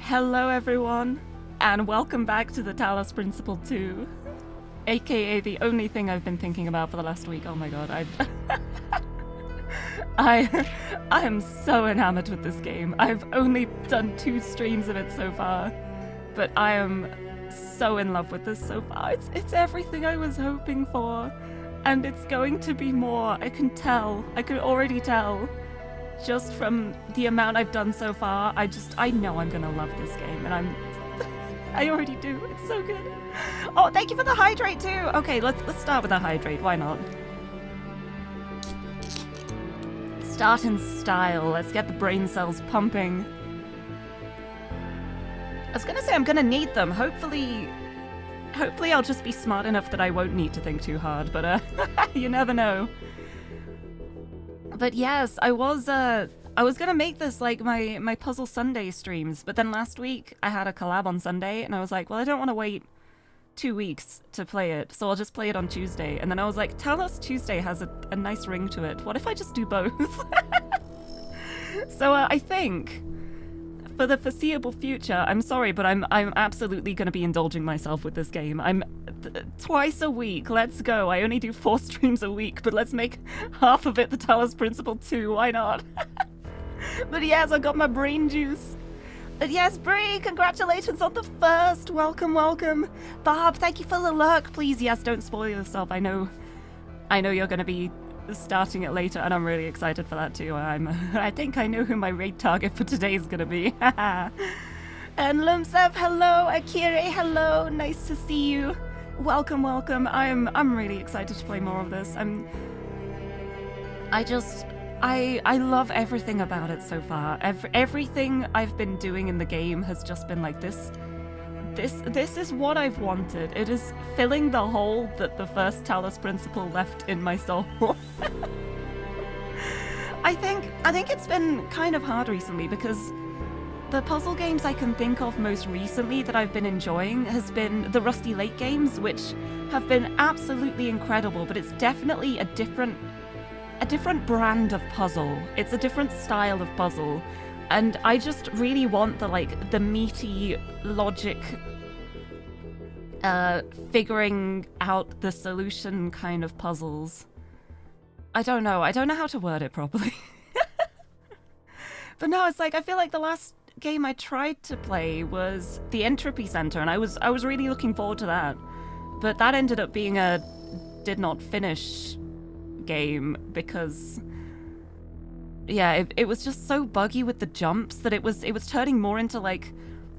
Hello everyone, and welcome back to the Talos Principle 2, aka the only thing I've been thinking about for the last week. Oh my god, I am so enamored with this game. I've only done 2 streams of it so far, but I am so in love with this so far. It's everything I was hoping for, and it's going to be more. I can tell. I can already tell. Just from the amount I've done so far, I know I'm gonna love this game, and I already do. It's so good. Oh, thank you for the hydrate too. Okay, let's start with the hydrate. Why not? Start in style. Let's get the brain cells pumping. I was gonna say I'm gonna need them. Hopefully I'll just be smart enough that I won't need to think too hard. But you never know. But yes, I was gonna make this like my Puzzle Sunday streams, but then last week I had a collab on Sunday, and I was like, well, I don't want to wait 2 weeks to play it, so I'll just play it on Tuesday. And then I was like, Talos Tuesday has a nice ring to it. What if I just do both? So I think for the foreseeable future, I'm sorry, but I'm absolutely gonna be indulging myself with this game. I'm twice a week. Let's go. I only do 4 streams a week, but let's make half of it the Talos Principle 2. Why not? But yes, I got my brain juice. But yes, Bree, congratulations on the first. Welcome, welcome. Barb, thank you for the lurk. Please, yes, don't spoil yourself. I know you're going to be starting it later, and I'm really excited for that too. I think I know who my raid target for today is going to be. And Lumsev, hello. Akire, hello. Nice to see you. Welcome, welcome. I'm really excited to play more of this. I love everything about it so far. Everything I've been doing in the game has just been like this is what I've wanted. It is filling the hole that the first Talos Principle left in my soul. I think it's been kind of hard recently because the puzzle games I can think of most recently that I've been enjoying has been the Rusty Lake games, which have been absolutely incredible, but it's definitely a different brand of puzzle. It's a different style of puzzle. And I just really want the meaty logic, figuring out the solution kind of puzzles. I don't know how to word it properly. But no, it's like, I feel like the last game I tried to play was the Entropy Center, and I was really looking forward to that. But that ended up being a did not finish game because it was just so buggy with the jumps that it was turning more into like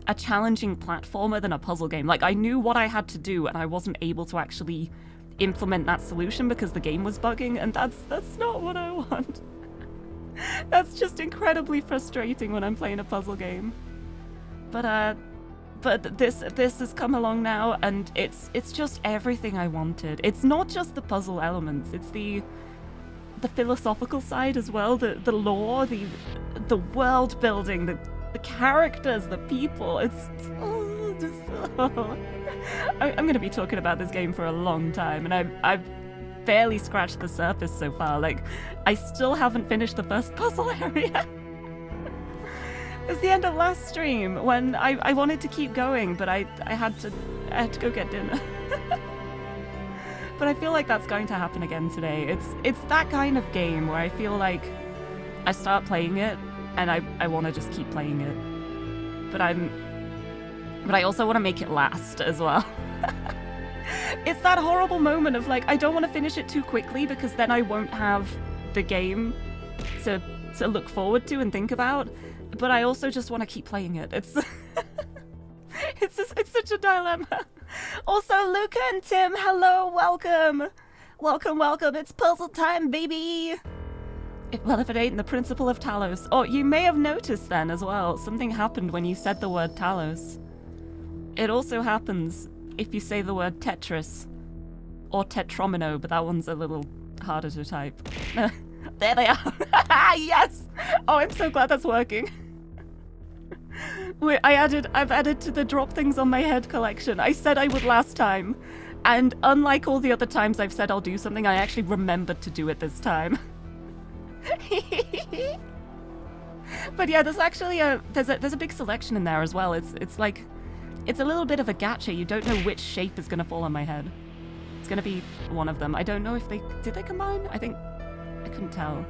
a challenging platformer than a puzzle game. Like, I knew what I had to do and I wasn't able to actually implement that solution because the game was bugging, and that's not what I want. That's just incredibly frustrating when I'm playing a puzzle game. But this has come along now, and it's just everything I wanted. It's not just the puzzle elements, it's the philosophical side as well, the lore, the world building, the characters, the people. I'm gonna be talking about this game for a long time, and I've barely scratched the surface so far. Like, I still haven't finished the first puzzle area. It was the end of last stream when I wanted to keep going, but I had to go get dinner. But I feel like that's going to happen again today. It's that kind of game where I feel like I start playing it and I want to just keep playing it. But I also want to make it last as well. It's that horrible moment of like, I don't want to finish it too quickly because then I won't have the game to look forward to and think about. But I also just want to keep playing it. It's such a dilemma. Also, Luca and Tim, hello, welcome. Welcome. It's puzzle time, baby. If it ain't the Principle of Talos. Oh, you may have noticed then as well, something happened when you said the word Talos. It also happens if you say the word Tetris or Tetromino, but that one's a little harder to type. There they are. Yes. Oh, I'm so glad that's working. Wait, I've added to the drop things on my head collection. I said I would last time, and unlike all the other times I've said I'll do something, I actually remembered to do it this time. But yeah, there's actually there's a big selection in there as well. It's like, it's a little bit of a gacha. You don't know which shape is gonna fall on my head. It's gonna be one of them. I don't know if did they combine? I couldn't tell.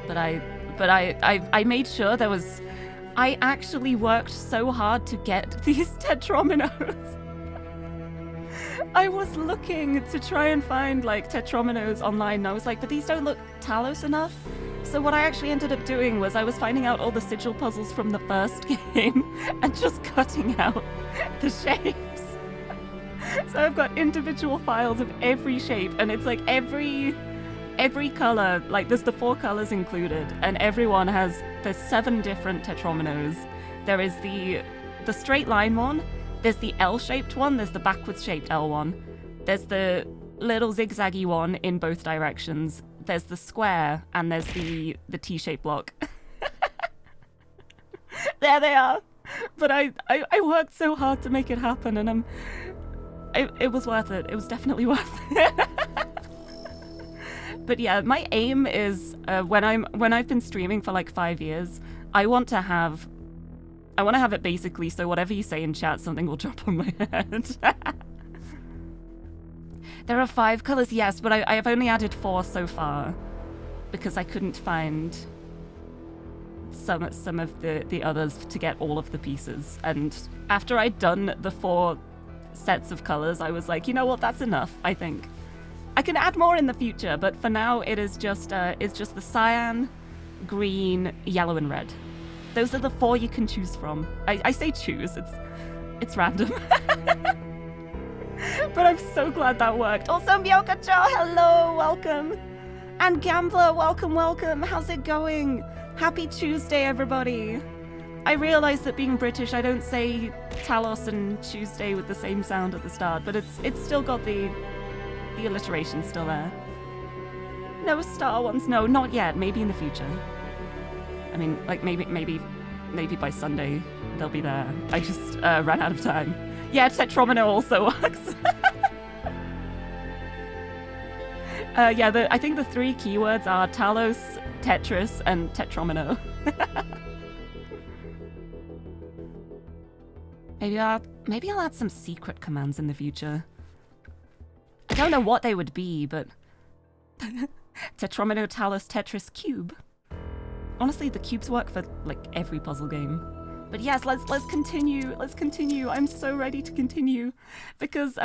But I made sure there was. I actually worked so hard to get these tetrominos. I was looking to try and find like tetrominos online, and I was like, but these don't look Talos enough. So what I actually ended up doing was I was finding out all the sigil puzzles from the first game and just cutting out the shapes. So I've got individual files of every shape, and it's like every color, like there's the 4 colors included, and everyone there's 7 different tetrominos. There is the straight line one, there's the L-shaped one, there's the backwards shaped L one, there's the little zigzaggy one in both directions, there's the square, and there's the T-shaped block. There they are. But I worked so hard to make it happen, and it was worth it. It was definitely worth it. But yeah, my aim is when I've been streaming for like 5 years, I want to have it basically so whatever you say in chat, something will drop on my head. There are 5 colors, yes, but I have only added 4 so far because I couldn't find some of the others to get all of the pieces. And after I'd done the 4 sets of colors, I was like, you know what, that's enough, I think. I can add more in the future, but for now it's just the cyan, green, yellow, and red. Those are the 4 you can choose from. I say choose, it's random. But I'm so glad that worked. Also, Myokacho, hello, welcome. And Gambler, welcome. How's it going? Happy Tuesday, everybody. I realize that being British, I don't say Talos and Tuesday with the same sound at the start, but it's still got the alliteration's still there. No star ones, no, not yet. Maybe in the future. I mean, like maybe by Sunday they'll be there. I just ran out of time. Yeah, Tetromino also works. Yeah, I think the 3 keywords are Talos, Tetris, and Tetromino. Maybe I'll add some secret commands in the future. I don't know what they would be, but Tetromino, Talos, Tetris, Cube. Honestly, the cubes work for like every puzzle game. But yes, let's continue. Let's continue. I'm so ready to continue because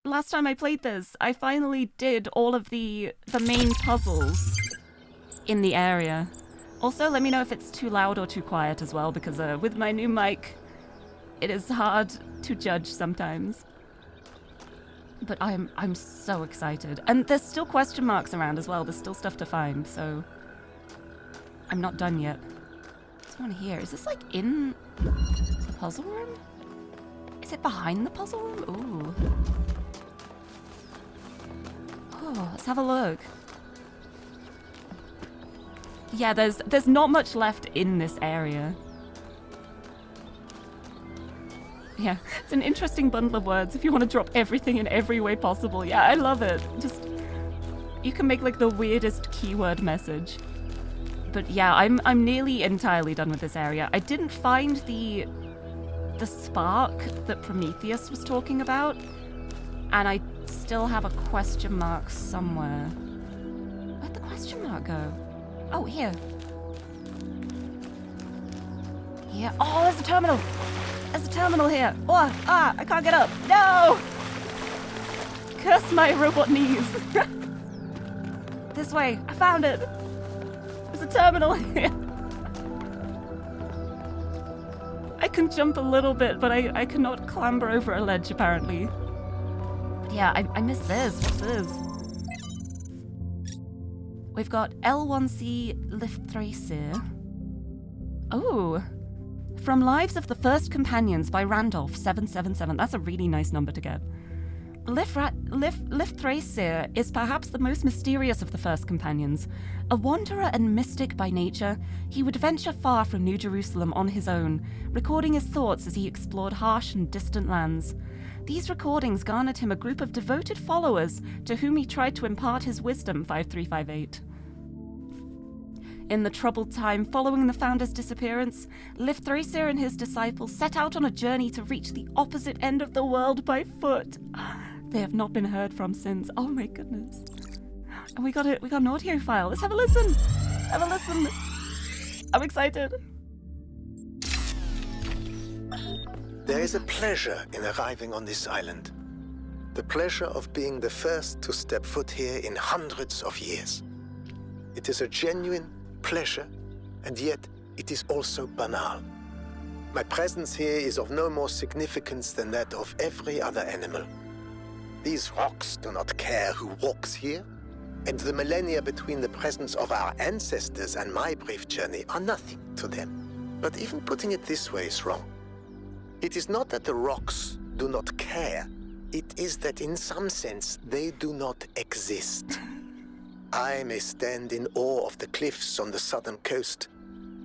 last time I played this, I finally did all of the main puzzles in the area. Also, let me know if it's too loud or too quiet as well, because with my new mic, it is hard to judge sometimes. But I'm so excited. And there's still question marks around as well. There's still stuff to find, so I'm not done yet. There's one here. Is this like in the puzzle room? Is it behind the puzzle room? Ooh. Oh, let's have a look. Yeah, there's not much left in this area. Yeah, it's an interesting bundle of words if you want to drop everything in every way possible. Yeah, I love it. Just, you can make like the weirdest keyword message. But yeah, I'm nearly entirely done with this area. I didn't find the spark that Prometheus was talking about, and I still have a question mark somewhere. Where'd the question mark go? Oh, here. Here. Oh, there's a terminal. There's a terminal here. Oh, I can't get up. No! Curse my robot knees. This way. I found it. There's a terminal here. I can jump a little bit, but I cannot clamber over a ledge, apparently. Yeah, I missed this. What's this? We've got L1C Lifthrasir. Oh. From Lives of the First Companions by Randolph 777. That's a really nice number to get. Lifthrasir is perhaps the most mysterious of the First Companions. A wanderer and mystic by nature, he would venture far from New Jerusalem on his own, recording his thoughts as he explored harsh and distant lands. These recordings garnered him a group of devoted followers to whom he tried to impart his wisdom. 5358. In the troubled time following the founder's disappearance, Lirie and his disciples set out on a journey to reach the opposite end of the world by foot. They have not been heard from since. Oh my goodness. And we got an audio file. Let's have a listen. Have a listen. I'm excited. There is a pleasure in arriving on this island. The pleasure of being the first to step foot here in hundreds of years. It is a genuine pleasure, and yet it is also banal. My presence here is of no more significance than that of every other animal. These rocks do not care who walks here, and the millennia between the presence of our ancestors and my brief journey are nothing to them. But even putting it this way is wrong. It is not that the rocks do not care, it is that in some sense they do not exist. I may stand in awe of the cliffs on the southern coast,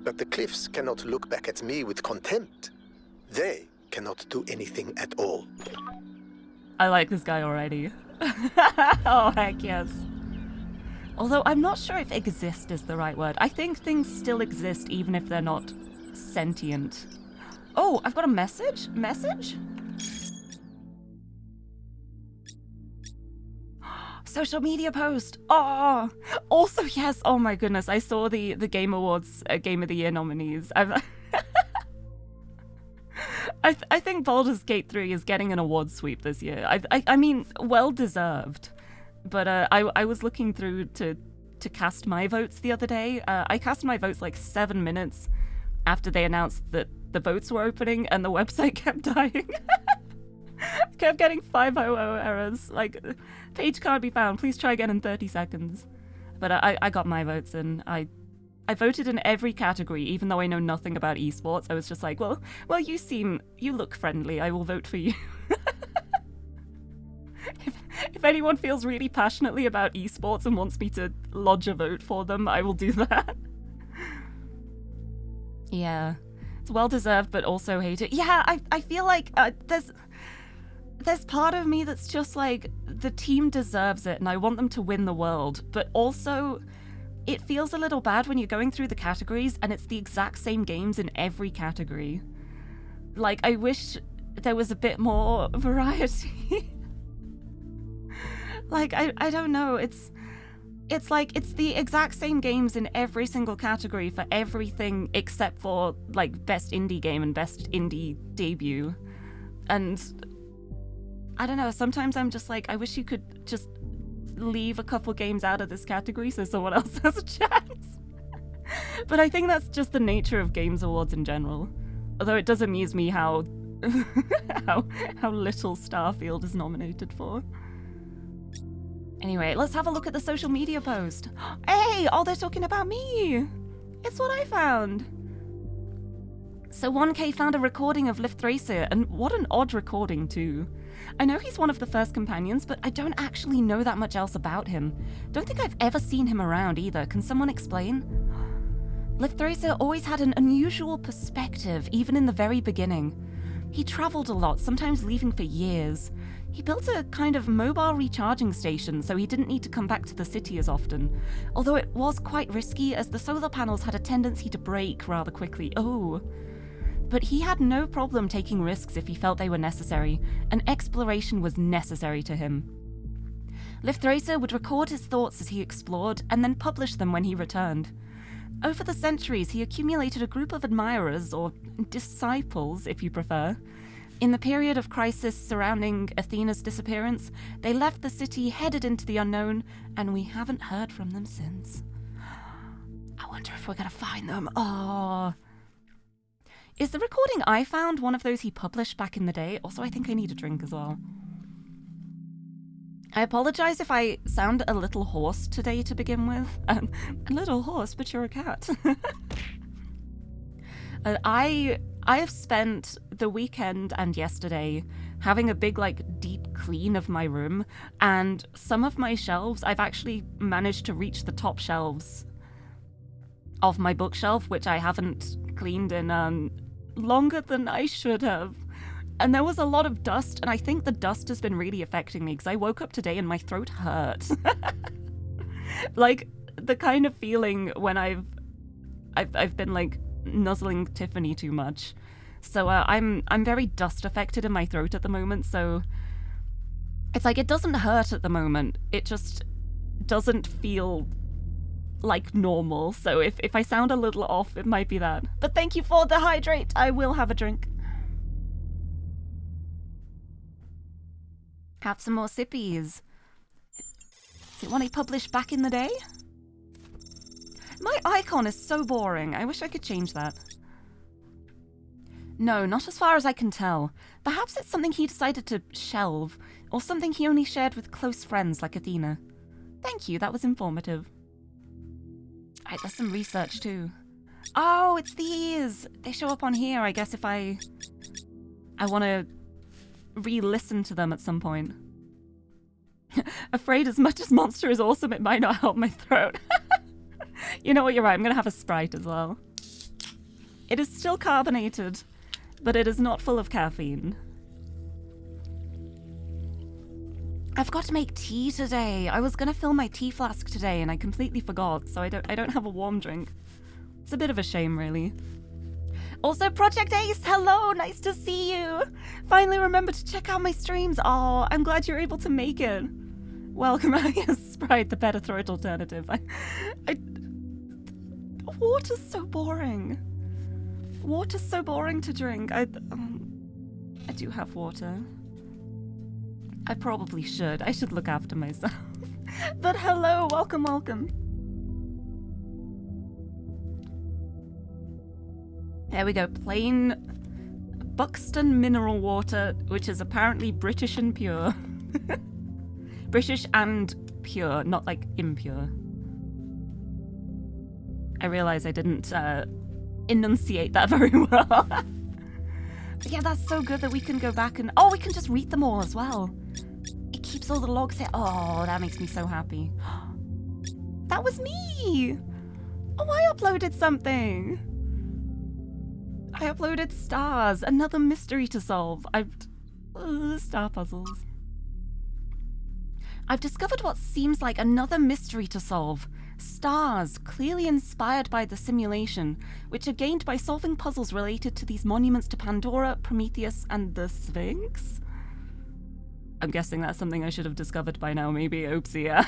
but the cliffs cannot look back at me with contempt. They cannot do anything at all. I like this guy already. Oh, heck yes. Although I'm not sure if exist is the right word. I think things still exist even if they're not sentient. Oh, I've got a message? Message? Social media post. Oh, also, yes. Oh my goodness. I saw the Game Awards Game of the Year nominees. I think Baldur's Gate 3 is getting an award sweep this year. I mean, well deserved. But I was looking through to cast my votes the other day. I cast my votes like 7 minutes after they announced that the votes were opening, and the website kept dying. Kept getting 500 errors. Like, page can't be found. Please try again in 30 seconds. But I got my votes in. I voted in every category, even though I know nothing about esports. I was just like, well, you look friendly. I will vote for you. If anyone feels really passionately about esports and wants me to lodge a vote for them, I will do that. Yeah, it's well deserved, but also hated. Yeah, I feel like there's part of me that's just like, the team deserves it, and I want them to win the world. But also, it feels a little bad when you're going through the categories and it's the exact same games in every category. Like, I wish there was a bit more variety. Like, I don't know, it's like, it's the exact same games in every single category for everything except for, like, best indie game and best indie debut. And I don't know, sometimes I'm just like, I wish you could just leave a couple games out of this category so someone else has a chance. But I think that's just the nature of Games Awards in general. Although it does amuse me how how little Starfield is nominated for. Anyway, let's have a look at the social media post. Hey! Oh, they're talking about me! It's what I found! So 1K found a recording of Lirie, and what an odd recording too. I know he's one of the first companions, but I don't actually know that much else about him. Don't think I've ever seen him around either. Can someone explain? Lirie always had an unusual perspective, even in the very beginning. He traveled a lot, sometimes leaving for years. He built a kind of mobile recharging station so he didn't need to come back to the city as often, although it was quite risky as the solar panels had a tendency to break rather quickly. Oh. But he had no problem taking risks if he felt they were necessary, and exploration was necessary to him. Lirie would record his thoughts as he explored and then publish them when he returned. Over the centuries, he accumulated a group of admirers, or disciples if you prefer. In the period of crisis surrounding Athena's disappearance, they left the city, headed into the unknown, and we haven't heard from them since. I wonder if we're gonna find them. Oh. Is the recording I found one of those he published back in the day? Also, I think I need a drink as well. I apologize if I sound a little hoarse today to begin with. A little hoarse, but you're a cat. I have spent the weekend and yesterday having a big, like, deep clean of my room, and some of my shelves, I've actually managed to reach the top shelves of my bookshelf, which I haven't cleaned in longer than I should have. And there was a lot of dust, and I think the dust has been really affecting me, because I woke up today and my throat hurt. Like, the kind of feeling when I've I've been like nuzzling Tiffany too much. So I'm very dust affected in my throat at the moment, so it's like it doesn't hurt at the moment. It just doesn't feel like normal. So if I sound a little off, it might be that. But thank you for the hydrate. I will have a drink. Have some more sippies. Is it one I published back in the day? My icon is so boring. I wish I could change that. No, not as far as I can tell. Perhaps it's something he decided to shelve, or something he only shared with close friends like Athena. Thank you, that was informative. Alright, there's some research too. Oh, it's these! They show up on here, I guess, if I want to re-listen to them at some point. Afraid as much as Monster is awesome, it might not help my throat. You know what, you're right, I'm going to have a Sprite as well. It is still carbonated, but it is not full of caffeine. I've got to make tea today. I was going to fill my tea flask today and I completely forgot, so I don't have a warm drink. It's a bit of a shame, really. Also, Project Ace, hello, nice to see you. Finally remember to check out my streams. Oh, I'm glad you're able to make it. Welcome, yes, Sprite, the better throat alternative. Water's so boring. Water's so boring to drink. I do have water. I probably should. I should look after myself. But hello, welcome, welcome. There we go, plain Buxton mineral water, which is apparently British and pure. British and pure, not like impure. I realize I didn't enunciate that very well. But yeah, that's so good that we can go back and... Oh, we can just read them all as well. It keeps all the logs here. Oh, that makes me so happy. That was me! Oh, I uploaded something! I uploaded stars, another mystery to solve. Star puzzles. I've discovered what seems like another mystery to solve. Stars, clearly inspired by the simulation, which are gained by solving puzzles related to these monuments to Pandora, Prometheus, and the Sphinx? I'm guessing that's something I should have discovered by now, maybe. Oopsie, yeah.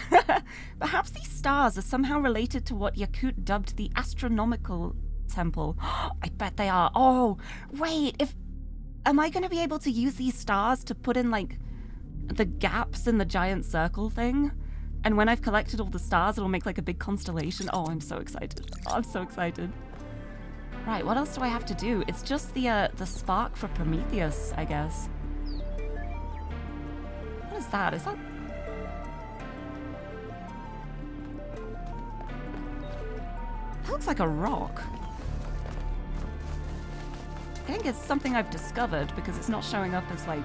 Perhaps these stars are somehow related to what Yakut dubbed the astronomical temple. I bet they are. Oh, wait, am I going to be able to use these stars to put in, like, the gaps in the giant circle thing? And when I've collected all the stars, it'll make, like, a big constellation. Oh, I'm so excited. Oh, I'm so excited. Right, what else do I have to do? It's just the spark for Prometheus, I guess. What is that? Is that... That looks like a rock. I think it's something I've discovered because it's not showing up as like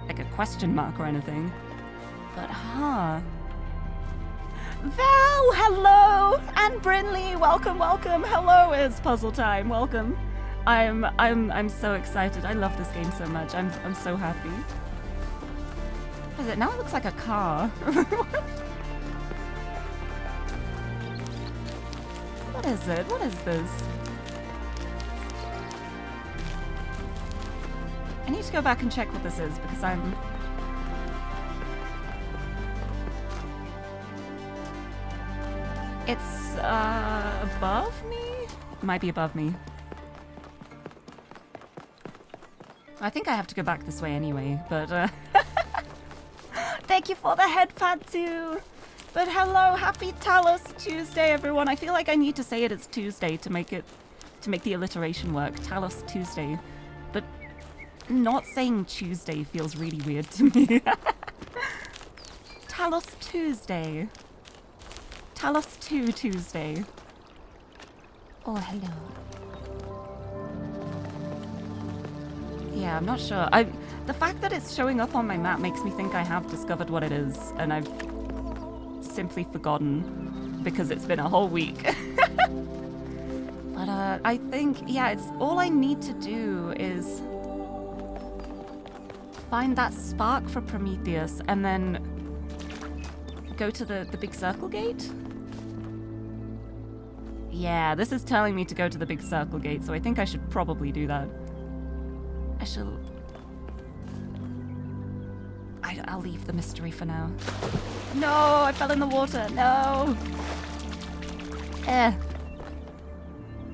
a question mark or anything. But Val, hello! And Brinley, welcome, welcome. Hello, it's puzzle time. Welcome. I'm so excited. I love this game so much. I'm so happy. What is it? Now it looks like a car. What is it? What is this? I need to go back and check what this is because I'm... It's above me? It might be above me. I think I have to go back this way anyway, but thank you for the head pad too! But hello, happy Talos Tuesday, everyone. I feel like I need to say it's Tuesday to make the alliteration work. Talos Tuesday. But not saying Tuesday feels really weird to me. Talos Tuesday. Talos 2 Tuesday. Oh, hello. Yeah, I'm not sure. The fact that it's showing up on my map makes me think I have discovered what it is, and I've simply forgotten because it's been a whole week. But I think, yeah, it's all I need to do is find that spark for Prometheus and then go to the big circle gate. Yeah, this is telling me to go to the big circle gate, so I think I should probably do that. I'll leave the mystery for now. No, I fell in the water. No.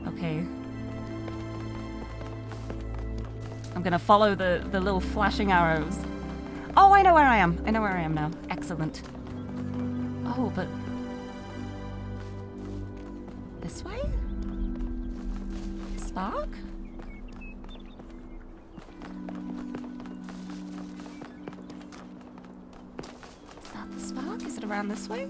Okay. I'm gonna follow the little flashing arrows. Oh, I know where I am. I know where I am now. Excellent. Oh, but... this way? Spark? Is that the spark? Is it around this way?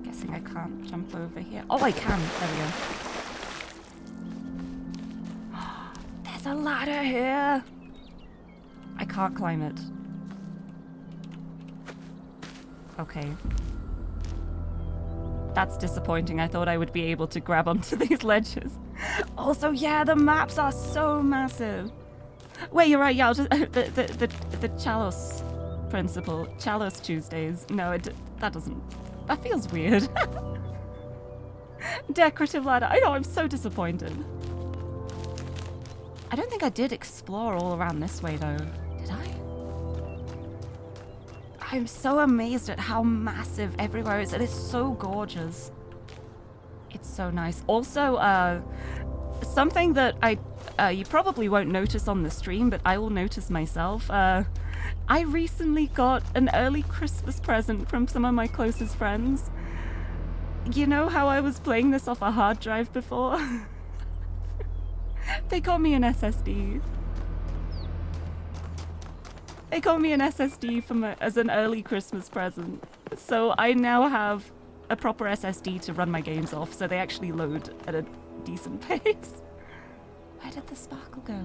Guessing I can't jump over here. Oh, I can. There we go. There's a ladder here. I can't climb it. Okay. That's disappointing. I thought I would be able to grab onto these ledges. Also, yeah, the maps are so massive. Wait, you're right. Yeah, I'll just the Talos principle, Talos Tuesdays. No, that doesn't. That feels weird. Decorative ladder. I know. I'm so disappointed. I don't think I did explore all around this way though. Did I? I'm so amazed at how massive everywhere is. It is so gorgeous. It's so nice. Also, something that you probably won't notice on the stream, but I will notice myself. I recently got an early Christmas present from some of my closest friends. You know how I was playing this off a hard drive before? They got me an SSD. They got me an SSD as an early Christmas present. So I now have a proper SSD to run my games off, so they actually load at a decent pace. Where did the sparkle go?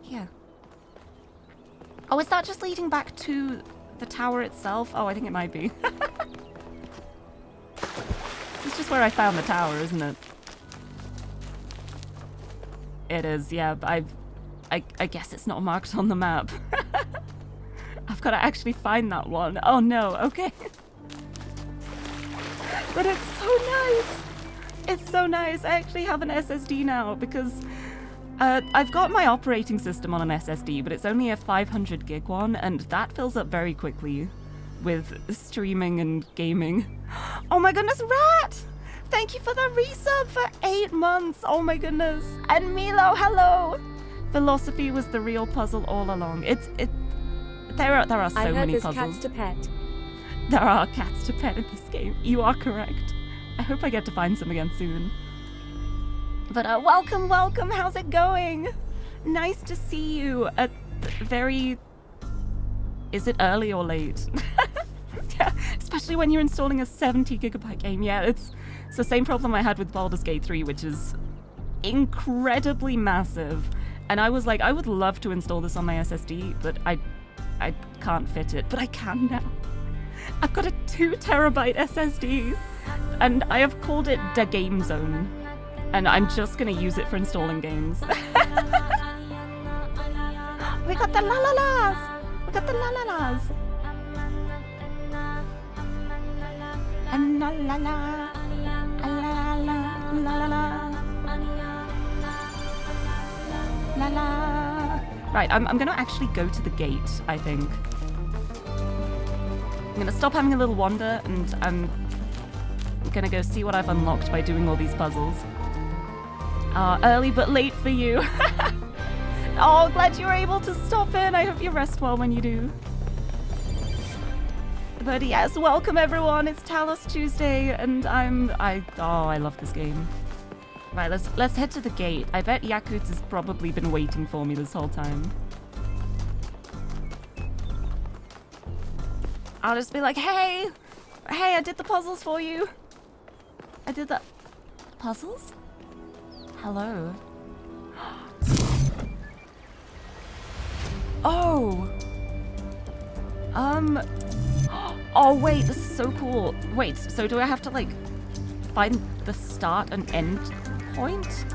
Here. Oh, is that just leading back to the tower itself? Oh, I think it might be. It's just where I found the tower, isn't it? It is, yeah. But I guess it's not marked on the map. I've got to actually find that one. Oh no, okay. But it's so nice. It's so nice. I actually have an SSD now because I've got my operating system on an SSD, but it's only a 500 gig one, and that fills up very quickly with streaming and gaming. Oh my goodness, Rat! Thank you for the resub for 8 months. Oh my goodness. And Milo, hello. Philosophy was the real puzzle all along. There are so many puzzles. Cats to pet. There are cats to pet in this game. You are correct. I hope I get to find some again soon. But welcome. How's it going? Nice to see you at very... Is it early or late? Yeah, especially when you're installing a 70 gigabyte game. Yeah, it's the same problem I had with Baldur's Gate 3, which is incredibly massive. And I was like, I would love to install this on my SSD, but I can't fit it. But I can now. I've got a 2 terabyte SSD, and I have called it the Game Zone. And I'm just gonna use it for installing games. We got the la-la-las! We got the la-la-las! And la-la-la, la-la-la, la-la-la, la-la. Right, I'm gonna actually go to the gate, I think. I'm gonna stop having a little wander, and I'm gonna go see what I've unlocked by doing all these puzzles. Early but late for you. Oh, glad you were able to stop in. I hope you rest well when you do. But yes, welcome everyone. It's Talos Tuesday, and I love this game. Right, let's head to the gate. I bet Yakut has probably been waiting for me this whole time. I'll just be like, hey, I did the puzzles for you. I did the puzzles? Hello. Oh. Oh wait, this is so cool. Wait, so do I have to like find the start and end point?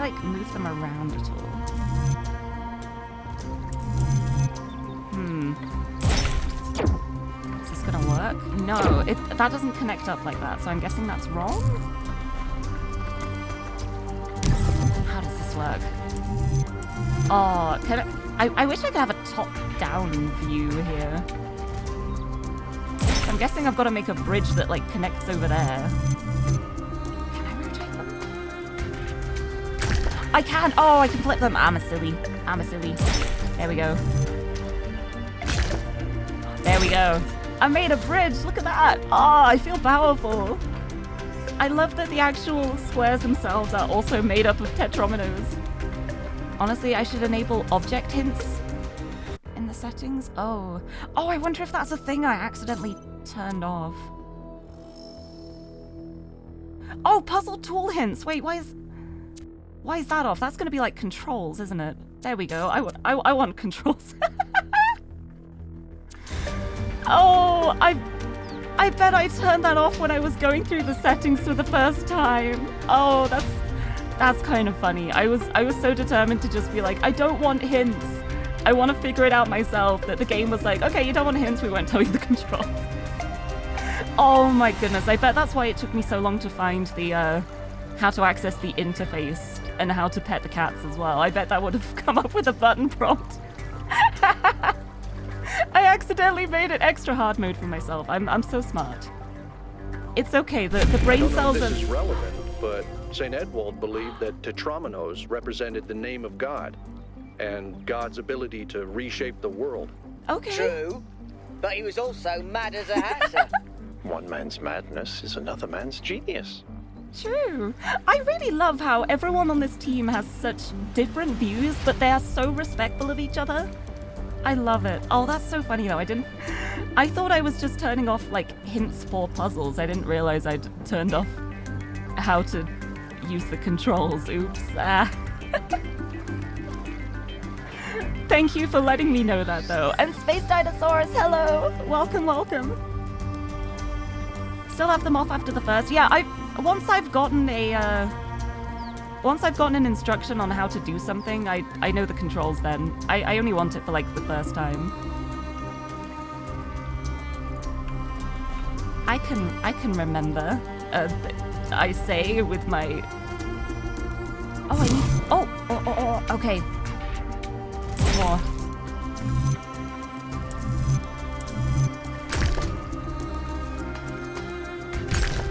like move them around at all? Is this gonna work? No, that doesn't connect up like that, so I'm guessing that's wrong? How does this work? Oh, I wish I could have a top-down view here. I'm guessing I've got to make a bridge that, like, connects over there. Can I rotate them? I can! Oh, I can flip them! I'm a silly. There we go. There we go. I made a bridge! Look at that! Oh, I feel powerful! I love that the actual squares themselves are also made up of tetrominos. Honestly, I should enable object hints in the settings. Oh, I wonder if that's a thing I accidentally turned off. Oh, puzzle tool hints. Wait, why is that off? That's going to be like controls, isn't it? There we go. I want controls. Oh, I bet I turned that off when I was going through the settings for the first time. Oh, that's kind of funny. I was so determined to just be like, I don't want hints. I want to figure it out myself. That the game was like, okay, you don't want hints, we won't tell you the controls. Oh my goodness, I bet that's why it took me so long to find the how to access the interface and how to pet the cats as well. I bet that would have come up with a button prompt. I accidentally made it extra hard mode for myself. I'm so smart. It's okay, the brain cells this are... is relevant, but St. Edwald believed that tetrominos represented the name of God and God's ability to reshape the world. Okay. True, but he was also mad as a hatter. One man's madness is another man's genius. True. I really love how everyone on this team has such different views, but they are so respectful of each other. I love it. Oh, that's so funny though. I thought I was just turning off like hints for puzzles. I didn't realize I'd turned off how to use the controls. Oops. Thank you for letting me know that though. And Space Dinosaurus, hello. Welcome. Still have them off after the first. Yeah, once I've gotten an instruction on how to do something, I know the controls then. I only want it for like the first time. I can remember. I say with my... Oh, okay. More.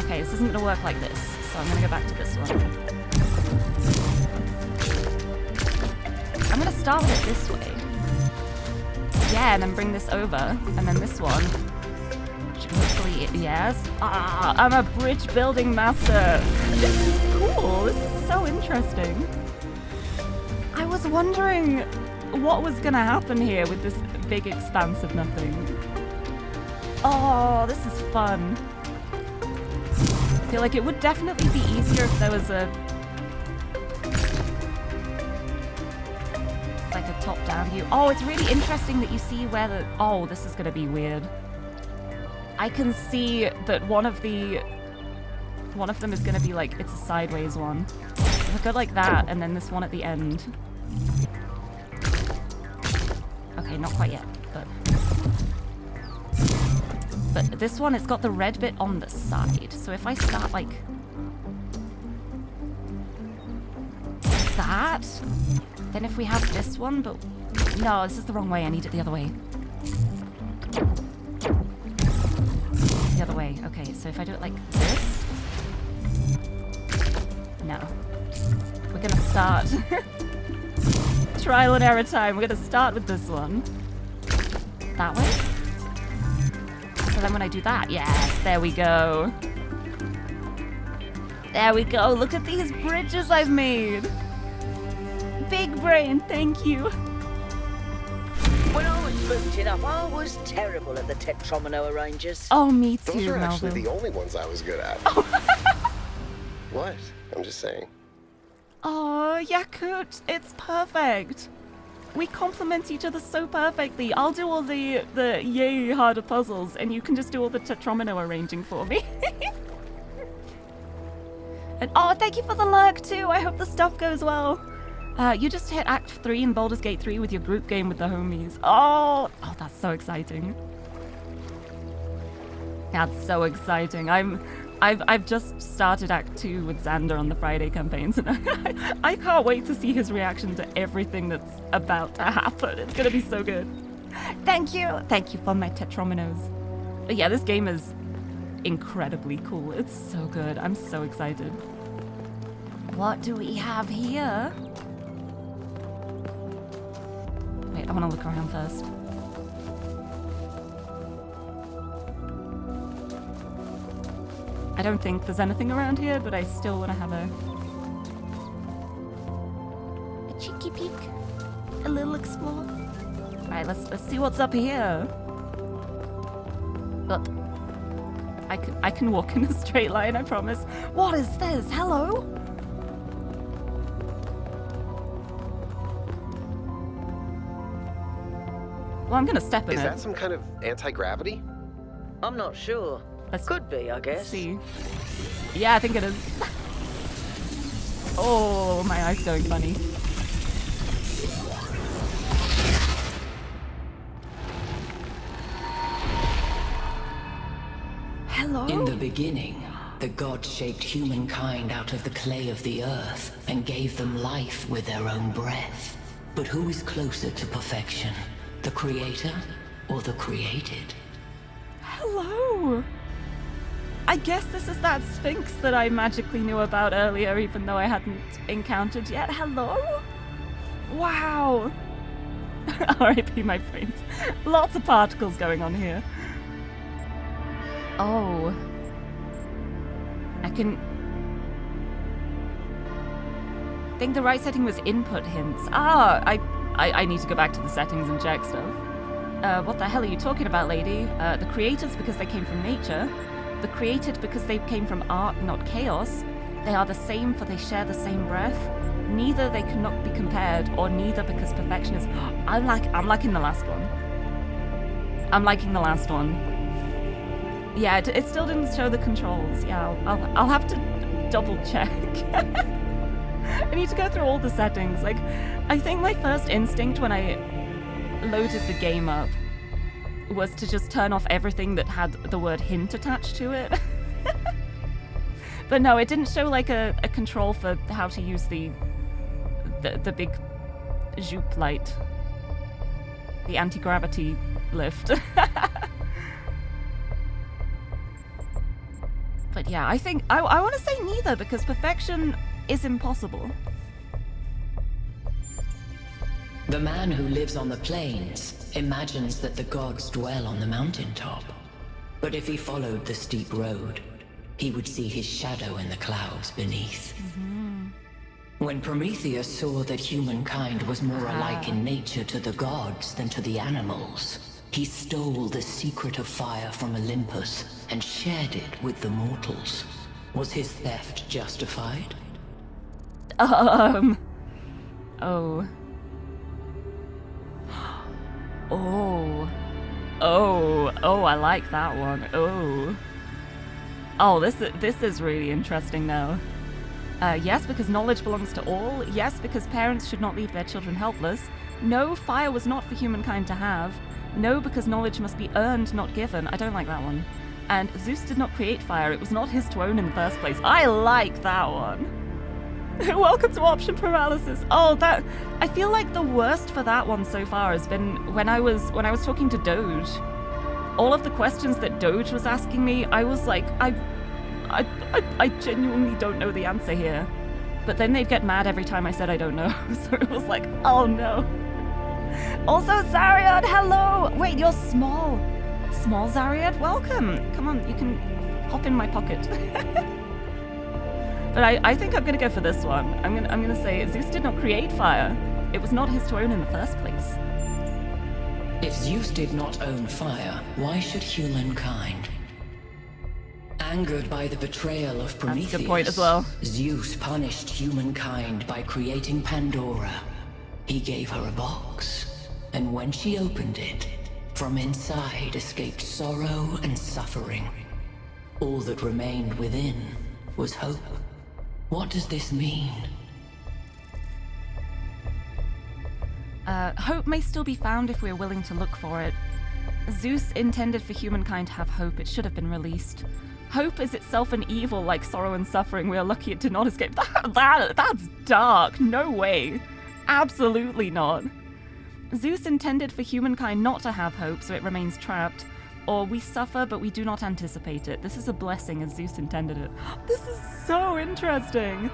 Okay, this isn't gonna work like this, so I'm gonna go back to this one. I'm gonna start with it this way. Yeah, and then bring this over, and then this one. Hopefully, yes. I'm a bridge building master. This is cool. This is so interesting. I was wondering what was gonna happen here with this big expanse of nothing. Oh, this is fun. I feel like it would definitely be easier if there was a top-down view. Oh, it's really interesting that you see where the... Oh, this is gonna be weird. I can see that one of them is gonna be like, it's a sideways one. If I go like that, and then this one at the end. Okay, not quite yet, but this one, it's got the red bit on the side. So if I start like that, then if we have this one, but no, this is the wrong way. I need it the other way. The other way. Okay, so if I do it like this, no. We're gonna start trial and error time. We're gonna start with this one. That way. So then when I do that, yes, there we go. There we go. Look at these bridges I've made. Big brain, thank you. When I was booting up, I was terrible at the tetromino arrangers. Oh, me too, Those are actually Melvin. the only ones I was good at. What? I'm just saying. Oh, Yakut, it's perfect. We complement each other so perfectly. I'll do all the yay harder puzzles, and you can just do all the tetromino arranging for me. And, oh, thank you for the lurk too. I hope the stuff goes well. You just hit Act 3 in Baldur's Gate 3 with your group game with the homies. Oh, that's so exciting. That's so exciting. I've just started Act 2 with Xander on the Friday campaigns, and I can't wait to see his reaction to everything that's about to happen. It's gonna be so good. Thank you for my tetrominos. But yeah, this game is incredibly cool. It's so good. I'm so excited. What do we have here? Wait, I want to look around first. I don't think there's anything around here, but I still want to have a cheeky peek, a little explore. All right, let's see what's up here. But I can walk in a straight line, I promise. What is this? Hello? Well, I'm gonna step in it. Is that some kind of anti-gravity? I'm not sure. Could be, I guess. Let's see. Yeah, I think it is. Oh, my eye's going funny. Hello? In the beginning, the gods shaped humankind out of the clay of the earth and gave them life with their own breath. But who is closer to perfection? The creator or the created? Hello? I guess this is that Sphinx that I magically knew about earlier, even though I hadn't encountered yet. Hello? Wow. R.I.P. my friends. Lots of particles going on here. Oh. I think the right setting was input hints. I need to go back to the settings and check stuff. What the hell are you talking about, lady? The creators because they came from nature. The created because they came from art, not chaos. They are the same for they share the same breath. Neither they cannot be compared, or neither because perfection is... I'm liking the last one. I'm liking the last one. Yeah, it still didn't show the controls. Yeah, I'll have to double check. I need to go through all the settings. Like, I think my first instinct when I loaded the game up was to just turn off everything that had the word hint attached to it. But no, it didn't show like a control for how to use the big Joop light. The anti-gravity lift. But yeah, I think I want to say neither because perfection is impossible. The man who lives on the plains imagines that the gods dwell on the mountaintop. But if he followed the steep road, he would see his shadow in the clouds beneath. When Prometheus saw that humankind was more alike in nature to the gods than to the animals, he stole the secret of fire from Olympus and shared it with the mortals. Was his theft justified? Oh. Oh, I like that one. Oh, this is really interesting now. Yes, because knowledge belongs to all. Yes, because parents should not leave their children helpless. No, fire was not for humankind to have. No, because knowledge must be earned, not given. I don't like that one. And Zeus did not create fire. It was not his to own in the first place. I like that one. Welcome to option paralysis. Oh, that... I feel like the worst for that one so far has been when I was talking to Doge. All of the questions that Doge was asking me, I was like, I genuinely don't know the answer here. But then they'd get mad every time I said I don't know. So it was like, oh no. Also, Zariad, hello! Wait, you're small. Small Zariad, welcome. Come on, you can hop in my pocket. But I think I'm gonna go for this one. I'm gonna say Zeus did not create fire. It was not his to own in the first place. If Zeus did not own fire, why should humankind? Angered by the betrayal of Prometheus, that's a good point as well. Zeus punished humankind by creating Pandora. He gave her a box, and when she opened it, from inside escaped sorrow and suffering. All that remained within was hope. What does this mean? Hope may still be found if we're willing to look for it. Zeus intended for humankind to have hope. It should have been released. Hope is itself an evil like sorrow and suffering. We are lucky it did not escape. That's dark. No way. Absolutely not. Zeus intended for humankind not to have hope, so it remains trapped. Or we suffer, but we do not anticipate it. This is a blessing as Zeus intended it. This is so interesting.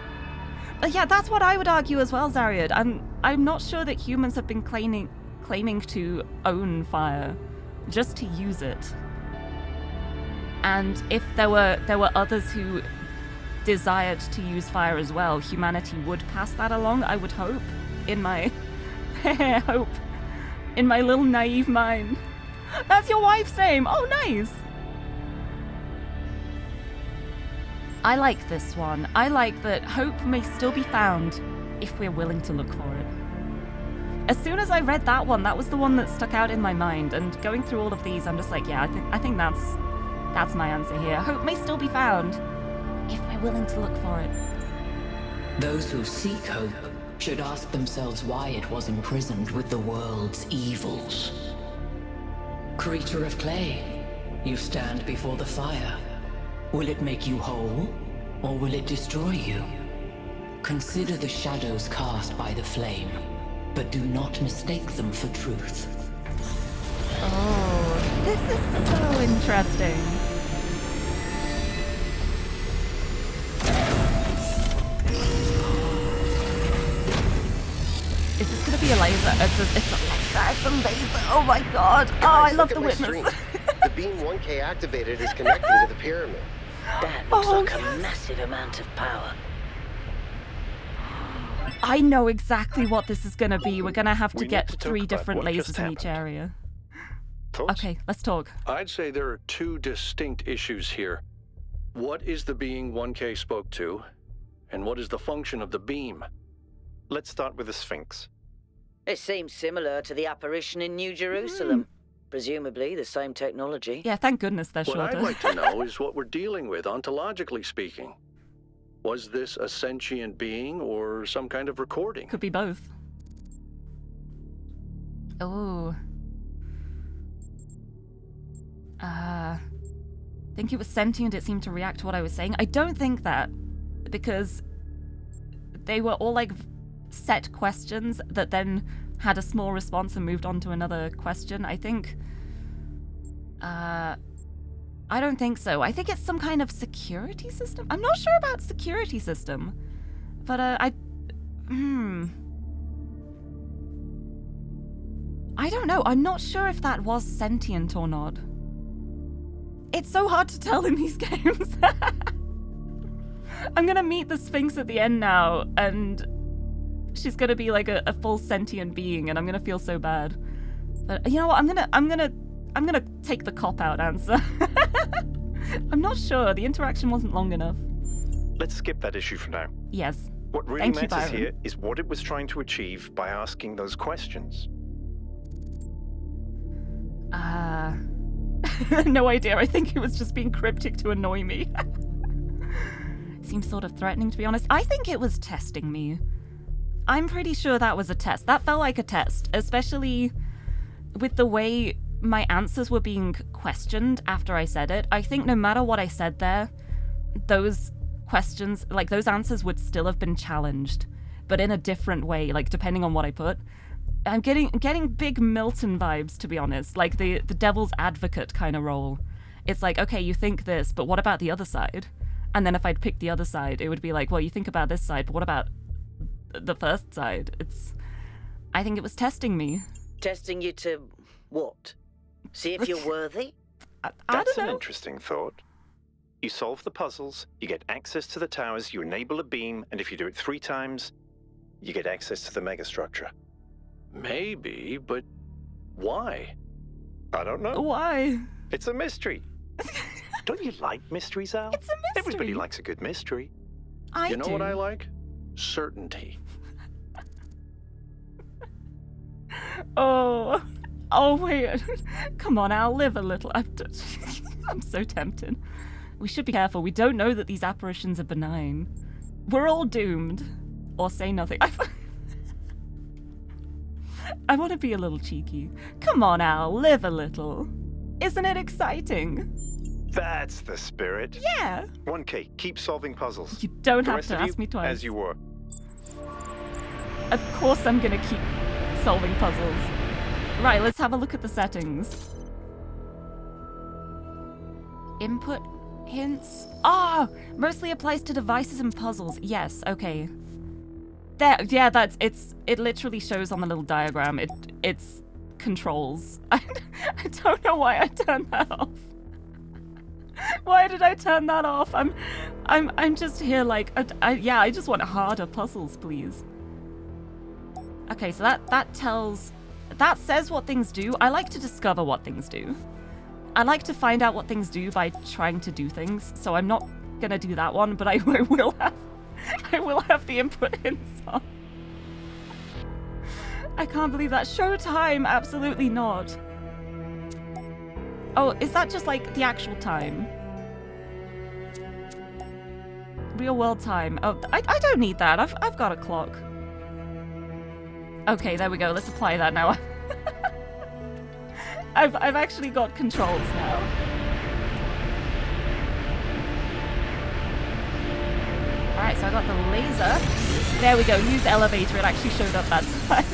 Yeah, that's what I would argue as well, Zariad. I'm not sure that humans have been claiming to own fire, just to use it. And if there were others who desired to use fire as well, humanity would pass that along, I would hope, in my hope, in my little naive mind. That's your wife's name. Oh, nice. I like this one. I like that hope may still be found if we're willing to look for it. As soon as I read that one, that was the one that stuck out in my mind. And going through all of these, I'm just like, yeah, I think that's my answer here. Hope may still be found if we're willing to look for it. Those who seek hope should ask themselves why it was imprisoned with the world's evils. Creature of clay, you stand before the fire. Will it make you whole, or will it destroy you? Consider the shadows cast by the flame, but do not mistake them for truth. Oh, this is so interesting. Is this gonna be a laser? It's a laser. It's a laser. Oh my god. Oh, I love the witness. The beam 1K activated is connecting to the pyramid. That looks like a massive amount of power. I know exactly what this is gonna be. We're gonna have to We get need to talk 3 about different what just lasers in each happened. area. Thoughts? Okay, let's talk. I'd say there are 2 distinct issues here. What is the being 1K spoke to, and what is the function of the beam? Let's start with the Sphinx. It seems similar to the apparition in New Jerusalem. Presumably the same technology. Yeah, thank goodness they're What shorter. I'd like to know is what we're dealing with, ontologically speaking. Was this a sentient being or some kind of recording? Could be both. Oh. I think it was sentient. It seemed to react to what I was saying. I don't think that, because they were all like set questions that then had a small response and moved on to another question. I think I don't think so. I think it's some kind of security system. I'm not sure about security system, but I don't know. I'm not sure if that was sentient or not. It's so hard to tell in these games. I'm gonna meet the Sphinx at the end now, and she's gonna be like a full sentient being, and I'm gonna feel so bad. But you know what? I'm gonna take the cop-out answer. I'm not sure. The interaction wasn't long enough. Let's skip that issue for now. Yes. What really Thank you, matters Byron. here is what it was trying to achieve by asking those questions. No idea. I think it was just being cryptic to annoy me. Seems sort of threatening, to be honest. I think it was testing me. I'm pretty sure that was a test. That felt like a test, especially with the way my answers were being questioned after I said it. I think no matter what I said there, those questions, like those answers would still have been challenged, but in a different way, like depending on what I put. I'm getting big Milton vibes, to be honest, like the devil's advocate kind of role. It's like, okay, you think this, but what about the other side? And then if I'd pick the other side, it would be like, well, you think about this side, but what about the first side? I think it was testing me. Testing you to what? See if you're worthy? I That's don't an know. interesting thought. You solve the puzzles, you get access to the towers, you enable a beam, and if you do it 3 times, you get access to the megastructure. Maybe, but why? I don't know. Why? It's a mystery. Don't you like mysteries, Al? It's a mystery. Everybody likes a good mystery. I You know do. what I like? Certainty. Oh wait. Come on, Al, live a little. I'm so tempted. We should be careful. We don't know that these apparitions are benign. We're all doomed. Or say nothing. I want to be a little cheeky. Come on, Al, live a little. Isn't it exciting? That's the spirit. Yeah. 1K, keep solving puzzles. You don't The have rest to of you, ask me twice. as you were. Of course I'm gonna keep solving puzzles. Right, let's have a look at the settings. Input hints. Ah, mostly applies to devices and puzzles. Yes, okay. There, yeah, it literally shows on the little diagram. It's controls. I don't know why I turned that off. Why did I turn that off? I'm just here like, I just want harder puzzles, please. Okay, so that says what things do. I like to discover what things do. I like to find out what things do by trying to do things, so I'm not gonna do that one, but I will have the input hints on. I can't believe that. Showtime, absolutely not. Oh, is that just like the actual time? Real world time. Oh, I don't need that. I've got a clock. Okay, there we go. Let's apply that now. I've actually got controls now. Alright, so I got the laser. There we go. Use elevator. It actually showed up that time.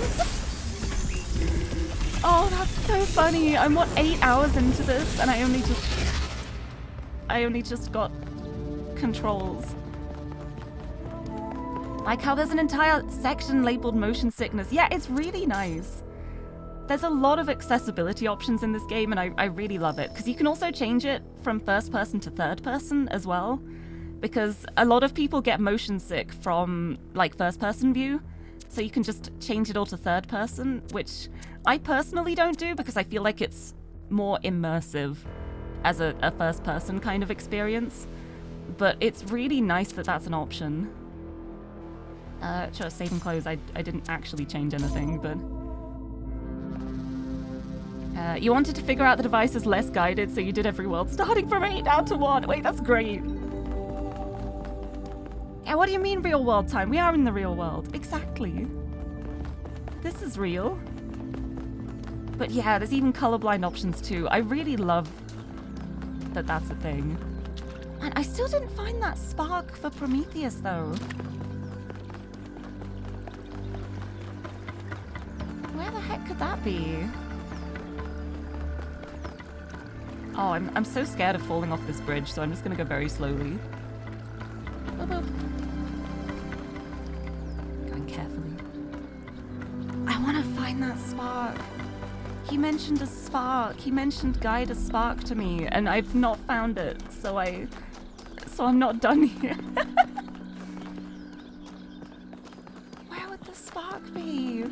Oh, that's so funny. I'm what, 8 hours into this, and I only just got controls. Like how there's an entire section labeled motion sickness. Yeah, it's really nice. There's a lot of accessibility options in this game, and I really love it, because you can also change it from first person to third person as well, because a lot of people get motion sick from like first person view, so you can just change it all to third person, which I personally don't do because I feel like it's more immersive as a first person kind of experience, but it's really nice that that's an option. Sure, save and close. I didn't actually change anything, but... you wanted to figure out the device is less guided, so you did every world starting from 8 down to 1. Wait, that's great. Yeah, what do you mean real world time? We are in the real world. Exactly. This is real. But yeah, there's even colorblind options too. I really love that that's a thing. And I still didn't find that spark for Prometheus though. Where the heck could that be? Oh, I'm so scared of falling off this bridge, so I'm just gonna go very slowly. Boop, boop. Going carefully. I want to find that spark. He mentioned a spark. He mentioned guide a spark to me, and I've not found it, so I'm not done here. Where would the spark be?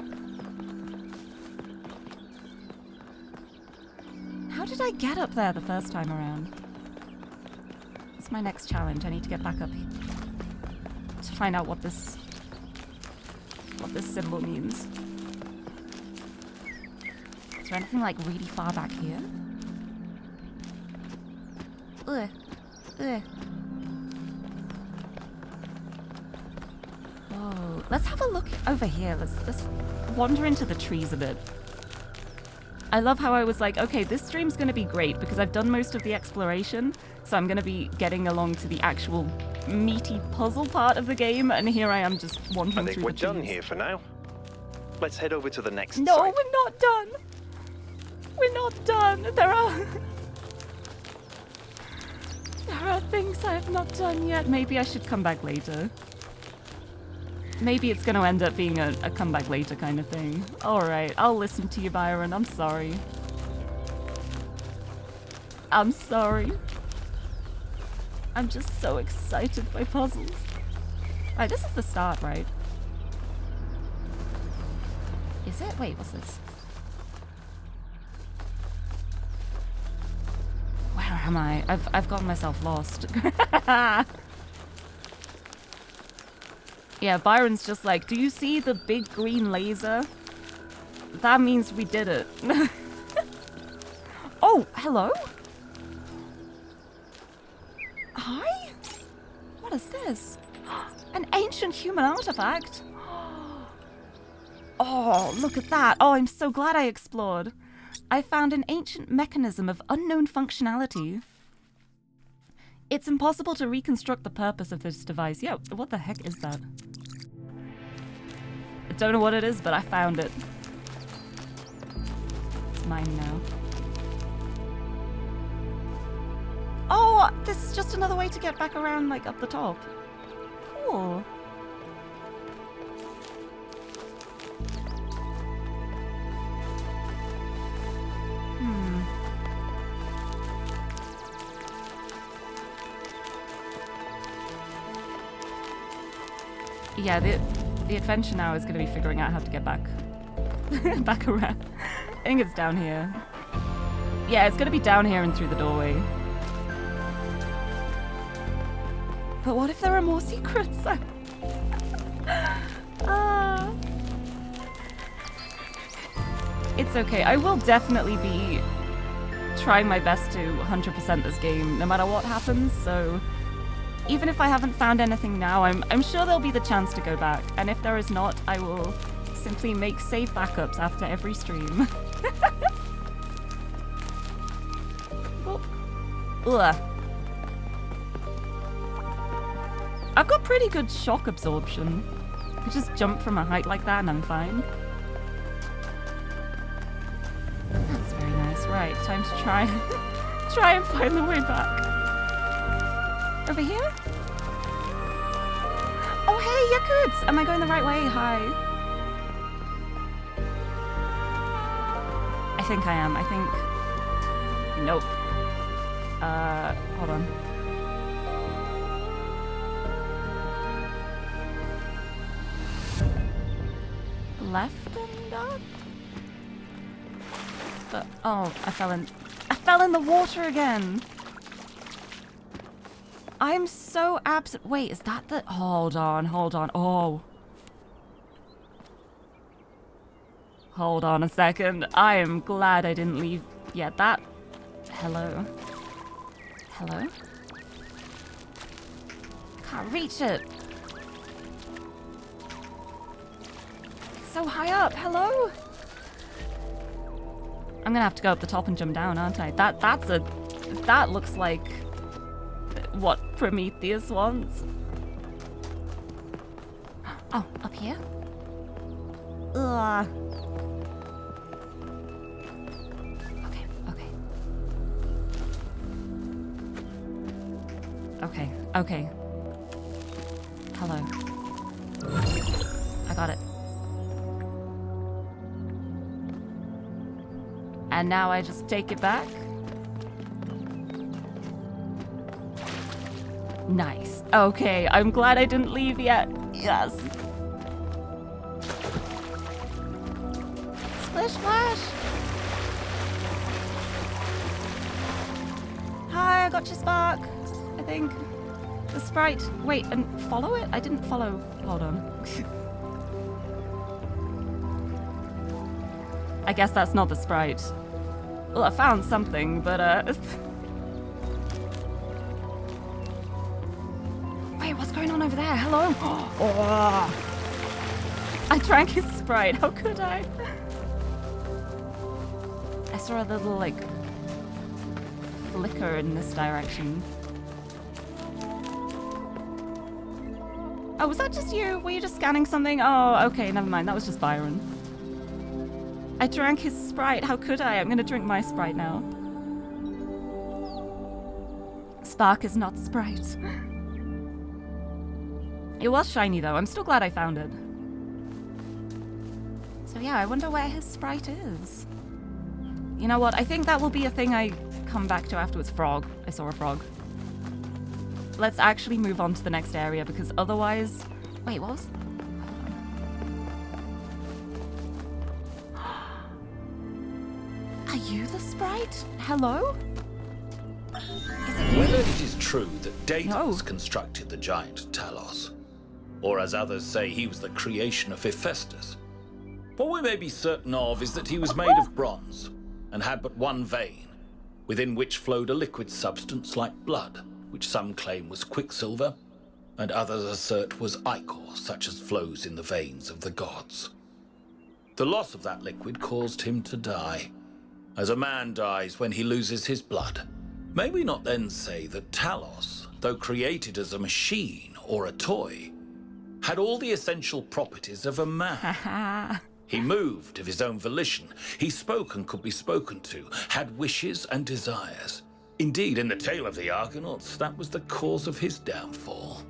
How did I get up there the first time around? That's my next challenge. I need to get back up here to find out what this symbol means. Is there anything like really far back here? Ugh. Ugh. Oh, let's have a look over here. Let's wander into the trees a bit. I love how I was like, okay, this stream's going to be great because I've done most of the exploration, so I'm going to be getting along to the actual meaty puzzle part of the game, and here I am just wandering through the trees. I think we're done here for now. Let's head over to the next No, site. we're not done. We're not done. There are things I have not done yet. Maybe I should come back later. Maybe it's going to end up being a come back later kind of thing. Alright, I'll listen to you, Byron. I'm sorry. I'm sorry. I'm just so excited by puzzles. Right, this is the start, right? Is it? Wait, what's this? Where am I? I've gotten myself lost. Yeah, Byron's just like, do you see the big green laser? That means we did it. Oh, hello? Hi? What is this? An ancient human artifact? Oh, look at that. Oh, I'm so glad I explored. I found an ancient mechanism of unknown functionality. It's impossible to reconstruct the purpose of this device. Yo, what the heck is that? I don't know what it is, but I found it. It's mine now. Oh, this is just another way to get back around, like, up the top. Cool. Yeah, the adventure now is going to be figuring out how to get back back around. I think it's down here. Yeah, it's going to be down here and through the doorway. But what if there are more secrets? It's okay. I will definitely be trying my best to 100% this game, no matter what happens, so even if I haven't found anything now, I'm sure there'll be the chance to go back, and if there is not, I will simply make save backups after every stream. Ugh. I've got pretty good shock absorption. I could just jump from a height like that and I'm fine. That's very nice. Right, time to try and find the way back. Over here? Oh hey, Yakuts! Am I going the right way? Hi. I think I am. I think... Nope. Hold on. Left and up? But, oh, I fell in the water again! I'm so absent. Wait, is that the... Hold on. Oh. Hold on a second. I am glad I didn't leave. Yeah, that... Hello? Can't reach it. It's so high up. Hello? I'm gonna have to go up the top and jump down, aren't I? That looks like what Prometheus wants. Oh, up here? Ugh. Okay. Hello. I got it. And now I just take it back. Nice. Okay, I'm glad I didn't leave yet. Yes. Splish splash. Hi, I got your spark. I think. The sprite. Wait, and follow it? I didn't follow. Hold on. I guess that's not the sprite. Well, I found something, but Wait, what's going on over there? Hello? Oh. I drank his sprite. How could I? I saw a little, like, flicker in this direction. Oh, was that just you? Were you just scanning something? Oh, okay, never mind. That was just Byron. I drank his sprite. How could I? I'm gonna drink my sprite now. Spark is not sprite. It was shiny though. I'm still glad I found it. So yeah, I wonder where his sprite is. You know what? I think that will be a thing I come back to afterwards. Frog. I saw a frog. Let's actually move on to the next area because otherwise... Wait, what was... Are you the sprite? Hello? Whether it is true that Daedalus constructed the giant Talos, or as others say he was the creation of Hephaestus, what we may be certain of is that he was made of bronze and had but one vein, within which flowed a liquid substance like blood, which some claim was quicksilver, and others assert was ichor, such as flows in the veins of the gods. The loss of that liquid caused him to die, as a man dies when he loses his blood. May we not then say that Talos, though created as a machine or a toy, had all the essential properties of a man? He moved of his own volition. He spoke and could be spoken to, had wishes and desires. Indeed, in the tale of the Argonauts, that was the cause of his downfall.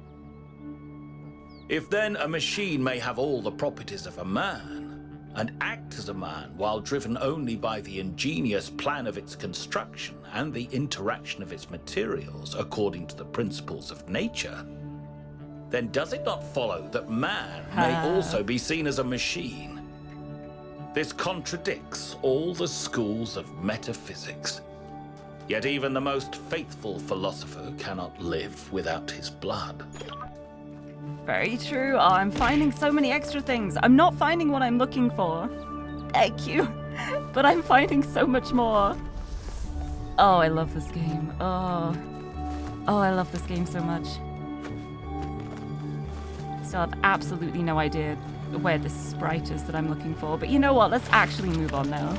If then a machine may have all the properties of a man, and act as a man while driven only by the ingenious plan of its construction and the interaction of its materials according to the principles of nature, then does it not follow that man may also be seen as a machine? This contradicts all the schools of metaphysics. Yet even the most faithful philosopher cannot live without his blood. Very true. Oh, I'm finding so many extra things. I'm not finding what I'm looking for. Thank you. But I'm finding so much more. Oh, I love this game. Oh, I love this game so much. Still have absolutely no idea where this sprite is that I'm looking for. But you know what? Let's actually move on now.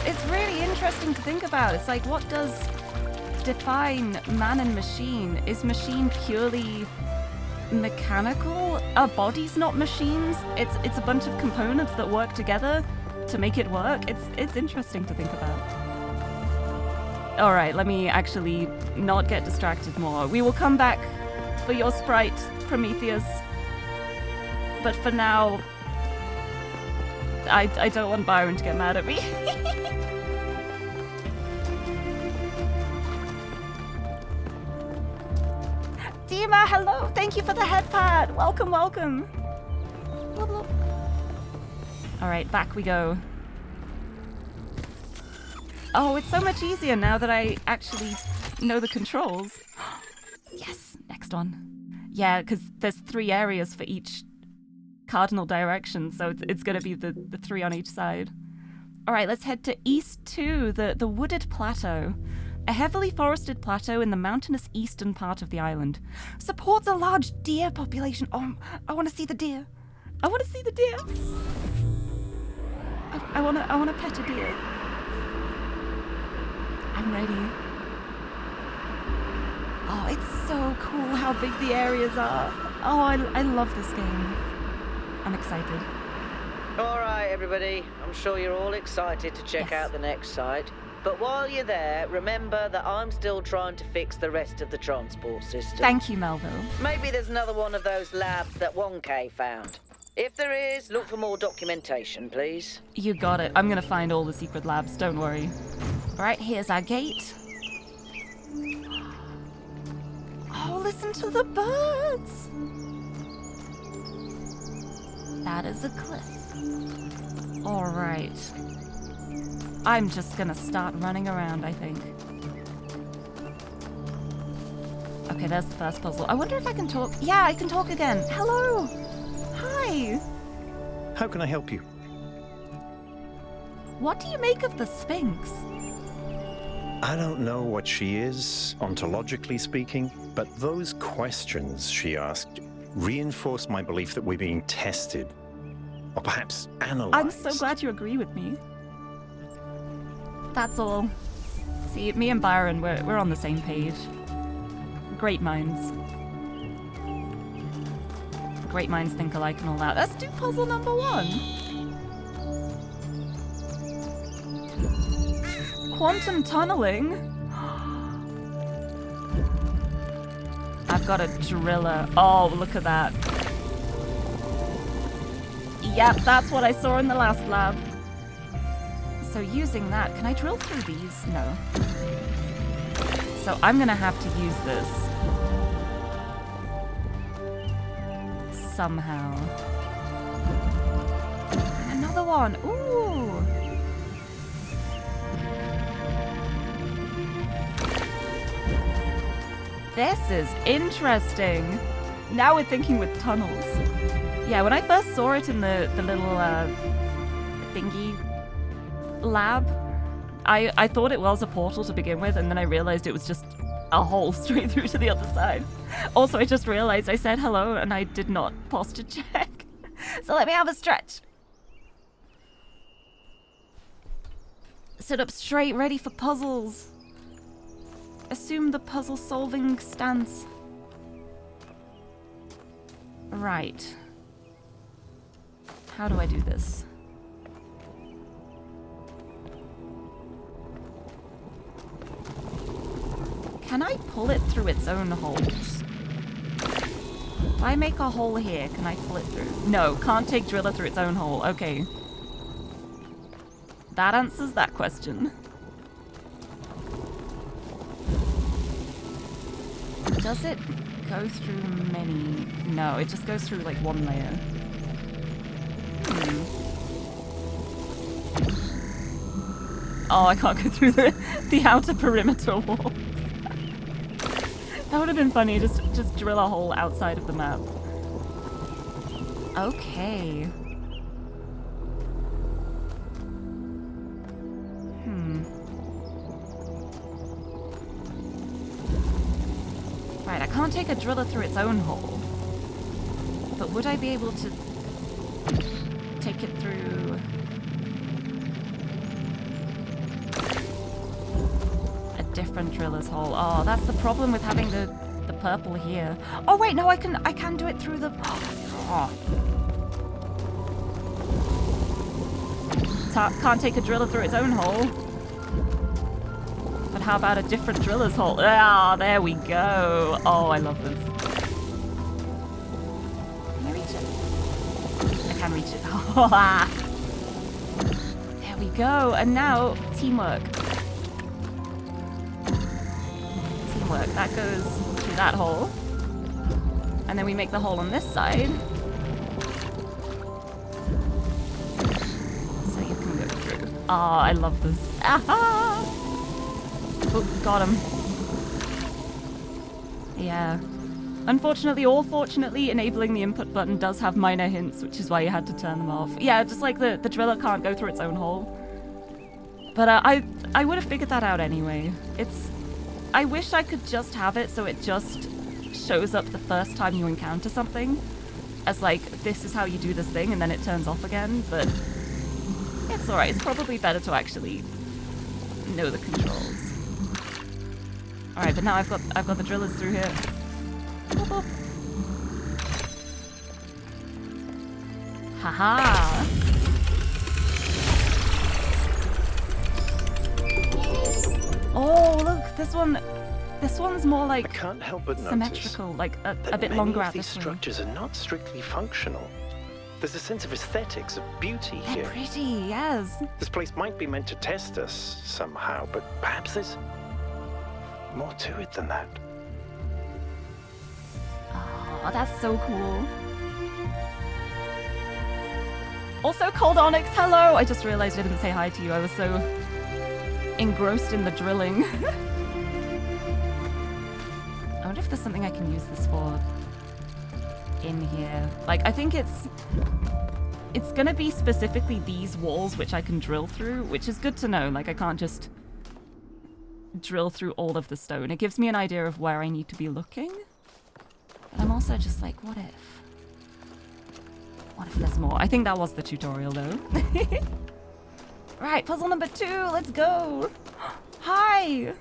It's really interesting to think about. It's like, what does define man and machine? Is machine purely mechanical? Are bodies not machines? It's a bunch of components that work together to make it work. It's interesting to think about. All right, let me actually not get distracted more. We will come back for your sprite, Prometheus. But for now, I don't want Byron to get mad at me. Dima, hello! Thank you for the head pat! Welcome, welcome! Alright, back we go. Oh, it's so much easier now that I actually know the controls. Yes, next one. Yeah, because there's 3 areas for each cardinal direction, so it's going to be the 3 on each side. Alright, let's head to East 2, the wooded plateau. A heavily forested plateau in the mountainous eastern part of the island. Supports a large deer population. Oh, I want to see the deer. I want to see the deer. I want to pet a deer. I'm ready. Oh, it's so cool how big the areas are. Oh, I love this game. I'm excited. All right, everybody. I'm sure you're all excited to check out the next site. But while you're there, remember that I'm still trying to fix the rest of the transport system. Thank you, Melville. Maybe there's another one of those labs that 1K found. If there is, look for more documentation, please. You got it. I'm gonna find all the secret labs, don't worry. Alright, here's our gate. Oh, listen to the birds! That is a cliff. Alright. I'm just gonna start running around, I think. Okay, there's the first puzzle. I wonder if I can talk. Yeah, I can talk again. Hello! Hi! How can I help you? What do you make of the Sphinx? I don't know what she is, ontologically speaking, but those questions she asked reinforce my belief that we're being tested. Or perhaps analyzed. I'm so glad you agree with me. That's all. See, me and Byron, we're on the same page. Great minds. Great minds think alike and all that. Let's do puzzle number 1. Quantum tunneling? I've got a driller. Oh, look at that. Yep, that's what I saw in the last lab. So using that, can I drill through these? No. So I'm gonna have to use this. Somehow. And another one. Ooh. This is interesting. Now we're thinking with tunnels. Yeah, when I first saw it in the little thingy lab. I thought it was a portal to begin with, and then I realized it was just a hole straight through to the other side. Also, I just realized I said hello and I did not posture check. So let me have a stretch. Sit up straight, ready for puzzles. Assume the puzzle solving stance. Right. How do I do this? Can I pull it through its own holes? If I make a hole here, can I pull it through? No, can't take driller through its own hole. Okay. That answers that question. Does it go through many? No, it just goes through like one layer. Oh, I can't go through the outer perimeter wall. That would have been funny, just drill a hole outside of the map. Okay. Right, I can't take a driller through its own hole. But would I be able to take it through a different driller's hole? Oh, that's the problem with having the purple here. Oh wait, no, I can do it through the Can't take a driller through its own hole. But how about a different driller's hole? Ah, there we go. Oh, I love this. Can I reach it? I can reach it. Oh, there we go. And now, teamwork. Teamwork. That goes through that hole. And then we make the hole on this side. So you can go through. Ah, I love this. Aha! Oh, got him. Yeah. Unfortunately, or fortunately, enabling the input button does have minor hints, which is why you had to turn them off. Yeah, just like the driller can't go through its own hole. But I would have figured that out anyway. I wish I could just have it so it just shows up the first time you encounter something as like, this is how you do this thing, and then it turns off again, but it's alright. It's probably better to actually know the controls. Alright, but now I've got the drillers through here. Boop, boop. Haha! Oh, look, this one's more like I can't help but symmetrical, like a bit many longer of out these this way. structures are not strictly functional. There's a sense of aesthetics, of beauty They're here. pretty, yes. This place might be meant to test us somehow, but perhaps there's more to it than that. Oh, that's so cool. Also, Cold Onyx, hello! I just realized I didn't say hi to you. I was so engrossed in the drilling. I wonder if there's something I can use this for in here. Like, I think it's gonna be specifically these walls which I can drill through, which is good to know. Like, I can't just drill through all of the stone. It gives me an idea of where I need to be looking. But I'm also just like, what if? What if there's more? I think that was the tutorial, though. Right, puzzle number 2, let's go! Hi!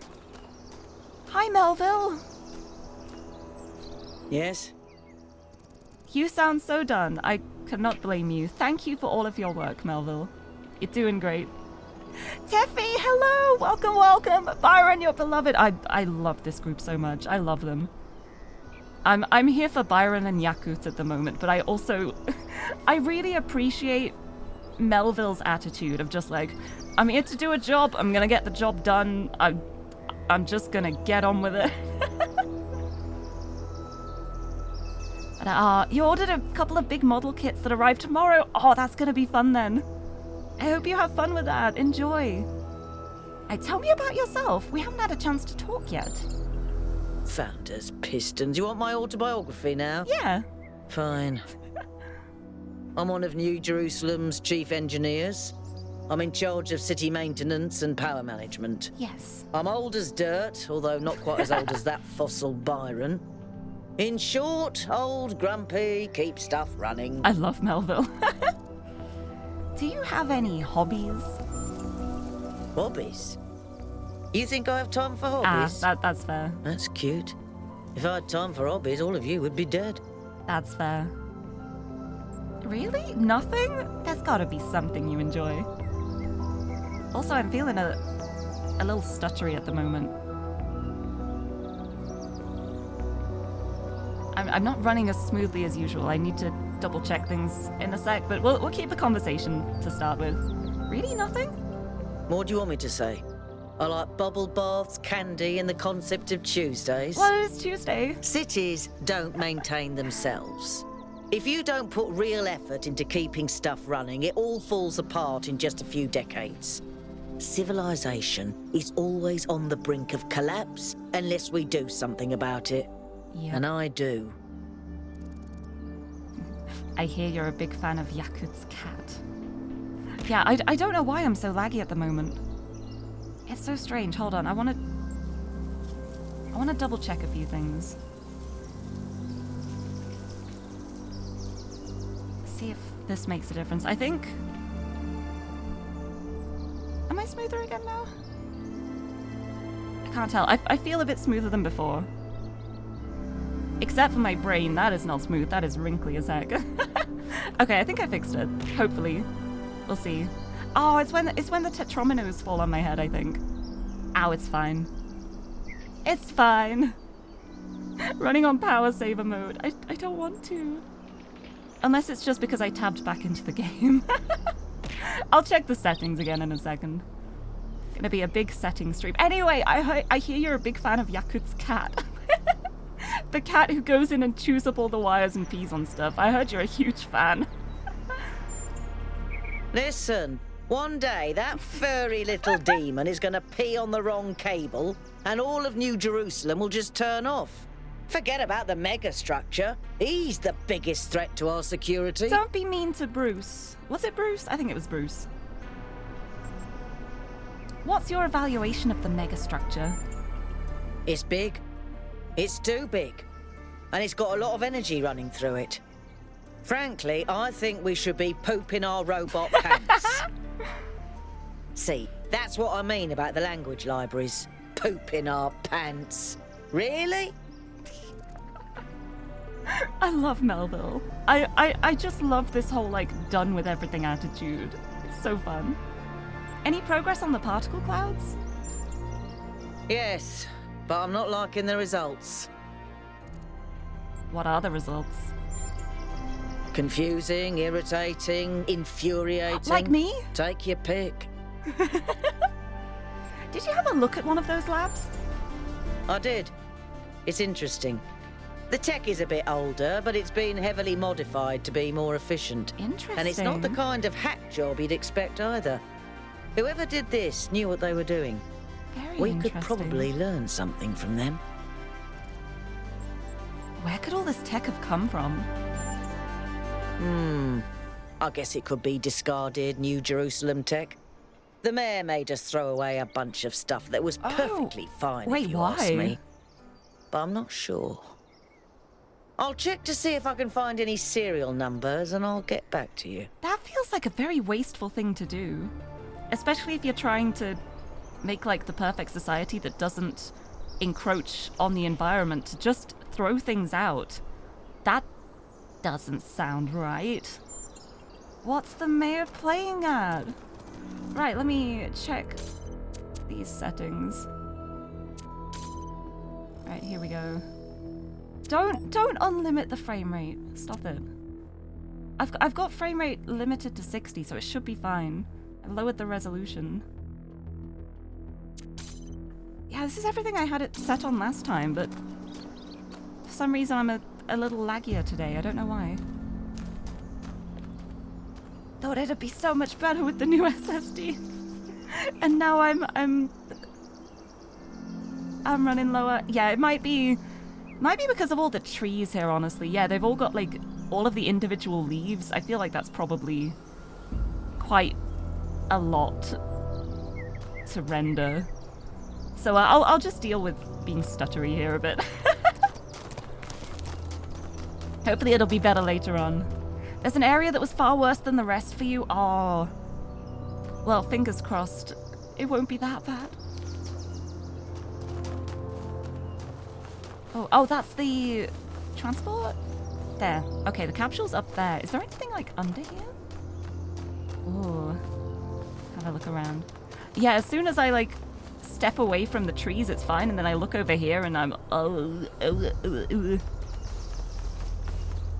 Hi, Melville! Yes? You sound so done. I cannot blame you. Thank you for all of your work, Melville. You're doing great. Teffy, hello! Welcome, welcome! Byron, you're beloved. I love this group so much. I love them. I'm here for Byron and Yakut at the moment, but I also... I really appreciate Melville's attitude of just like, I'm here to do a job, I'm gonna get the job done, I'm just gonna get on with it. And, you ordered a couple of big model kits that arrive tomorrow. Oh, that's gonna be fun then. I hope you have fun with that. Enjoy. Tell me about yourself. We haven't had a chance to talk yet. Founders, pistons. You want my autobiography now? Yeah. Fine. I'm one of New Jerusalem's chief engineers. I'm in charge of city maintenance and power management. Yes. I'm old as dirt, although not quite as old as that fossil Byron. In short, old, grumpy, keep stuff running. I love Melville. Do you have any hobbies? Hobbies? You think I have time for hobbies? That's fair. That's cute. If I had time for hobbies, all of you would be dead. That's fair. Really? Nothing? There's gotta be something you enjoy. Also, I'm feeling a little stuttery at the moment. I'm not running as smoothly as usual. I need to double check things in a sec, but we'll keep the conversation to start with. Really? Nothing? What do you want me to say? I like bubble baths, candy, and the concept of Tuesdays. Well, it is Tuesday. Cities don't maintain themselves. If you don't put real effort into keeping stuff running, it all falls apart in just a few decades. Civilization is always on the brink of collapse unless we do something about it. Yeah. And I do. I hear you're a big fan of Yakut's cat. Yeah, I don't know why I'm so laggy at the moment. It's so strange. Hold on, I want to double check a few things. See if this makes a difference. I think... Am I smoother again now? I can't tell. I feel a bit smoother than before. Except for my brain, that is not smooth. That is wrinkly as heck. Okay, I think I fixed it. Hopefully. We'll see. Oh, it's when the tetrominos fall on my head, I think. Ow, it's fine. It's fine. Running on power saver mode. I don't want to. Unless it's just because I tabbed back into the game. I'll check the settings again in a second. Gonna be a big setting stream. Anyway, I hear you're a big fan of Yakut's cat. The cat who goes in and chews up all the wires and pees on stuff. I heard you're a huge fan. Listen, one day that furry little demon is going to pee on the wrong cable and all of New Jerusalem will just turn off. Forget about the megastructure. He's the biggest threat to our security. Don't be mean to Bruce. Was it Bruce? I think it was Bruce. What's your evaluation of the megastructure? It's big. It's too big. And it's got a lot of energy running through it. Frankly, I think we should be pooping our robot pants. See, that's what I mean about the language libraries. Pooping our pants. Really? I love Melville. I just love this whole, like, done with everything attitude. It's so fun. Any progress on the particle clouds? Yes, but I'm not liking the results. What are the results? Confusing, irritating, infuriating. Like me? Take your pick. Did you have a look at one of those labs? I did. It's interesting. The tech is a bit older, but it's been heavily modified to be more efficient. Interesting. And it's not the kind of hack job you'd expect either. Whoever did this knew what they were doing. Very We interesting. could probably learn something from them. Where could all this tech have come from? I guess it could be discarded New Jerusalem tech. The mayor made us throw away a bunch of stuff that was perfectly fine, wait, if you why? ask me. But I'm not sure. I'll check to see if I can find any serial numbers, and I'll get back to you. That feels like a very wasteful thing to do. Especially if you're trying to make, like, the perfect society that doesn't encroach on the environment, to just throw things out. That doesn't sound right. What's the mayor playing at? Right, let me check these settings. Right, here we go. Don't unlimit the frame rate. Stop it. I've got frame rate limited to 60, so it should be fine. I've lowered the resolution. Yeah, this is everything I had it set on last time, but for some reason I'm a little laggier today. I don't know why. Thought it'd be so much better with the new SSD. And now I'm running lower. Yeah, it might be because of all the trees here, honestly. Yeah, they've all got, like, all of the individual leaves. I feel like that's probably quite a lot to render. So I'll just deal with being stuttery here a bit. Hopefully it'll be better later on. There's an area that was far worse than the rest for you. Oh. Well, fingers crossed. It won't be that bad. Oh, that's the transport? There. Okay, the capsule's up there. Is there anything, like, under here? Ooh. Have a look around. Yeah, as soon as I, like, step away from the trees, it's fine, and then I look over here and I'm...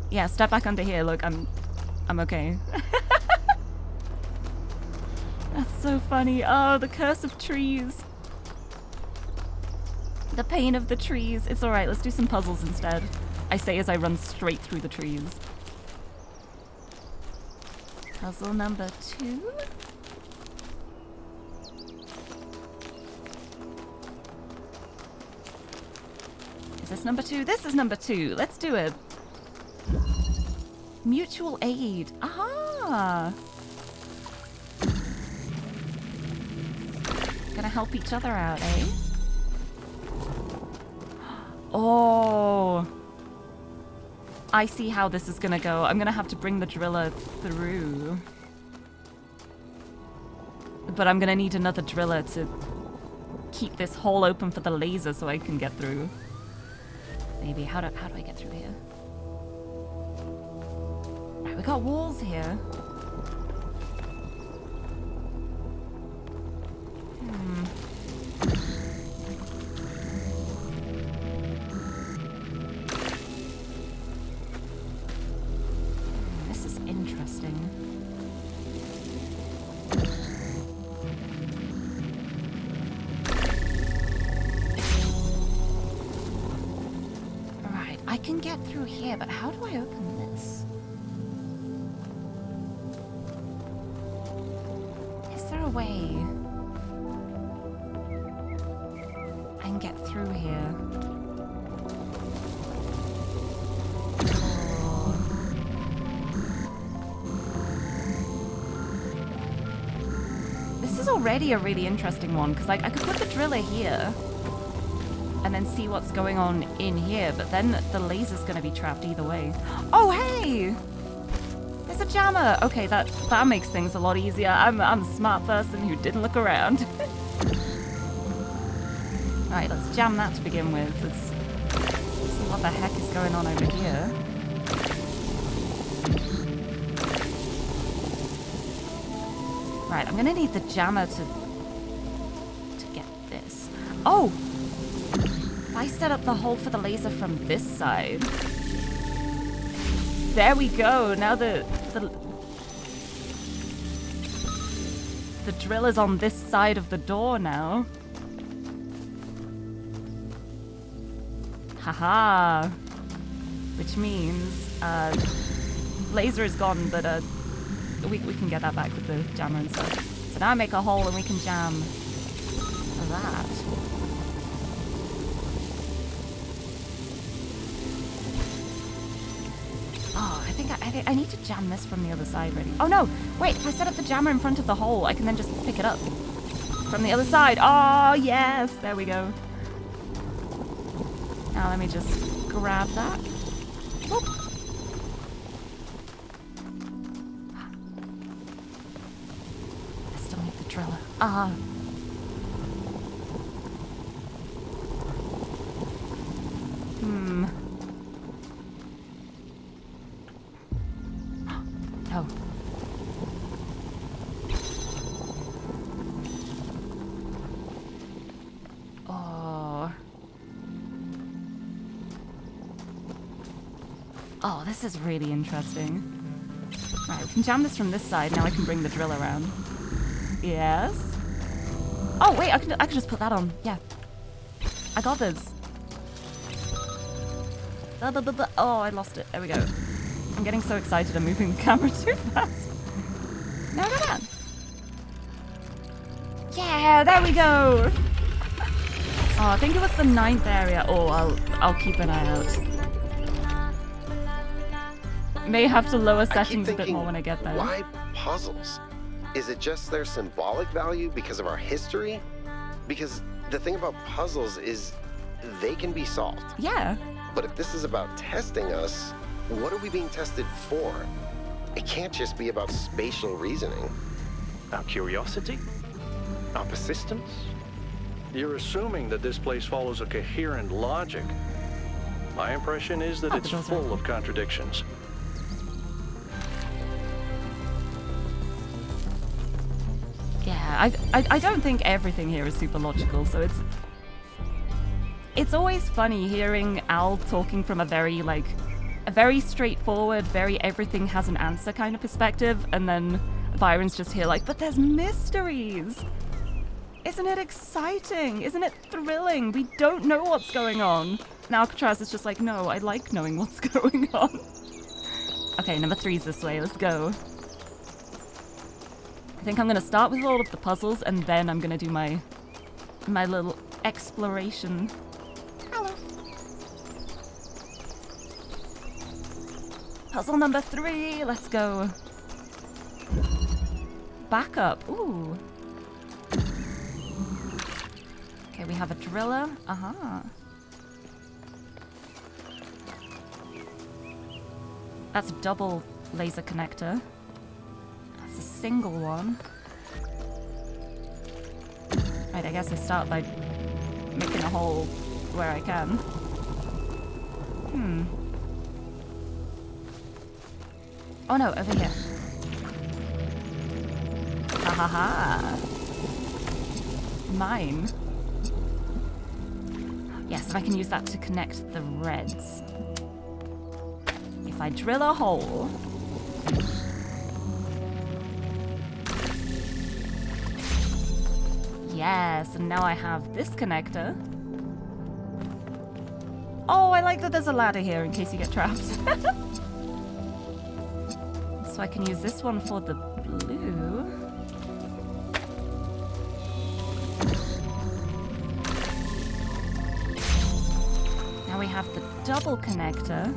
Yeah, step back under here. Look, I'm okay. That's so funny. Oh, the curse of trees. The pain of the trees. It's alright, let's do some puzzles instead. I say as I run straight through the trees. Puzzle number 2. Is this number 2? This is number 2. Let's do it. Mutual aid. Aha! Gonna help each other out, eh? Oh! I see how this is gonna go. I'm gonna have to bring the driller through. But I'm gonna need another driller to keep this hole open for the laser so I can get through. Maybe. How do I get through here? Right, we got walls here. This is interesting. Right, I can get through here, but how do I open this? Is there a way I can get through here? This is already a really interesting one, because like I could put the driller here and then see what's going on in here, but then the laser's gonna be trapped either way. Oh hey! There's a jammer! Okay, that makes things a lot easier. I'm a smart person who didn't look around. Alright, let's jam that to begin with. Let's see what the heck is going on over here. Right, I'm gonna need the jammer to get this. Oh! If I set up the hole for the laser from this side. There we go. Now the drill is on this side of the door now. Haha. Which means laser is gone, but we can get that back with the jammer and stuff. So now I make a hole and we can jam that. Oh, I think I need to jam this from the other side really. Oh no! Wait, if I set up the jammer in front of the hole, I can then just pick it up from the other side. Oh yes! There we go. Now let me just grab that. Whoop. I still need the driller. Ah. No. Oh. Oh, this is really interesting. Right, we can jam this from this side. Now I can bring the drill around. Yes. Oh, wait, I can just put that on. Yeah. I got this. Oh, I lost it. There we go. I'm getting so excited I'm moving the camera too fast. No, go down. Yeah, there we go. Oh, I think it was the 9th area. Oh, I'll keep an eye out. May have to lower settings a bit more when I get there. Why puzzles? Is it just their symbolic value because of our history? Because the thing about puzzles is they can be solved. Yeah. But if this is about testing us, what are we being tested for? It can't just be about spatial reasoning. Our curiosity? Our persistence? You're assuming that this place follows a coherent logic. My impression is that it's full of contradictions. Yeah, I don't think everything here is super logical, so it's always funny hearing Al talking from a very straightforward, very everything has an answer kind of perspective, and then Byron's just here like, but there's mysteries! Isn't it exciting? Isn't it thrilling? We don't know what's going on. And Alcatraz is just like, no, I like knowing what's going on. Okay, number 3's this way, let's go. I think I'm gonna start with all of the puzzles, and then I'm gonna do my little exploration. Hello. Puzzle number 3, let's go. Backup, ooh. Okay, we have a driller, That's a double laser connector. That's a single one. Right, I guess I start by making a hole where I can. Oh no, over here. Ha ha ha. Mine. Yes, and I can use that to connect the reds. If I drill a hole... Yes, and now I have this connector. Oh, I like that there's a ladder here in case you get trapped. So I can use this one for the blue. Now we have the double connector.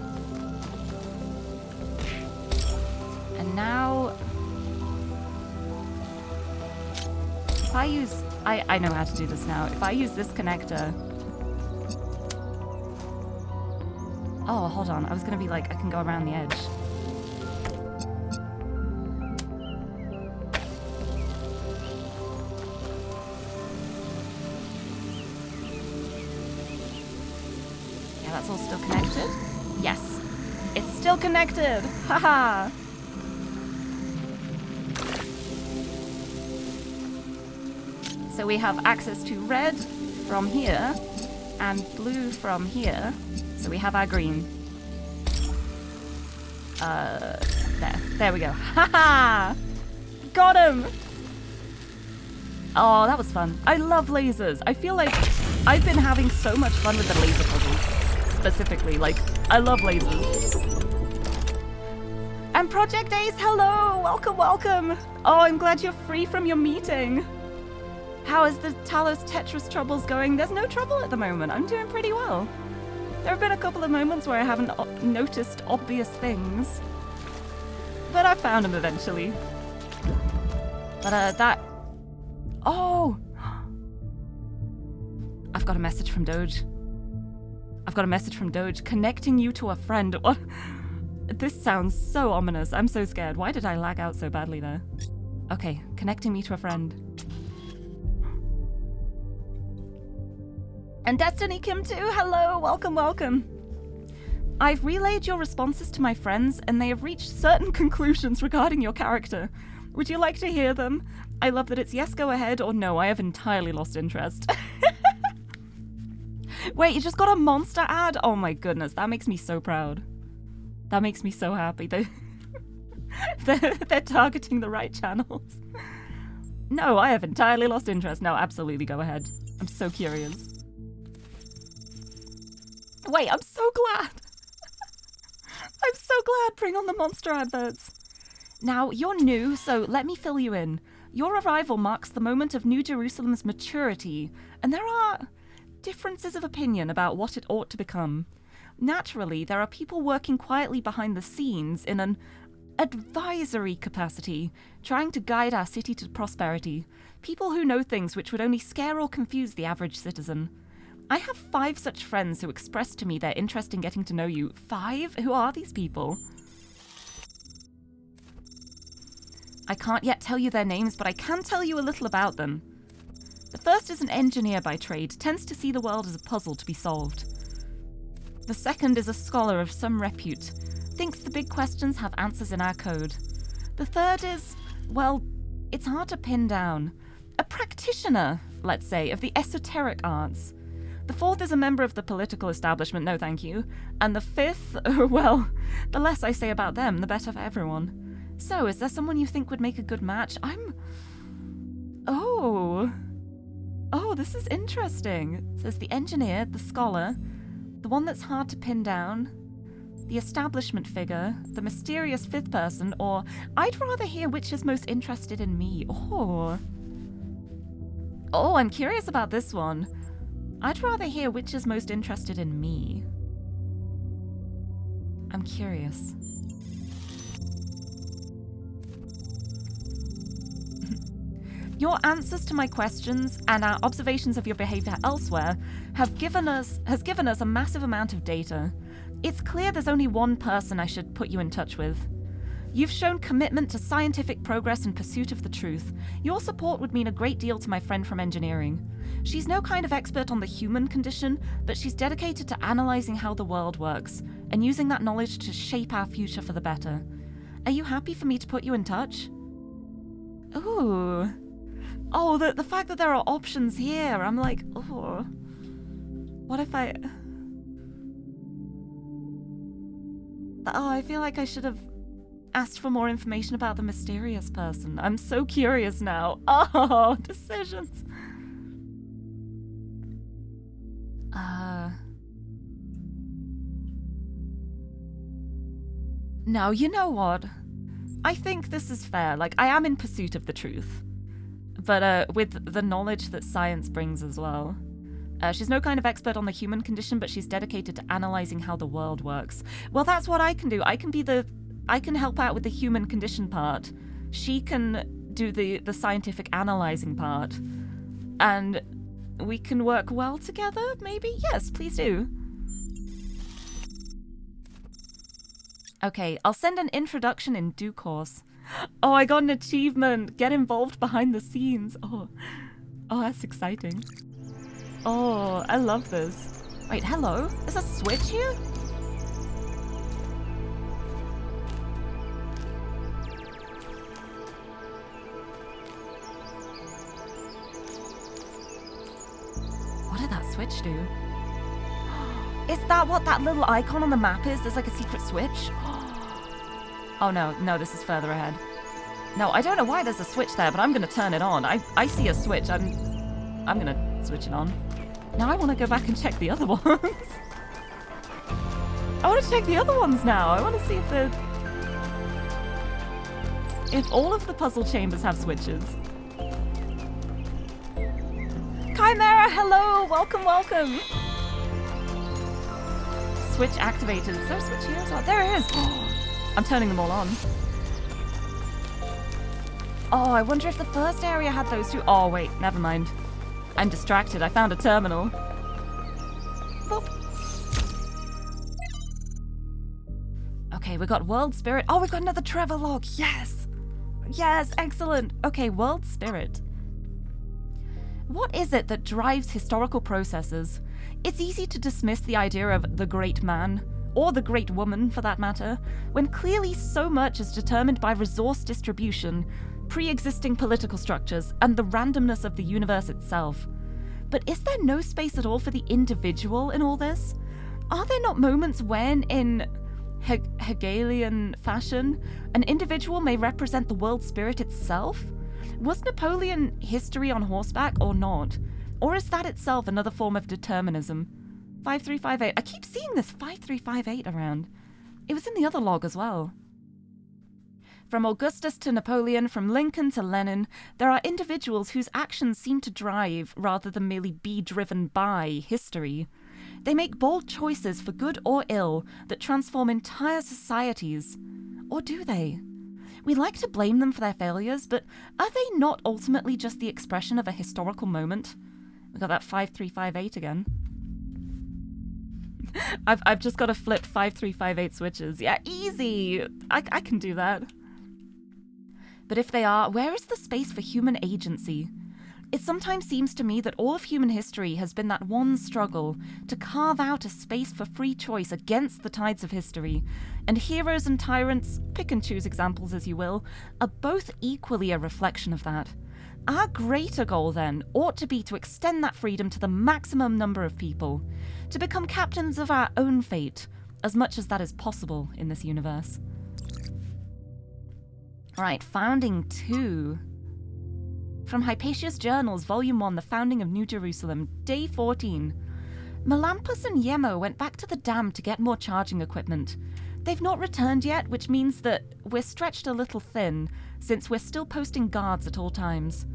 And now... If I use... I know how to do this now. If I use this connector... Oh, hold on. I was gonna be like, I can go around the edge. Yeah, that's all still connected? Yes. It's still connected! Haha! So we have access to red from here and blue from here. So we have our green. There we go. Haha! Got him! Oh, that was fun. I love lasers. I feel like I've been having so much fun with the laser puzzles. Specifically, like, I love lasers. And Project Ace, hello! Welcome, welcome! Oh, I'm glad you're free from your meeting. How is the Talos Tetris troubles going? There's no trouble at the moment. I'm doing pretty well. There have been a couple of moments where I haven't noticed obvious things. But I found them eventually. But that... Oh! I've got a message from Doge. I've got a message from Doge connecting you to a friend. What? This sounds so ominous. I'm so scared. Why did I lag out so badly there? Okay, connecting me to a friend. And Destiny Kim too, hello, welcome, welcome. I've relayed your responses to my friends and they have reached certain conclusions regarding your character. Would you like to hear them? I love that it's yes, go ahead, or no, I have entirely lost interest. Wait, you just got a monster ad? Oh my goodness, that makes me so proud. That makes me so happy. They're targeting the right channels. No, I have entirely lost interest. No, absolutely, go ahead. I'm so curious. Wait, I'm so glad. I'm so glad. Bring on the monster adverts. Now, you're new, so let me fill you in. Your arrival marks the moment of New Jerusalem's maturity, and there are differences of opinion about what it ought to become. Naturally, there are people working quietly behind the scenes in an advisory capacity, trying to guide our city to prosperity. People who know things which would only scare or confuse the average citizen. I have 5 such friends who expressed to me their interest in getting to know you. 5? Who are these people? I can't yet tell you their names, but I can tell you a little about them. The first is an engineer by trade, tends to see the world as a puzzle to be solved. The second is a scholar of some repute, thinks the big questions have answers in our code. The third is, well, it's hard to pin down. A practitioner, let's say, of the esoteric arts. The fourth is a member of the political establishment, no thank you. And the fifth, well, the less I say about them, the better for everyone. So, is there someone you think would make a good match? Oh, this is interesting. It says the engineer, the scholar, the one that's hard to pin down, the establishment figure, the mysterious fifth person, or I'd rather hear which is most interested in me. Oh, I'm curious about this one. I'd rather hear which is most interested in me. I'm curious. Your answers to my questions and our observations of your behavior elsewhere has given us a massive amount of data. It's clear there's only one person I should put you in touch with. You've shown commitment to scientific progress and pursuit of the truth. Your support would mean a great deal to my friend from engineering. She's no kind of expert on the human condition, but she's dedicated to analysing how the world works and using that knowledge to shape our future for the better. Are you happy for me to put you in touch? Ooh. Oh, the fact that there are options here, I'm like, oh. What if I feel like I should have asked for more information about the mysterious person. I'm so curious now. Oh, decisions. Now, you know what? I think this is fair. Like, I am in pursuit of the truth. But with the knowledge that science brings as well. She's no kind of expert on the human condition, but she's dedicated to analysing how the world works. Well, that's what I can do. I can help out with the human condition part. She can do the scientific analysing part. And we can work well together, maybe? Yes, please do. Okay, I'll send an introduction in due course. Oh, I got an achievement. Get involved behind the scenes. Oh, that's exciting. Oh, I love this. Wait, hello? There's a switch here? What did that switch do? Is that what that little icon on the map is? There's like a secret switch? Oh no, this is further ahead. No, I don't know why there's a switch there, but I'm gonna turn it on. I see a switch. I'm gonna switch it on. Now I want to go back and check the other ones. I want to check the other ones now. I want to see if all of the puzzle chambers have switches. Chimera, hello, welcome. Switch activated. Is there a switch here as well? There it is. I'm turning them all on. Oh, I wonder if the first area had those two. Oh, wait, never mind. I'm distracted. I found a terminal. Boop. Okay, we got World Spirit. Oh, we got another Trevor log. Yes! Yes, excellent. Okay, World Spirit. What is it that drives historical processes? It's easy to dismiss the idea of the great man, or the great woman for that matter, when clearly so much is determined by resource distribution, pre-existing political structures, and the randomness of the universe itself. But is there no space at all for the individual in all this? Are there not moments when, in Hegelian fashion, an individual may represent the world spirit itself? Was Napoleon history on horseback or not? Or is that itself another form of determinism? 5358. I keep seeing this 5358 around. It was in the other log as well. From Augustus to Napoleon, from Lincoln to Lenin, there are individuals whose actions seem to drive, rather than merely be driven by, history. They make bold choices for good or ill that transform entire societies. Or do they? We like to blame them for their failures, but are they not ultimately just the expression of a historical moment? We got that 5358 again. I've just got to flip 5358 switches. Yeah, easy! I can do that. But if they are, where is the space for human agency? It sometimes seems to me that all of human history has been that one struggle to carve out a space for free choice against the tides of history, and heroes and tyrants, pick and choose examples as you will, are both equally a reflection of that. Our greater goal, then, ought to be to extend that freedom to the maximum number of people, to become captains of our own fate, as much as that is possible in this universe. Right, Founding 2. From Hypatia's Journals, Volume 1, The Founding of New Jerusalem, Day 14. Melampus and Yemo went back to the dam to get more charging equipment. They've not returned yet, which means that we're stretched a little thin, since we're still posting guards at all times.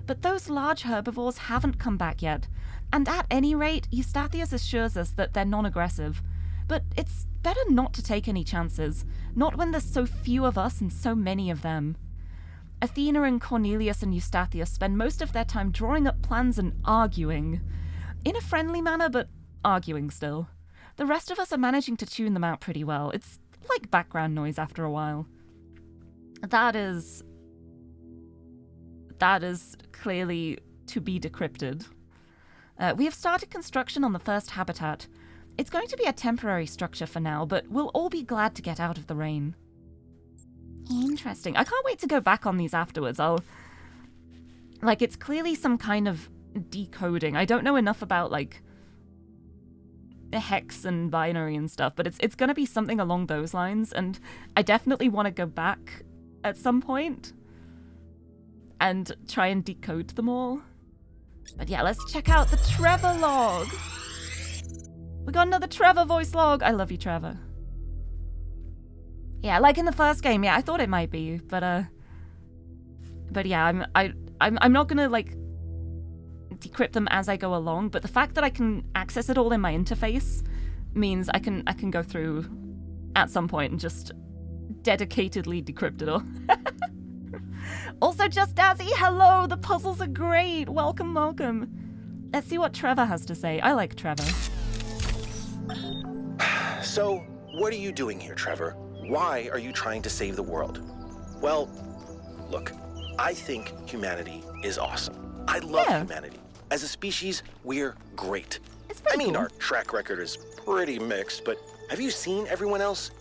But those large herbivores haven't come back yet, and at any rate, Eustathius assures us that they're non-aggressive. But it's better not to take any chances, not when there's so few of us and so many of them. Athena and Cornelius and Eustathius spend most of their time drawing up plans and arguing. In a friendly manner, but arguing still. The rest of us are managing to tune them out pretty well. It's like background noise after a while. That is clearly to be decrypted. We have started construction on the first habitat. It's going to be a temporary structure for now, but we'll all be glad to get out of the rain. Interesting. I can't wait to go back on these afterwards. It's clearly some kind of decoding. I don't know enough about, hex and binary and stuff, but it's going to be something along those lines, and I definitely want to go back at some point and try and decode them all. But yeah, let's check out the Trevor log. We got another Trevor voice log. I love you, Trevor. Yeah, like in the first game, yeah, I thought it might be, but yeah, I'm not gonna decrypt them as I go along, but the fact that I can access it all in my interface means I can go through at some point and just dedicatedly decrypt it all. Also, Just Dazzy, hello, the puzzles are great. Welcome, welcome. Let's see what Trevor has to say. I like Trevor. So, what are you doing here, Trevor? Why are you trying to save the world? Well, look, I think humanity is awesome. I love humanity. As a species, we're great. I mean, our track record is pretty mixed, but have you seen everyone else?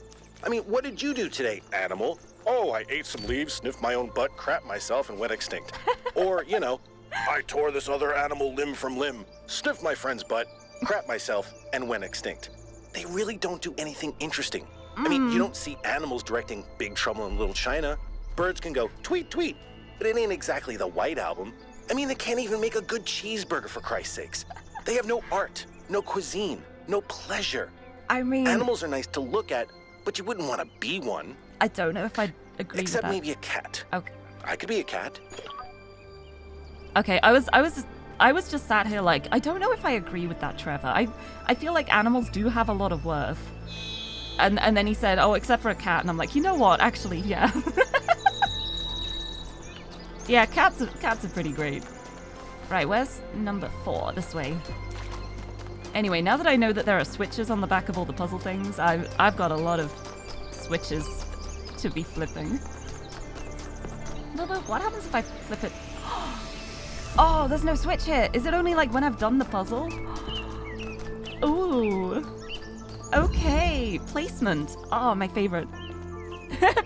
I mean, what did you do today, animal? Oh, I ate some leaves, sniffed my own butt, crapped myself, and went extinct. Or, I tore this other animal limb from limb, sniffed my friend's butt, crapped myself, and went extinct. They really don't do anything interesting. I mean, you don't see animals directing Big Trouble in Little China. Birds can go tweet, tweet, but it ain't exactly the White Album. I mean, they can't even make a good cheeseburger, for Christ's sakes. They have no art, no cuisine, no pleasure. I mean... Animals are nice to look at, but you wouldn't want to be one. I don't know if I'd agree with that. Except maybe a cat. Okay. I could be a cat. Okay, I was just sat here I don't know if I agree with that, Trevor. I feel like animals do have a lot of worth. And then he said, oh, except for a cat. And I'm like, you know what? Actually, yeah. Yeah, cats are pretty great. Right, where's number 4? This way. Anyway, now that I know that there are switches on the back of all the puzzle things, I've got a lot of switches to be flipping. But what happens if I flip it? Oh, there's no switch here. Is it only when I've done the puzzle? Ooh. Okay, placement. Oh, my favorite.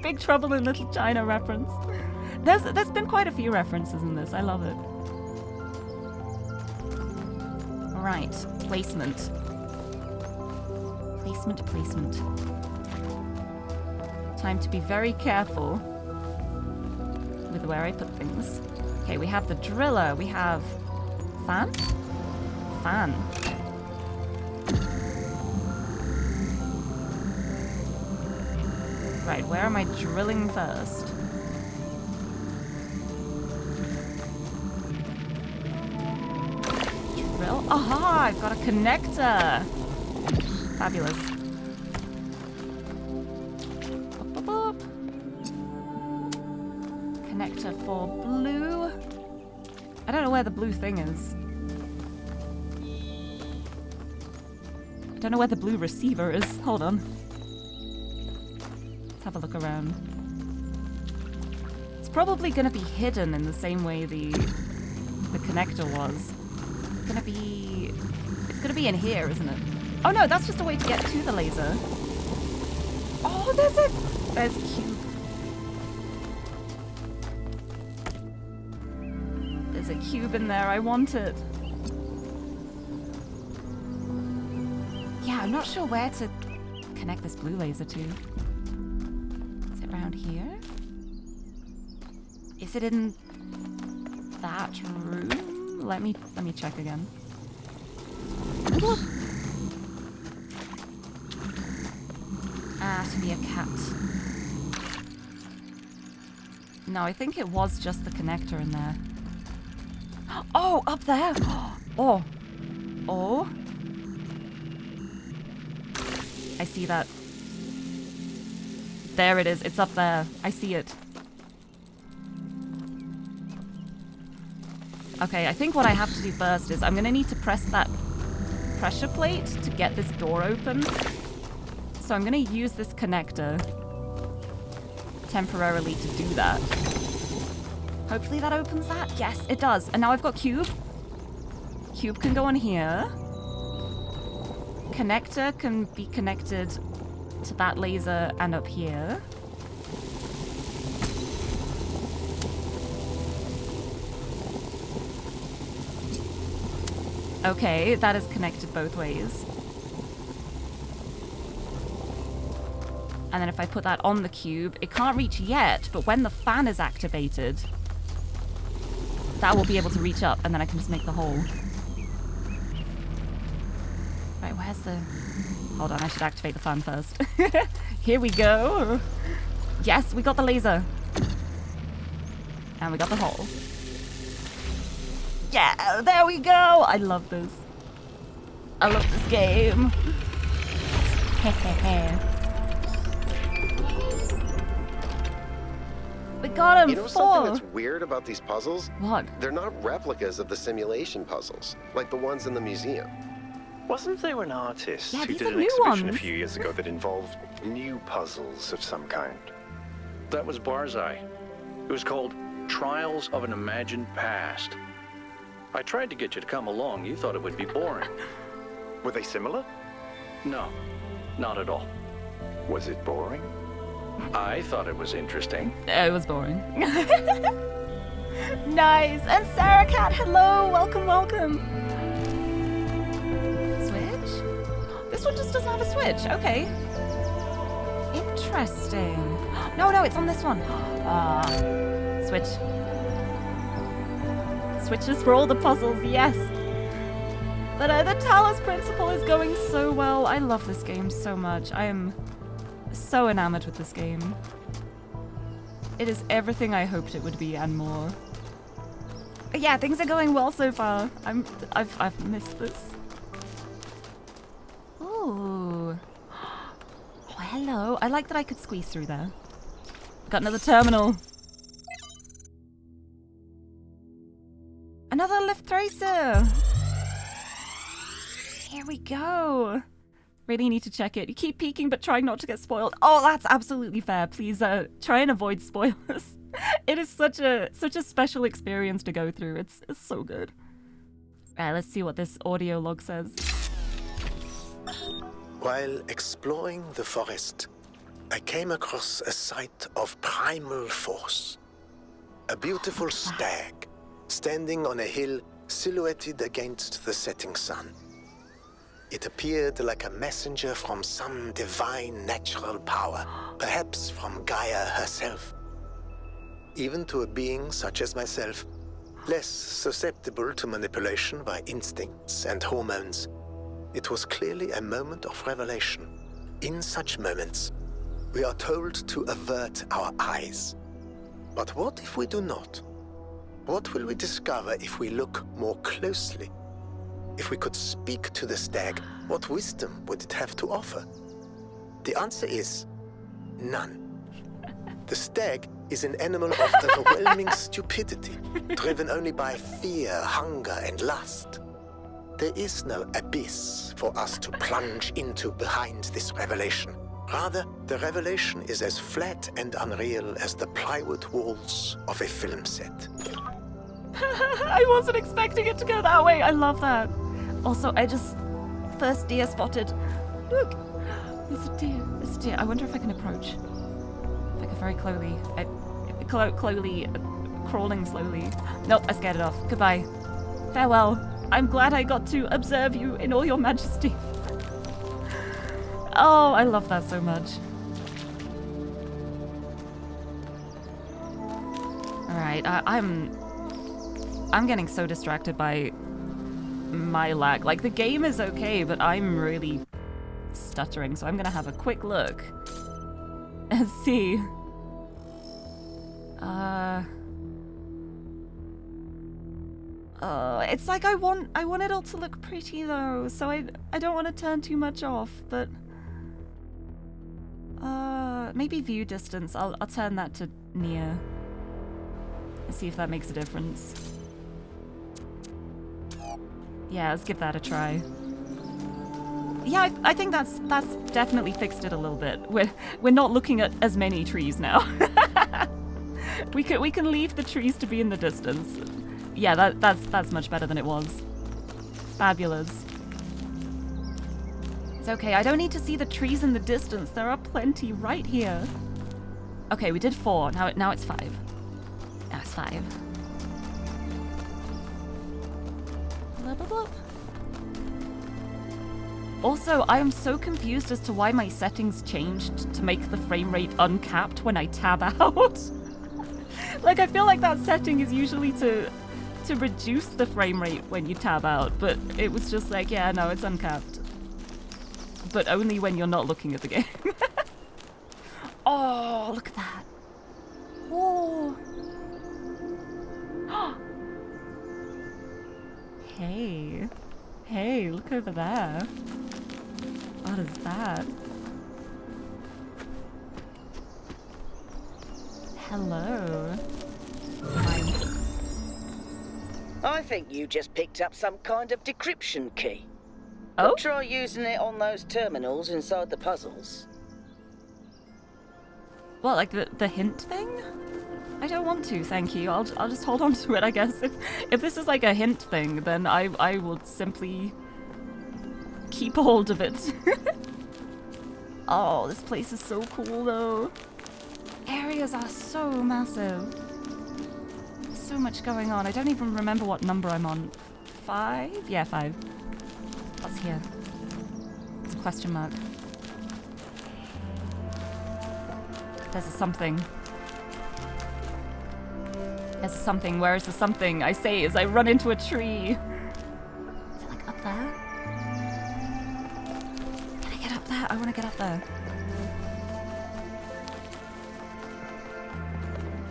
Big Trouble in Little China reference. There's been quite a few references in this. I love it. Right, placement. Placement. Time to be very careful with where I put things. Okay, we have the driller. We have fan. Right, where am I drilling first? Drill? Aha! I've got a connector! Fabulous. Boop, boop, boop. connector for blue. I don't know where the blue thing is. I don't know where the blue receiver is. Hold on. Let's have a look around. It's probably going to be hidden in the same way the connector was. It's going to be in here, isn't it? Oh no, that's just a way to get to the laser. Oh, there's cube. There's a cube in there. I want it. Yeah, I'm not sure where to connect this blue laser to. Is it around here? Is it in that room? Let me check again. Ah, to be a cat. No, I think it was just the connector in there. Oh, up there! Oh. Oh. I see that. There it is. It's up there. I see it. Okay, I think what I have to do first is I'm going to need to press that pressure plate to get this door open. So I'm going to use this connector temporarily to do that. Hopefully that opens that. Yes, it does. And now I've got cube. Cube can go on here. Connector can be connected to that laser and up here. Okay, that is connected both ways. And then if I put that on the cube, it can't reach yet, but when the fan is activated, that will be able to reach up, and then I can just make the hole. Right, where's the... Hold on, I should activate the fan first. Here we go. Yes, we got the laser. And we got the hole. Yeah, there we go. I love this. I love this game. We got him. You know something that's weird about these puzzles? What? They're not replicas of the simulation puzzles, like the ones in the museum. Wasn't there an artist who these did are an new exhibition ones. a few years ago that involved new puzzles of some kind? That was Barzai. It was called Trials of an Imagined Past. I tried to get you to come along. You thought it would be boring. Were they similar? No, not at all. Was it boring? I thought it was interesting. It was boring. Nice. And Sarah Cat, hello. Welcome, welcome. Switch? This one just doesn't have a switch. Okay. Interesting. No, it's on this one. Switch. Switches for all the puzzles, yes. But the Talos Principle is going so well. I love this game so much. I am so enamored with this game. It is everything I hoped it would be and more. But yeah, things are going well so far. I've missed this. Ooh. Oh, hello. I like that I could squeeze through there. Got another terminal. Another lift tracer. Here we go. Really need to check it. You keep peeking but trying not to get spoiled. Oh, that's absolutely fair. Please try and avoid spoilers. It is such a special experience to go through. It's so good. Right, let's see what this audio log says. While exploring the forest, I came across a sight of primal force. A beautiful stag, standing on a hill silhouetted against the setting sun. It appeared like a messenger from some divine natural power, perhaps from Gaia herself. Even to a being such as myself, less susceptible to manipulation by instincts and hormones, it was clearly a moment of revelation. In such moments, we are told to avert our eyes. But what if we do not? What will we discover if we look more closely? If we could speak to the stag, what wisdom would it have to offer? The answer is none. The stag is an animal of overwhelming stupidity, driven only by fear, hunger, and lust. There is no abyss for us to plunge into behind this revelation. Rather, the revelation is as flat and unreal as the plywood walls of a film set. I wasn't expecting it to go that way. I love that. Also, I just... First deer spotted. Look! There's a deer. There's a deer. I wonder if I can approach. If I can very slowly... crawling slowly. Nope, I scared it off. Goodbye. Farewell. I'm glad I got to observe you in all your majesty. Oh, I love that so much. Alright, I'm getting so distracted by my lag. Like, the game is okay, but I'm really stuttering, so I'm gonna have a quick look and see. It's like I want it all to look pretty though, so I don't want to turn too much off, but maybe view distance. I'll turn that to near. And see if that makes a difference. Yeah, let's give that a try. Yeah, I think that's definitely fixed it a little bit. We're not looking at as many trees now. we can leave the trees to be in the distance. Yeah, that's much better than it was. Fabulous. It's okay, I don't need to see the trees in the distance. There are plenty right here. Okay, we did 4. Now it's 5. Now it's 5. Blah, blah, blah. Also, I am so confused as to why my settings changed to make the frame rate uncapped when I tab out. Like, I feel like that setting is usually to reduce the frame rate when you tab out, but it was just like, yeah, no, it's uncapped. But only when you're not looking at the game. Oh, look at that. Oh. Hey. Hey, look over there. What is that? Hello. Hi. I think you just picked up some kind of decryption key. Oh? Try using it on those terminals inside the puzzles. What, like the hint thing? I don't want to, thank you. I'll just hold on to it, I guess. If this is like a hint thing, then I will simply keep a hold of it. Oh, this place is so cool though. Areas are so massive. There's so much going on. I don't even remember what number I'm on. 5? Yeah, 5. What's here? It's a question mark. There's a something. There's a something. Where is the something? I say as I run into a tree. Is it like up there? Can I get up there? I want to get up there.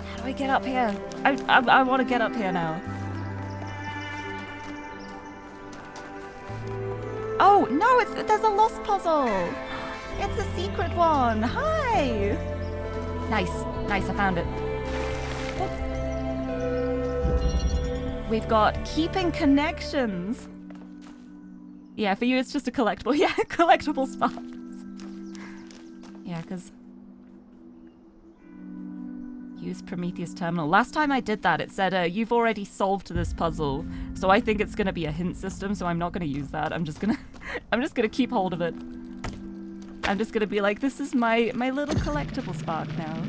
How do I get up here? I want to get up here now. Oh, no, there's a lost puzzle. It's a secret one. Hi. Nice, I found it. We've got keeping connections. Yeah, for you it's just a collectible. Yeah, collectible sparks. Yeah, because... Use Prometheus terminal. Last time I did that, it said, you've already solved this puzzle. So I think it's going to be a hint system, so I'm not going to use that. I'm just going to keep hold of it. I'm just going to be like, this is my little collectible spark now.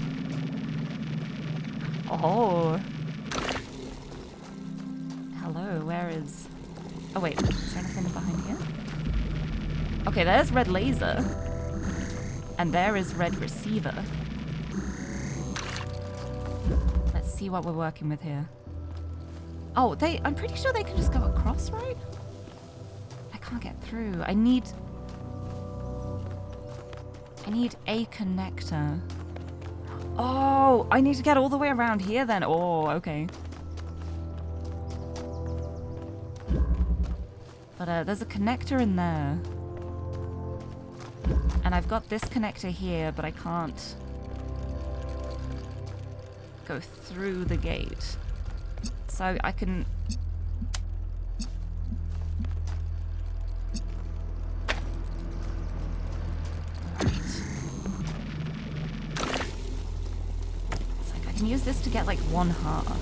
Oh. Hello, where is... Oh wait, is there anything behind here? Okay, there's red laser. And there is red receiver. Let's see what we're working with here. Oh, I'm pretty sure they can just go across, right? I can't get through. I need a connector. Oh, I need to get all the way around here then. Oh, okay. But there's a connector in there. And I've got this connector here, but I can't go through the gate. So I can... Right. It's like I can use this to get like 1/2.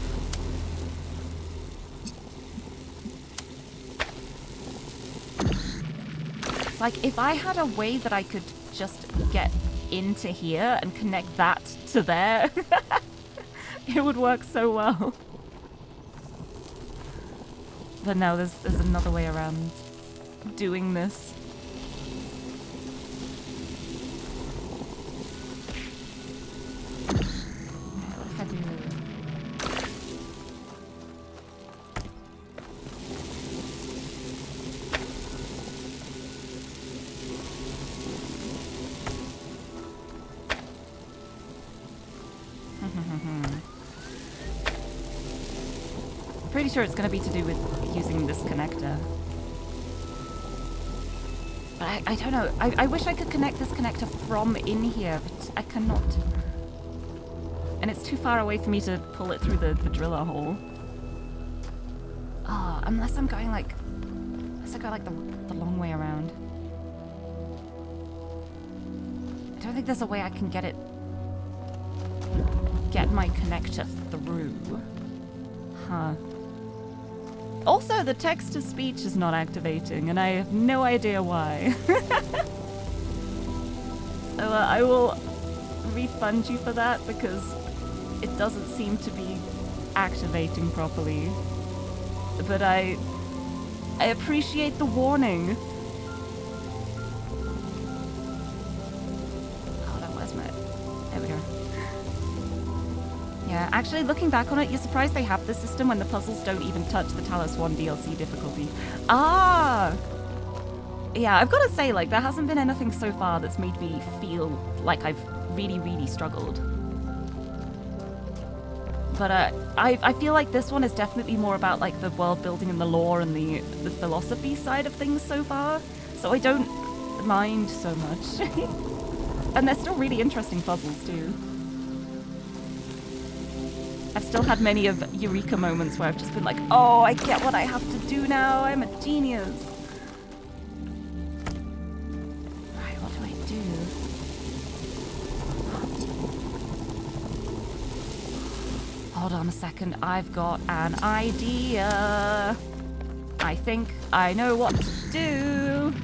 It's like if I had a way that I could just get into here and connect that to there, it would work so well. But no, there's another way around doing this. What if I do... Pretty sure it's going to be to do with using this connector. But I don't know. I wish I could connect this connector from in here, but I cannot. And it's too far away for me to pull it through the driller hole. Oh, unless I'm going like... Unless I go like the long way around. I don't think there's a way I can get it... Get my connector through. Huh. Also, the text-to-speech is not activating, and I have no idea why. So I will refund you for that, because it doesn't seem to be activating properly. But I appreciate the warning. Hold on, where's my... There we go. Yeah, actually, looking back on it, you're surprised they have this system when the puzzles don't even touch the Talos 1 DLC difficulty. Ah! Yeah, I've got to say, like, there hasn't been anything so far that's made me feel like I've really, really struggled. But I feel like this one is definitely more about, like, the world building and the lore and the philosophy side of things so far. So I don't mind so much. And they're still really interesting puzzles, too. I've still had many of eureka moments where I've just been like, oh, I get what I have to do now. I'm a genius. Right, what do I do? Hold on a second. I've got an idea. I think I know what to do.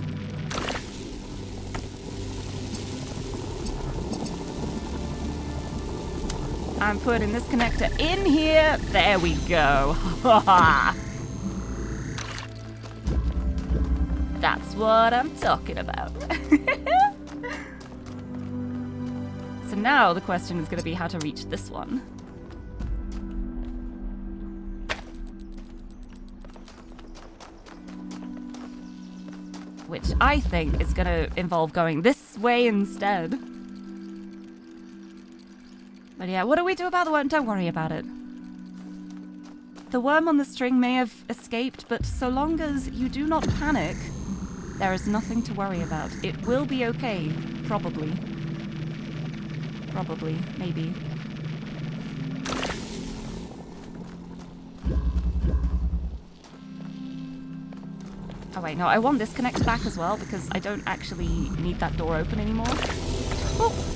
I'm putting this connector in here. There we go. That's what I'm talking about. So now the question is going to be how to reach this one. Which I think is going to involve going this way instead. But yeah, what do we do about the worm? Don't worry about it. The worm on the string may have escaped, but so long as you do not panic, there is nothing to worry about. It will be okay. Probably. Probably. Maybe. Oh wait, no, I want this connector back as well, because I don't actually need that door open anymore. Oh!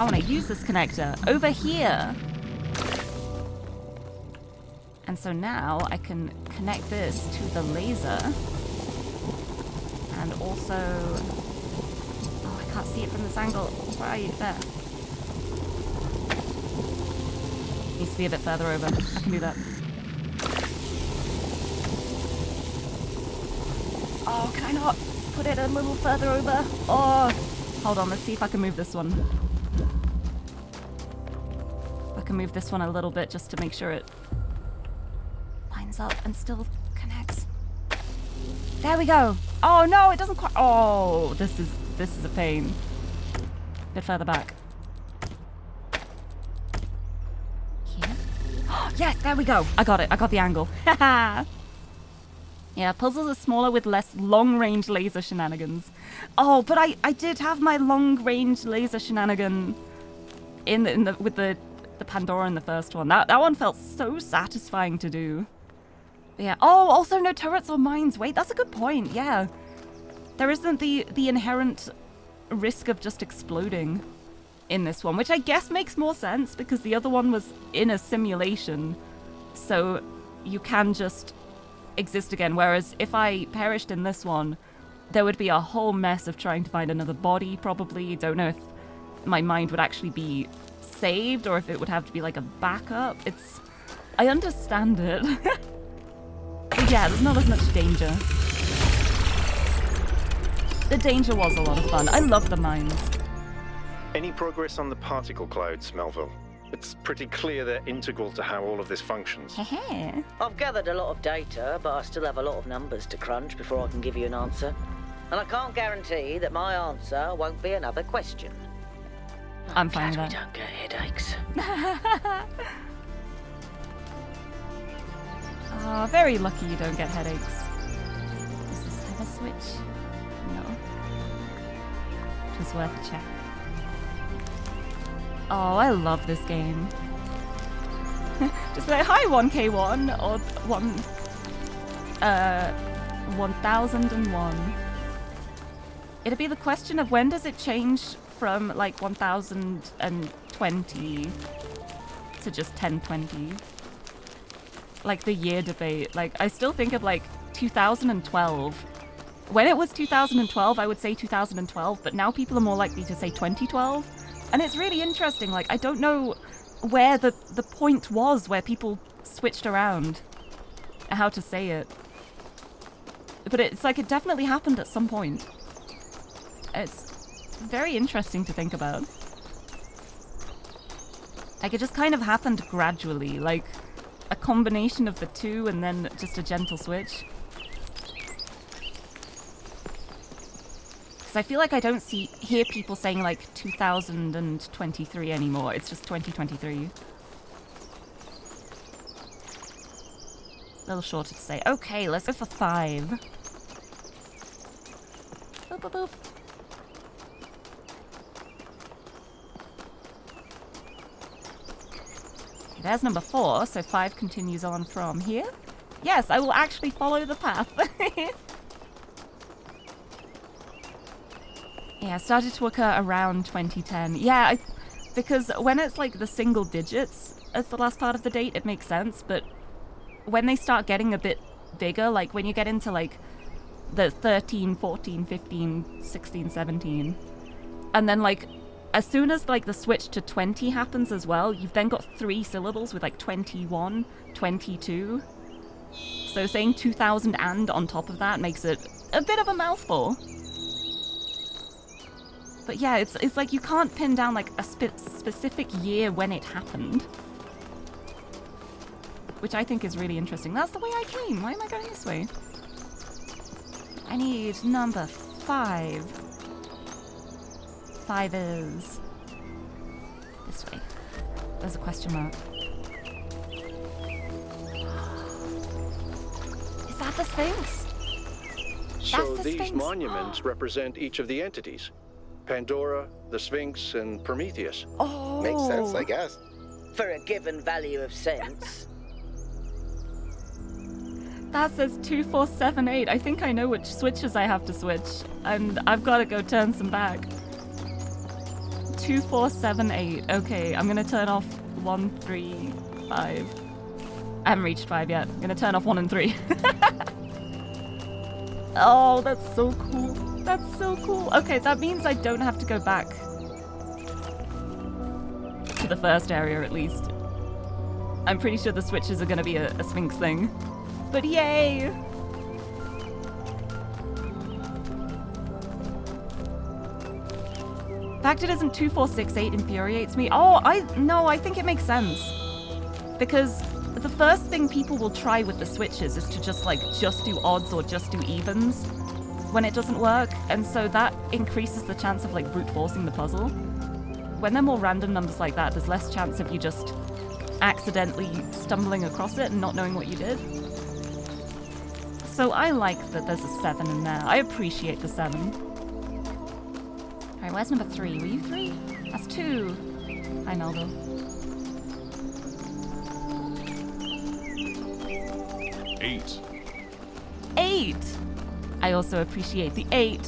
I want to use this connector over here. And so now I can connect this to the laser. And also... Oh, I can't see it from this angle. Where are you? There. Needs to be a bit further over. I can do that. Oh, can I not put it a little further over? Oh, hold on. Let's see if I can move this one. I can move this one a little bit just to make sure it lines up and still connects. There we go. Oh no, it doesn't quite. Oh, this is a pain. A bit further back. Here. Yes, there we go. I got it. I got the angle. Haha. Yeah, puzzles are smaller with less long-range laser shenanigans. Oh, but I did have my long-range laser shenanigan with the the Pandora in the first one. That one felt so satisfying to do. Yeah. Oh, also no turrets or mines. Wait, that's a good point. Yeah. There isn't the inherent risk of just exploding in this one, which I guess makes more sense because the other one was in a simulation. So you can just exist again. Whereas if I perished in this one, there would be a whole mess of trying to find another body, probably. Don't know if my mind would actually be saved or if it would have to be like a backup. I understand it. But yeah, there's not as much danger. The danger was a lot of fun. I love the mines. Any progress on the particle clouds, Melville? It's pretty clear they're integral to how all of this functions. I've gathered a lot of data, but I still have a lot of numbers to crunch before I can give you an answer. And I can't guarantee that my answer won't be another question. I'm fine with glad that. we don't get headaches. Very lucky you don't get headaches. Does this have a switch? No. Just worth a check. Oh, I love this game. Just be like, hi 1K1 or 1001. It'd be the question of when does it change from like 1020 to just 1020? Like the year debate. Like I still think of like 2012. When it was 2012, I would say 2012, but now people are more likely to say 2012. And it's really interesting. Like I don't know where the point was where people switched around how to say it. But it's like it definitely happened at some point. It's very interesting to think about. Like it just kind of happened gradually, like a combination of the two and then just a gentle switch. Because I feel like I don't hear people saying like 2023 anymore. It's just 2023. A little shorter to say. Okay, let's go for 5. Boop, boop, boop. Okay, there's number 4, so 5 continues on from here. Yes, I will actually follow the path. Yeah, I started to occur around 2010. Yeah, because when it's like the single digits as the last part of the date, it makes sense, but when they start getting a bit bigger, like when you get into like the 13, 14, 15, 16, 17, and then like as soon as like the switch to 20 happens as well, you've then got 3 syllables with like 21, 22. So saying 2000 and on top of that makes it a bit of a mouthful. But yeah, it's like you can't pin down like a specific year when it happened. Which I think is really interesting. That's the way I came. Why am I going this way? I need number 5. 5 is this way. There's a question mark. Is that the Sphinx? So these monuments represent each of the entities. Pandora, the Sphinx, and Prometheus. Oh! Makes sense, I guess. For a given value of sense. That says 2478. I think I know which switches I have to switch, and I've got to go turn some back. 2478. Okay, I'm gonna turn off 1, 3, 5. I haven't reached 5 yet. I'm gonna turn off 1 and 3. Oh, that's so cool. That's so cool. Okay, that means I don't have to go back to the first area, at least. I'm pretty sure the switches are gonna be a Sphinx thing. But yay! The fact it isn't 2468 infuriates me. Oh, I think it makes sense. Because the first thing people will try with the switches is to just do odds or just do evens when it doesn't work, and so that increases the chance of like brute forcing the puzzle. When they're more random numbers like that, there's less chance of you just accidentally stumbling across it and not knowing what you did. So I like that there's a 7 in there. I appreciate the 7. Alright, where's number 3? Were you 3? That's 2. Hi, Melville. 8. 8! I also appreciate the 8.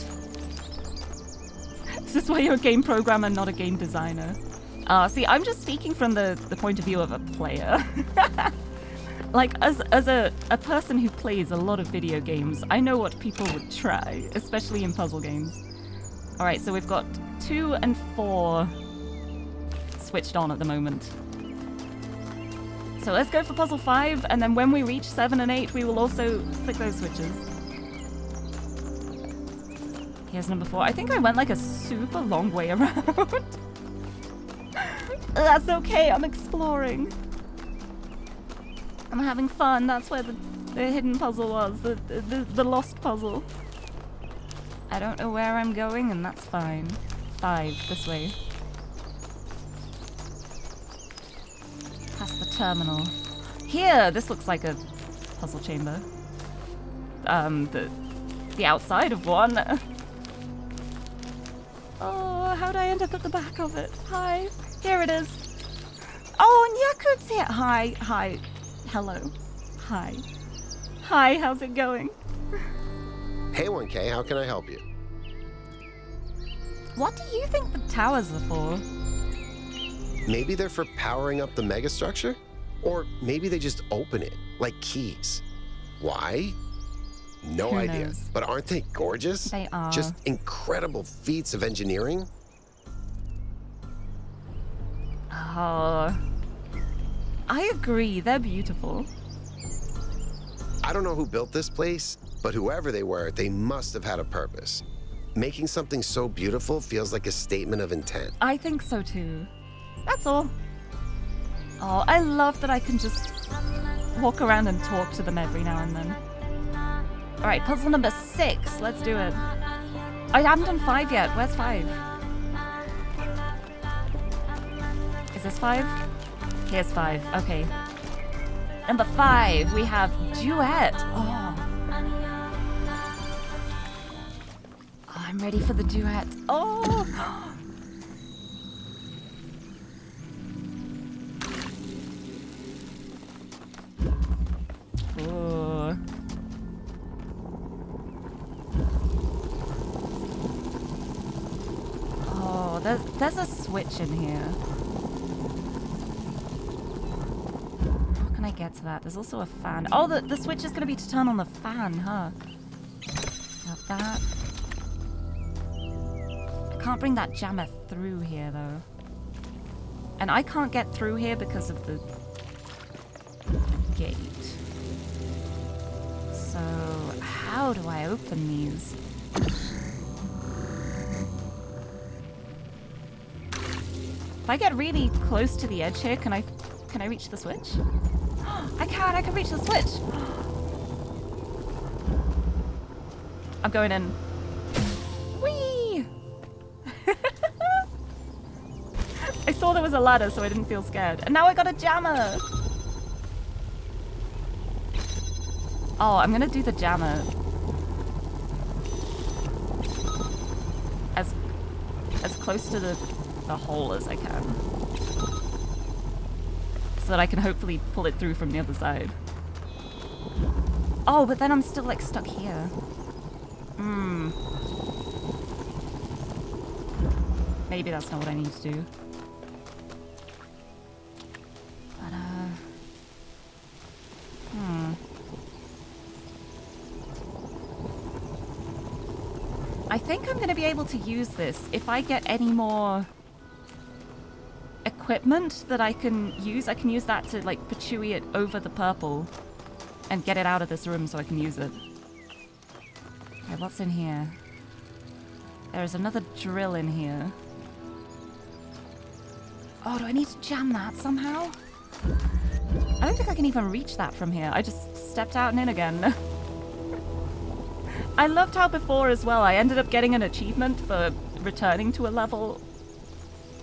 This is why you're a game programmer, not a game designer. See, I'm just speaking from the point of view of a player. Like, as a person who plays a lot of video games, I know what people would try, especially in puzzle games. Alright, so we've got 2 and 4 switched on at the moment. So let's go for puzzle 5, and then when we reach 7 and 8, we will also flick those switches. Here's number 4. I think I went like a super long way around. That's okay, I'm exploring. I'm having fun, that's where the hidden puzzle was, the lost puzzle. I don't know where I'm going, and that's fine. 5, this way. Past the terminal. Here, this looks like a puzzle chamber. The outside of one. Oh, how'd I end up at the back of it? Hi, here it is. Oh, and Yakut's here. Hi, hi, hello, hi. Hi, how's it going? Hey 1K, how can I help you? What do you think the towers are for? Maybe they're for powering up the megastructure? Or maybe they just open it, like keys. Why? No Who idea. knows? But aren't they gorgeous? They are. Just incredible feats of engineering. Oh, I agree, they're beautiful. I don't know who built this place, but whoever they were, they must have had a purpose. Making something so beautiful feels like a statement of intent. I think so too. That's all. Oh, I love that I can just walk around and talk to them every now and then. Alright, puzzle number 6. Let's do it. I haven't done 5 yet. Where's 5? Is this 5? Here's 5. Okay. Number 5, we have duet. Oh. I'm ready for the duet. Oh! Ooh. Oh, there's a switch in here. How can I get to that? There's also a fan. Oh, the switch is going to be to turn on the fan, huh? Got that. I can't bring that jammer through here, though. And I can't get through here because of the gate. So, how do I open these? If I get really close to the edge here, can I reach the switch? I can reach the switch! I'm going in. Whee! I saw there was a ladder, so I didn't feel scared. And now I got a jammer! Oh, I'm gonna do the jammer as close to the hole as I can, so that I can hopefully pull it through from the other side. Oh, but then I'm still like stuck here. Maybe that's not what I need to do. But I think I'm going to be able to use this if I get any more equipment that I can use. I can use that to like patchouli it over the purple and get it out of this room so I can use it. Okay, what's in here? There's another drill in here. Oh, do I need to jam that somehow? I don't think I can even reach that from here. I just stepped out and in again. I loved how before as well, I ended up getting an achievement for returning to a level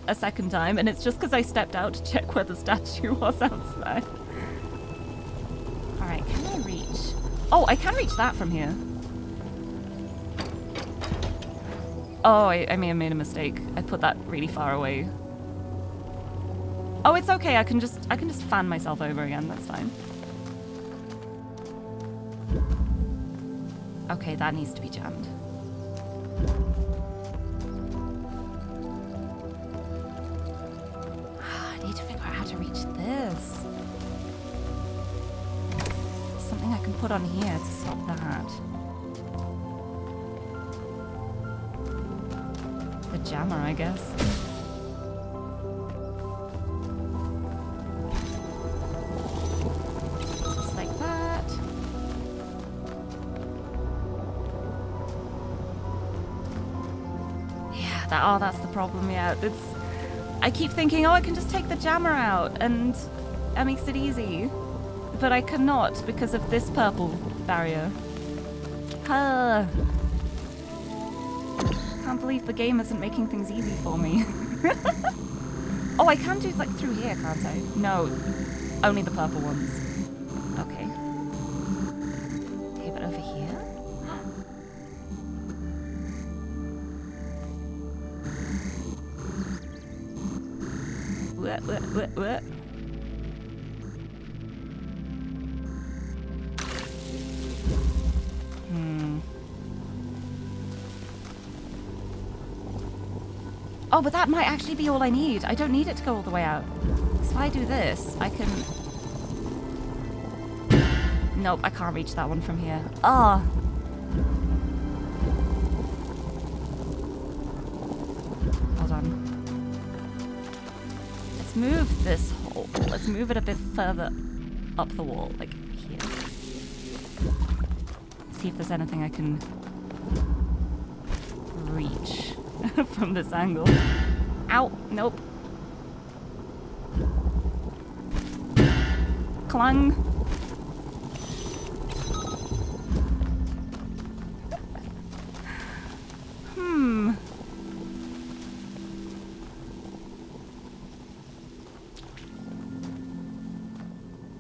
a second time, and it's just because I stepped out to check where the statue was outside. Alright, can I reach? Oh, I can reach that from here. Oh, I may have made a mistake. I put that really far away. Oh, it's okay. I can just fan myself over again. That's fine. Okay, that needs to be jammed. I need to figure out how to reach this. Something I can put on here to stop that. The jammer, I guess. Just like that. Yeah, that's the problem, yeah. I keep thinking, oh, I can just take the jammer out and that makes it easy. But I cannot because of this purple barrier. Can't believe the game isn't making things easy for me. Oh, I can do like through here, can't I? No, only the purple ones. Okay. Okay, but over here? What? Oh, but that might actually be all I need. I don't need it to go all the way out. So if I do this, I can... Nope, I can't reach that one from here. Ah. Hold on. Let's move this hole. Let's move it a bit further up the wall, like here. See if there's anything I can reach from this angle. Ow! Nope. Clang.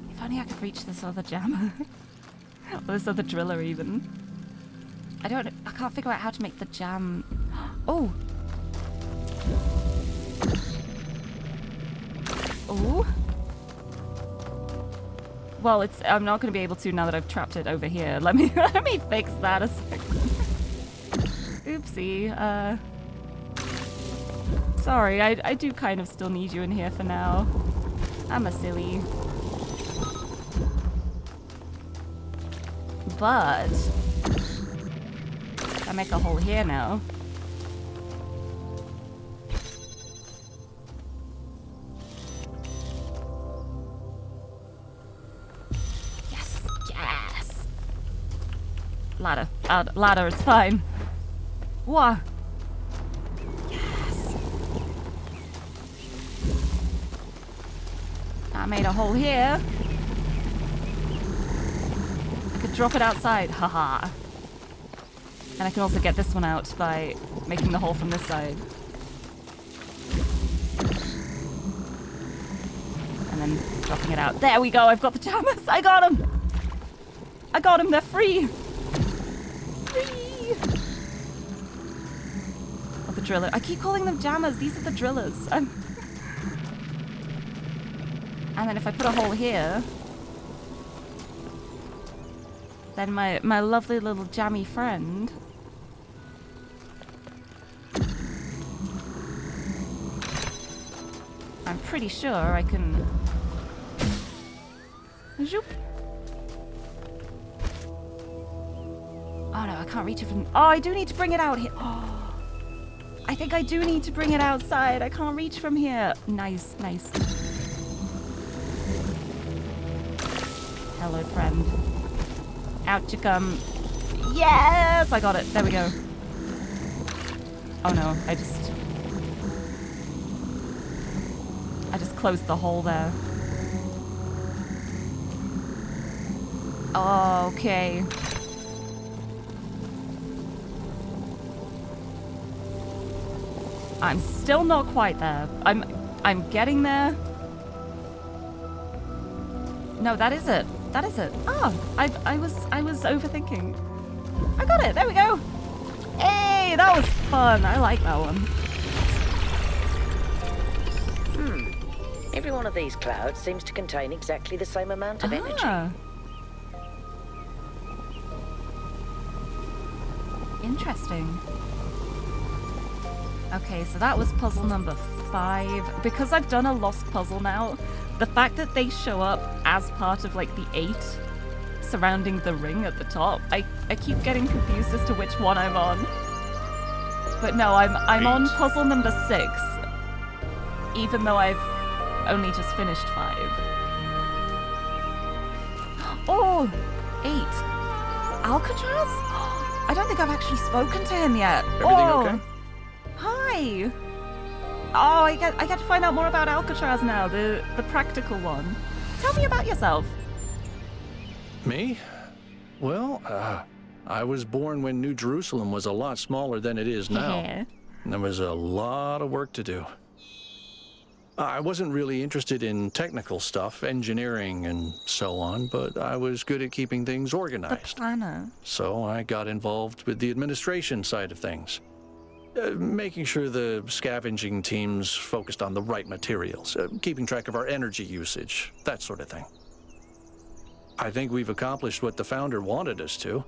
If only I could reach this other jammer. Or this other driller even. I can't figure out how to make the jam. Oh! Oh! Well, I'm not going to be able to now that I've trapped it over here. Let me fix that a second. Oopsie. Sorry, I do kind of still need you in here for now. I'm a silly. But I make a hole here now. Yes! Ladder. Ladder, it's fine. Whoa. Yes. I made a hole here. I could drop it outside. Haha. And I can also get this one out by making the hole from this side. And then dropping it out. There we go, I've got the jammers! I got them! I got them, they're free! Free! Oh, the driller. I keep calling them jammers, these are the drillers. And then if I put a hole here, then my lovely little jammy friend I'm pretty sure I can... Zoop. Oh no, I can't reach it from... Oh, I do need to bring it out here. Oh, I think I do need to bring it outside. I can't reach from here. Nice, nice. Hello, friend. Out you come. Yes! I got it. There we go. Oh no, I just closed the hole there. Oh, okay. I'm still not quite there. I'm getting there. No, that is it. That is it. Oh, I was overthinking. I got it. There we go. Hey, that was fun. I like that one. Every one of these clouds seems to contain exactly the same amount of energy. Interesting. Okay, so that was puzzle number 5. Because I've done a lost puzzle now, the fact that they show up as part of like the 8 surrounding the ring at the top, I keep getting confused as to which one I'm on. But no, I'm on puzzle number 6, even though I've only just finished 5. Oh, 8. Alcatraz? I don't think I've actually spoken to him yet. Everything okay? Hi. Oh, I get to find out more about Alcatraz now, the practical one. Tell me about yourself. Me? Well, I was born when New Jerusalem was a lot smaller than it is now. And there was a lot of work to do. I wasn't really interested in technical stuff, engineering and so on, but I was good at keeping things organized. The planner. So I got involved with the administration side of things. Making sure the scavenging teams focused on the right materials, keeping track of our energy usage, that sort of thing. I think we've accomplished what the founder wanted us to,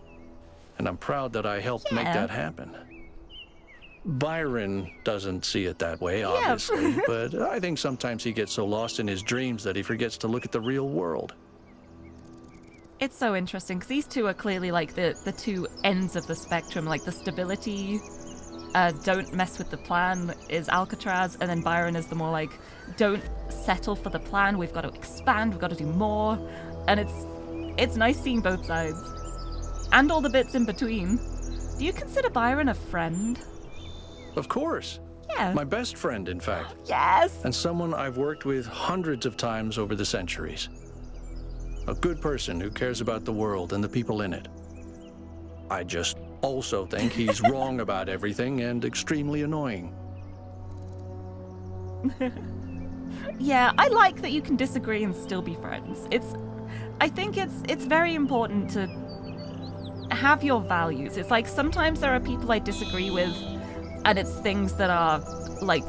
and I'm proud that I helped make that happen. Byron doesn't see it that way, obviously, but I think sometimes he gets so lost in his dreams that he forgets to look at the real world. It's so interesting, because these two are clearly like the two ends of the spectrum, like the stability, don't mess with the plan is Alcatraz, and then Byron is the more like, don't settle for the plan, we've got to expand, we've got to do more, and it's nice seeing both sides. And all the bits in between. Do you consider Byron a friend? Of course. Yeah. My best friend, in fact. Yes! And someone I've worked with hundreds of times over the centuries. A good person who cares about the world and the people in it. I just also think he's wrong about everything and extremely annoying. Yeah, I like that you can disagree and still be friends. I think it's very important to have your values. It's like sometimes there are people I disagree with, and it's things that are like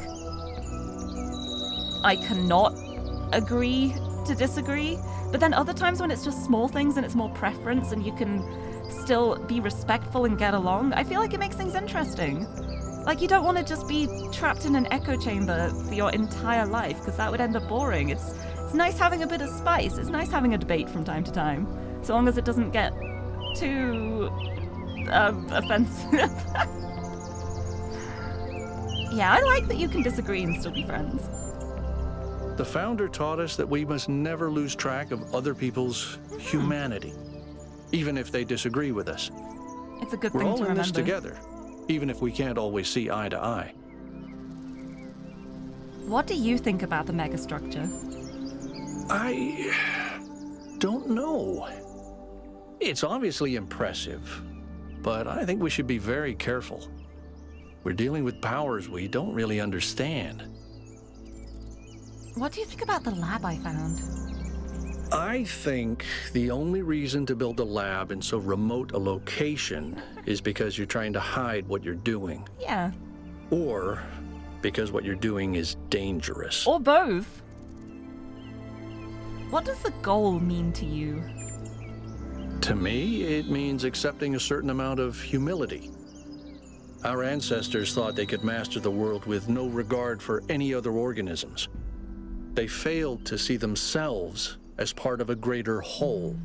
I cannot agree to disagree. But then other times when it's just small things and it's more preference and you can still be respectful and get along, I feel like it makes things interesting. Like, you don't want to just be trapped in an echo chamber for your entire life, because that would end up boring. It's nice having a bit of spice. It's nice having a debate from time to time, so long as it doesn't get too offensive. Yeah, I like that you can disagree and still be friends. The founder taught us that we must never lose track of other people's humanity, even if they disagree with us. It's a good We're thing all to in remember. this together, even if we can't always see eye to eye. What do you think about the megastructure? I don't know. It's obviously impressive, but I think we should be very careful. We're dealing with powers we don't really understand. What do you think about the lab I found? I think the only reason to build a lab in so remote a location is because you're trying to hide what you're doing. Yeah. Or because what you're doing is dangerous. Or both. What does the goal mean to you? To me, it means accepting a certain amount of humility. Our ancestors thought they could master the world with no regard for any other organisms. They failed to see themselves as part of a greater whole.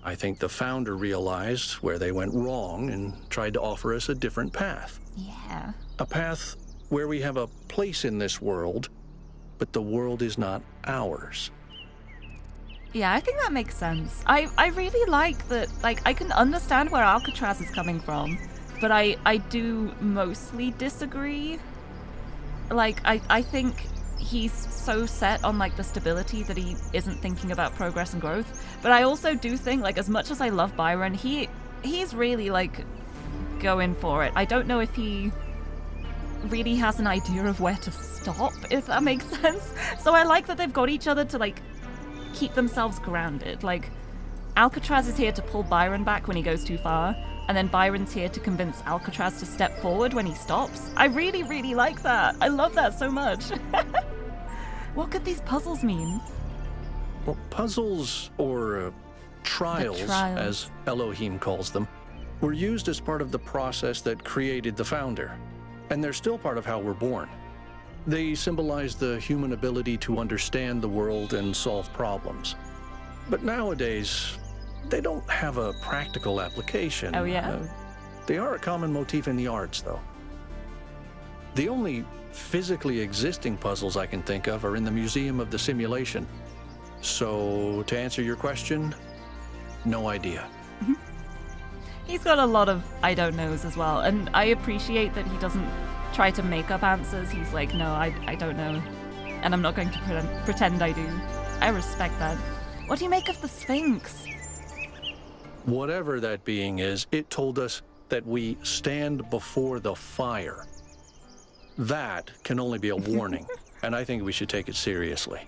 I think the founder realized where they went wrong and tried to offer us a different path. Yeah. A path where we have a place in this world, but the world is not ours. Yeah, I think that makes sense. I really like that, like, I can understand where Alcatraz is coming from, but I do mostly disagree. Like, I think he's so set on, like, the stability that he isn't thinking about progress and growth. But I also do think, like, as much as I love Byron, he's really, like, going for it. I don't know if he really has an idea of where to stop, if that makes sense. So I like that they've got each other to, like, keep themselves grounded. Like, Alcatraz is here to pull Byron back when he goes too far, and then Byron's here to convince Alcatraz to step forward when he stops. I really, really like that. I love that so much. What could these puzzles mean? Well, puzzles, or trials, as Elohim calls them, were used as part of the process that created the founder, and they're still part of how we're born. They symbolize the human ability to understand the world and solve problems. But nowadays, they don't have a practical application. Oh, yeah? They are a common motif in the arts, though. The only physically existing puzzles I can think of are in the Museum of the Simulation. So, to answer your question, no idea. He's got a lot of I don't knows as well, and I appreciate that he doesn't try to make up answers. He's like, no, I don't know, and I'm not going to pretend I do. I respect that. What do you make of the Sphinx? Whatever that being is, it told us that we stand before the fire. That can only be a warning, and I think we should take it seriously.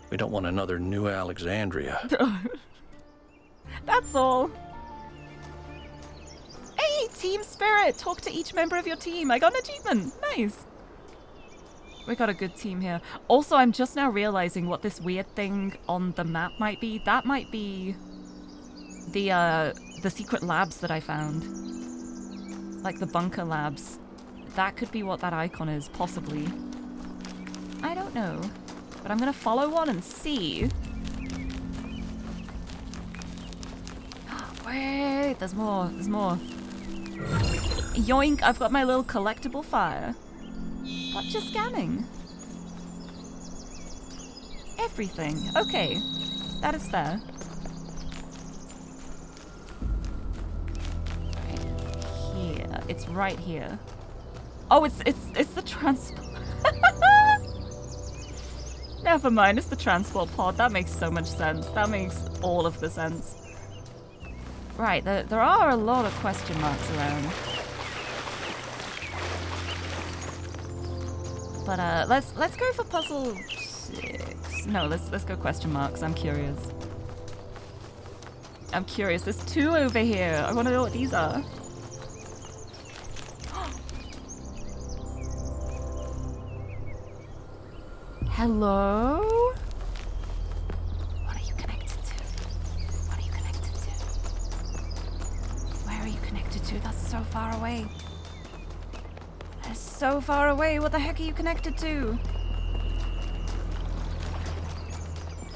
We don't want another New Alexandria. That's all. Hey, team spirit! Talk to each member of your team. I got an achievement. Nice. We got a good team here. Also, I'm just now realizing what this weird thing on the map might be. That might be the secret labs that I found. Like the bunker labs. That could be what that icon is, possibly. I don't know. But I'm gonna follow one and see. Wait, there's more. There's more. Yoink, I've got my little collectible fire. What you scanning? Everything. Okay. That is fair. Right here. It's right here. Oh, it's the transport. Never mind, it's the transport pod. That makes so much sense. That makes all of the sense. Right, there are a lot of question marks around. But let's go for puzzle 6. No, let's go question marks. I'm curious. I'm curious. There's 2 over here. I want to know what these are. Hello? What are you connected to? What are you connected to? Where are you connected to? That's so far away. That's so far away. What the heck are you connected to?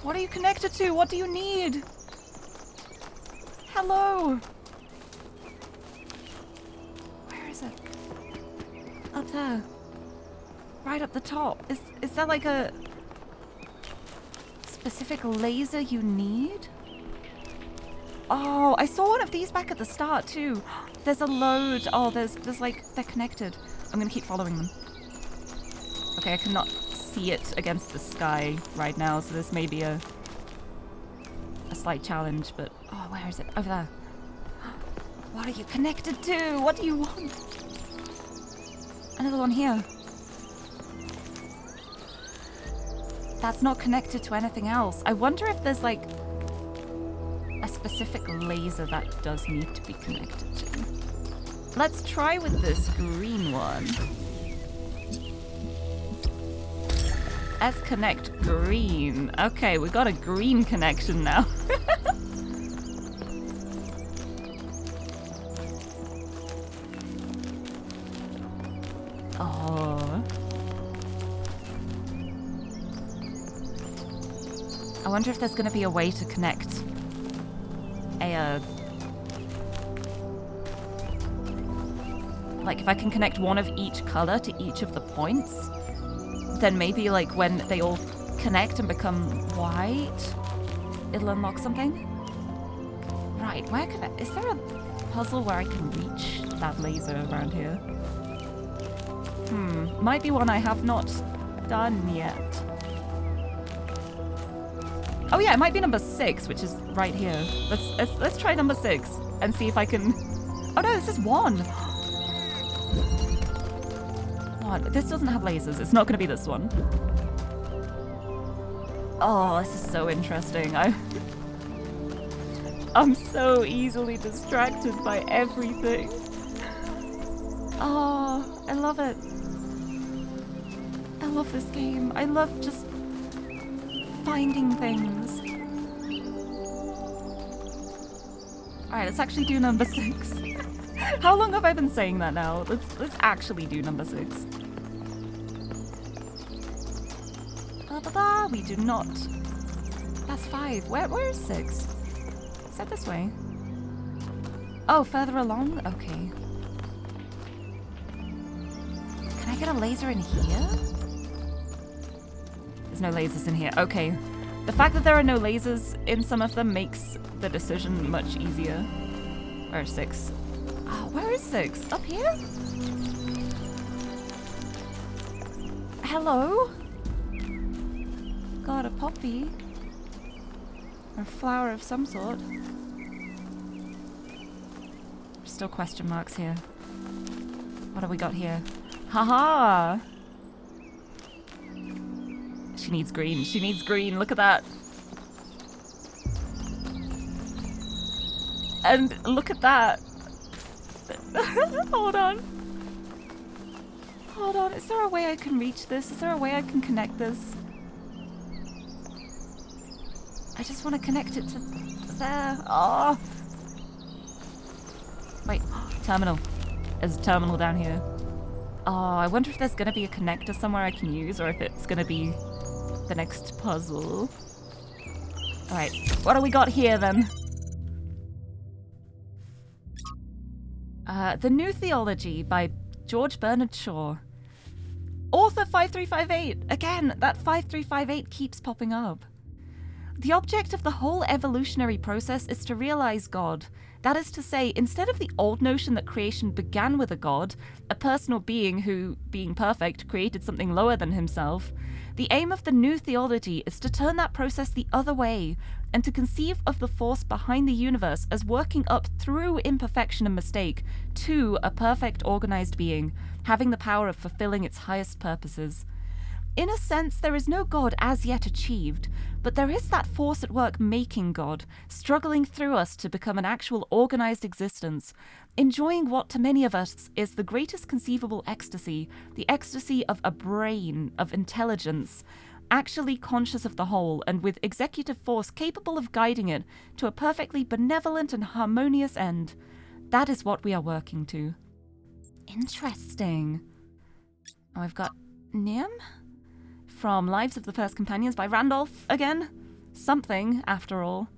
What are you connected to? What do you need? Hello? Where is it? Up there. Right up the top. Is that like a specific laser you need? Oh, I saw one of these back at the start too. There's a load. Oh, there's like, they're connected. I'm gonna keep following them. Okay, I cannot see it against the sky right now, so this may be a slight challenge, but oh, where is it? Over there. What are you connected to? What do you want? Another one here. That's not connected to anything else. I wonder if there's like a specific laser that does need to be connected to. Let's try with this green one. Let's connect green. Okay, we got a green connection now. Oh. I wonder if there's going to be a way to connect a, like if I can connect one of each color to each of the points, then maybe like when they all connect and become white, it'll unlock something. Right, where can I, is there a puzzle where I can reach that laser around here? Might be one I have not done yet. Oh yeah, it might be number 6, which is right here. Let's try number 6 and see if I can. Oh no, this is 1. What? This doesn't have lasers. It's not going to be this one. Oh, this is so interesting. I'm so easily distracted by everything. Oh, I love it. I love this game. I love just finding things. Alright, let's actually do number 6. How long have I been saying that now? Let's actually do number 6. We do not. That's 5. Where is 6? Is that this way? Oh, further along? Okay. Can I get a laser in here? There's no lasers in here. Okay. The fact that there are no lasers in some of them makes the decision much easier. Where's 6? Oh, where is 6? Up here? Hello? Got a poppy. Or a flower of some sort. Still question marks here. What have we got here? Haha! She needs green. She needs green. Look at that. And look at that. Hold on. Hold on. Is there a way I can reach this? Is there a way I can connect this? I just want to connect it to there. Oh. Wait. Terminal. There's a terminal down here. Oh, I wonder if there's going to be a connector somewhere I can use, or if it's going to be the next puzzle. Alright, what do we got here then? The New Theology by George Bernard Shaw. Author 5358! Again, that 5358 keeps popping up. The object of the whole evolutionary process is to realize God. That is to say, instead of the old notion that creation began with a God, a personal being who, being perfect, created something lower than himself, the aim of the new theology is to turn that process the other way, and to conceive of the force behind the universe as working up through imperfection and mistake to a perfect organized being, having the power of fulfilling its highest purposes. In a sense, there is no God as yet achieved, but there is that force at work making God, struggling through us to become an actual organized existence, enjoying what to many of us is the greatest conceivable ecstasy, the ecstasy of a brain, of intelligence, actually conscious of the whole and with executive force capable of guiding it to a perfectly benevolent and harmonious end. That is what we are working to. Interesting. Oh, I've got Nim? From Lives of the First Companions by Randolph again. Something, after all.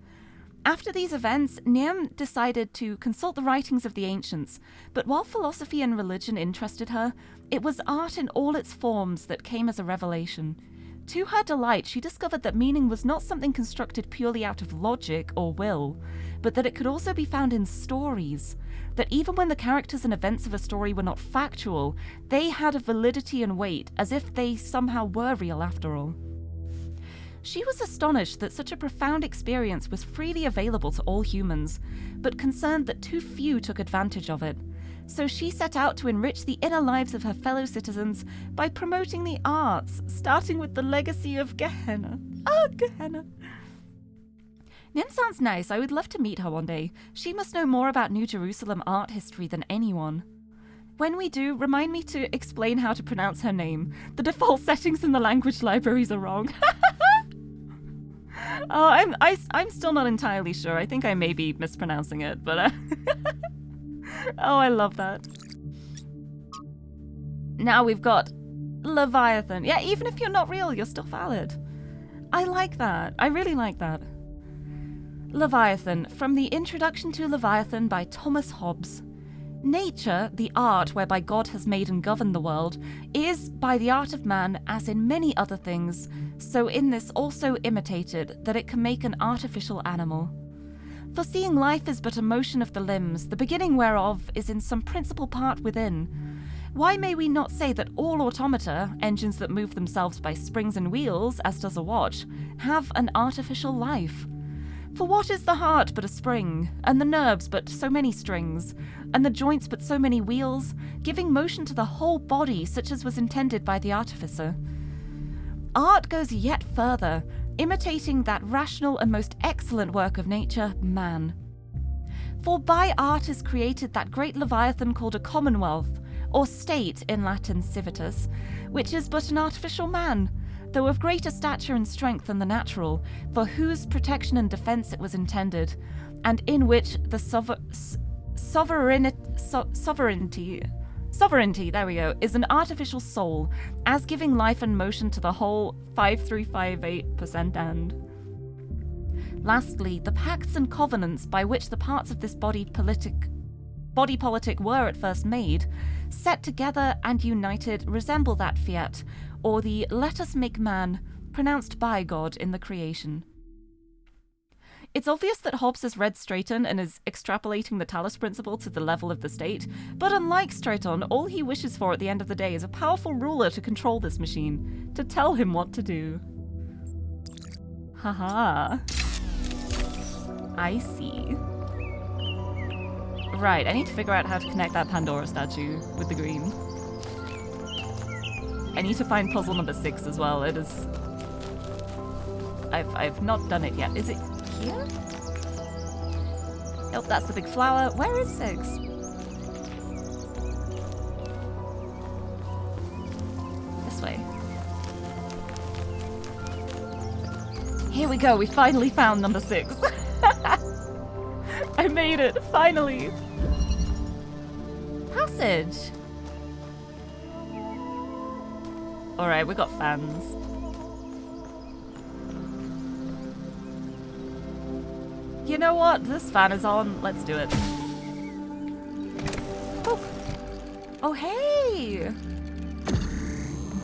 After these events, Niam decided to consult the writings of the ancients, but while philosophy and religion interested her, it was art in all its forms that came as a revelation. To her delight, she discovered that meaning was not something constructed purely out of logic or will, but that it could also be found in stories. That even when the characters and events of a story were not factual, they had a validity and weight, as if they somehow were real after all. She was astonished that such a profound experience was freely available to all humans, but concerned that too few took advantage of it. So she set out to enrich the inner lives of her fellow citizens by promoting the arts, starting with the legacy of Gehenna. Ah, Gehenna! Nim sounds nice. I would love to meet her one day. She must know more about New Jerusalem art history than anyone. When we do, remind me to explain how to pronounce her name. The default settings in the language libraries are wrong. Oh, I'm still not entirely sure. I think I may be mispronouncing it, but oh, I love that. Now we've got Leviathan. Yeah, even if you're not real, you're still valid. I like that. I really like that. Leviathan, from the Introduction to Leviathan by Thomas Hobbes. Nature, the art whereby God has made and governed the world, is, by the art of man, as in many other things, so in this also imitated, that it can make an artificial animal. For seeing life is but a motion of the limbs, the beginning whereof is in some principal part within. Why may we not say that all automata, engines that move themselves by springs and wheels, as does a watch, have an artificial life? For what is the heart but a spring, and the nerves but so many strings, and the joints but so many wheels, giving motion to the whole body such as was intended by the artificer? Art goes yet further, imitating that rational and most excellent work of nature, man. For by art is created that great Leviathan called a commonwealth, or state in Latin civitas, which is but an artificial man, though of greater stature and strength than the natural, for whose protection and defence it was intended, and in which the sovereignty, there we go, is an artificial soul, as giving life and motion to the whole 5358% and. Lastly, the pacts and covenants by which the parts of this body politic were at first made, set together and united, resemble that fiat, or the let us make man, pronounced by God in the creation. It's obvious that Hobbes has read Straton and is extrapolating the Talos principle to the level of the state, but unlike Straton, all he wishes for at the end of the day is a powerful ruler to control this machine, to tell him what to do. Haha. I see. Right, I need to figure out how to connect that Pandora statue with the green. I need to find puzzle number 6 as well. It is... I've not done it yet. Is it here? Nope, that's the big flower. Where is 6? This way. Here we go. We finally found number 6. I made it, finally. Passage. Alright, we got fans. You know what? This fan is on. Let's do it. Oh, oh hey!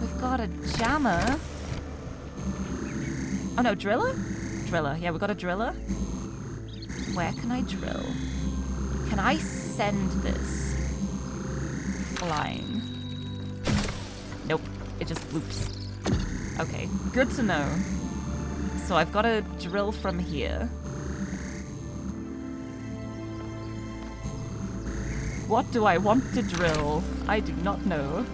We've got a jammer. Oh no, driller? Driller. Yeah, we got a driller. Where can I drill? Can I send this flying? Nope, it just loops. Okay, good to know. So I've got to drill from here. What do I want to drill? I do not know.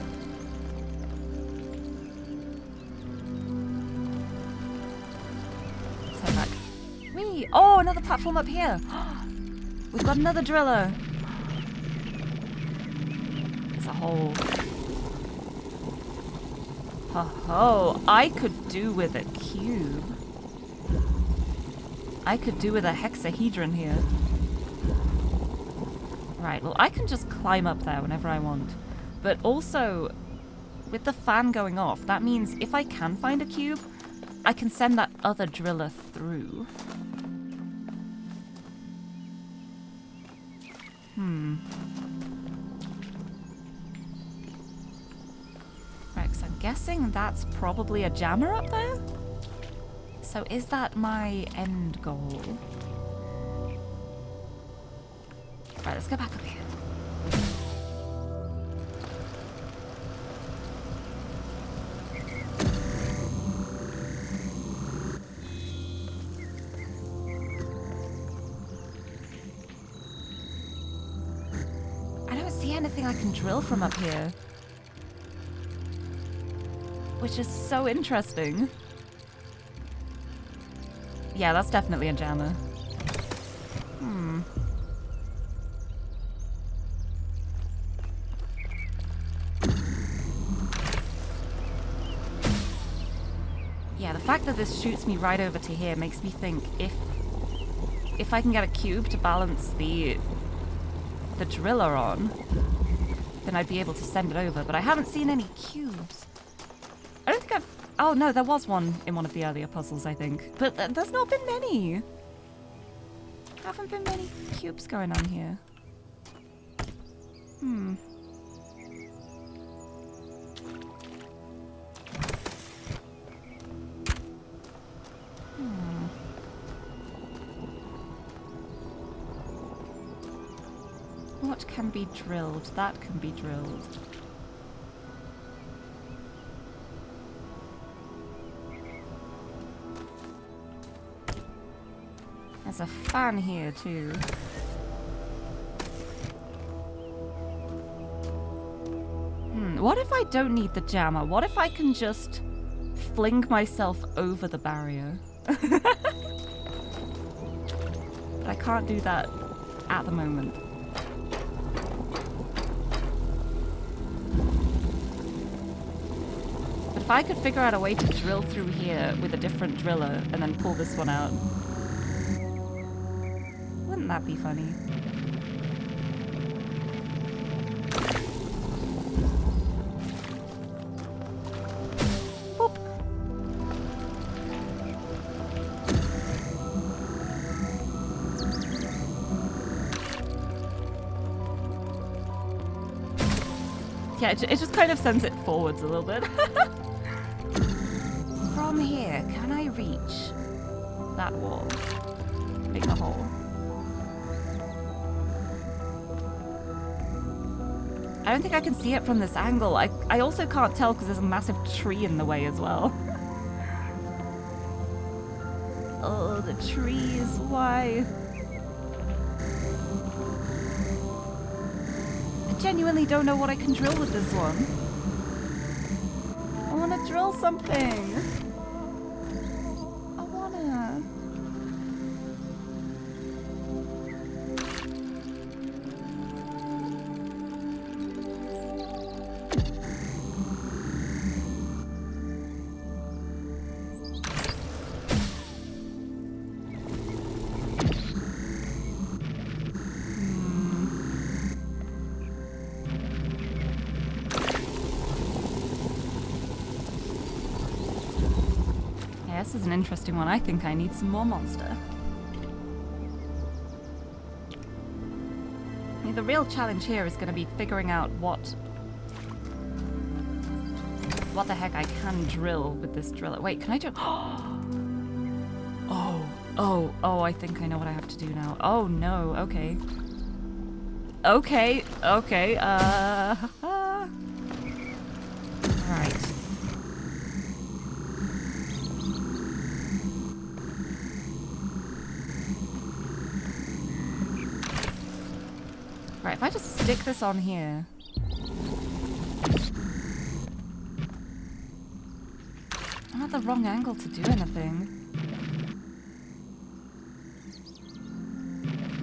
Let's head back. Whee! Oh, another platform up here. We've got another driller. There's a hole. Oh, I could do with a cube. I could do with a hexahedron here. Right, well, I can just climb up there whenever I want. But also, with the fan going off, that means if I can find a cube, I can send that other driller through. Right, so I'm guessing that's probably a jammer up there? So is that my end goal? Right, let's go back up here. I don't see anything I can drill from up here. Which is so interesting. Yeah, that's definitely a jammer. Yeah, the fact that this shoots me right over to here makes me think if I can get a cube to balance the driller on, then I'd be able to send it over, but I haven't seen any cubes. I don't think I've... Oh, no, there was one in one of the earlier puzzles, I think. But there's not been many. Haven't been many cubes going on here. What can be drilled? That can be drilled. There's a fan here too. What if I don't need the jammer? What if I can just fling myself over the barrier? But I can't do that at the moment. But if I could figure out a way to drill through here with a different driller and then pull this one out. Wouldn't that be funny? Boop. Yeah, it just kind of sends it forwards a little bit. From here, can I reach that wall? Make a hole. I don't think I can see it from this angle. I also can't tell because there's a massive tree in the way as well. Oh, the trees, why? I genuinely don't know what I can drill with this one. I want to drill something. I wanna. This is an interesting one. I think I need some more monster. I mean, the real challenge here is going to be figuring out what the heck I can drill with this driller. Wait, can I drill? Oh, I think I know what I have to do now. Oh no, okay. Okay, right. Right, if I just stick this on here. I'm at the wrong angle to do anything.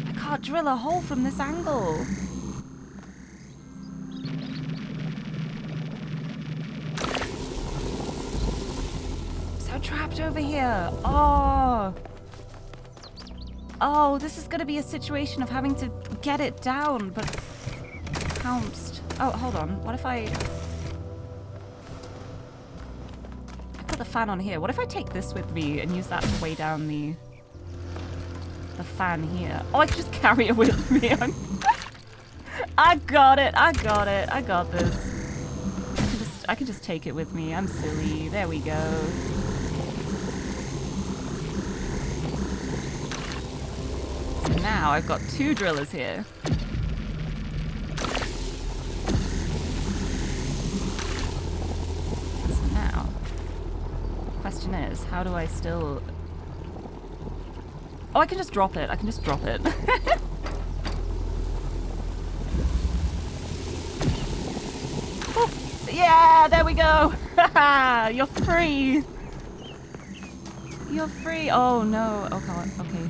I can't drill a hole from this angle. So trapped over here. Oh, this is going to be a situation of having to get it down, but pounced. Oh, hold on. What if I put the fan on here? What if I take this with me and use that to weigh down the fan here? Oh, I can just carry it with me. I got it. I got this. I can just take it with me. I'm silly. There we go. Now I've got 2 drillers here. So now, question is, how do I still... Oh, I can just drop it. Oh, yeah, there we go. You're free. You're free. Oh no. Oh god. Okay.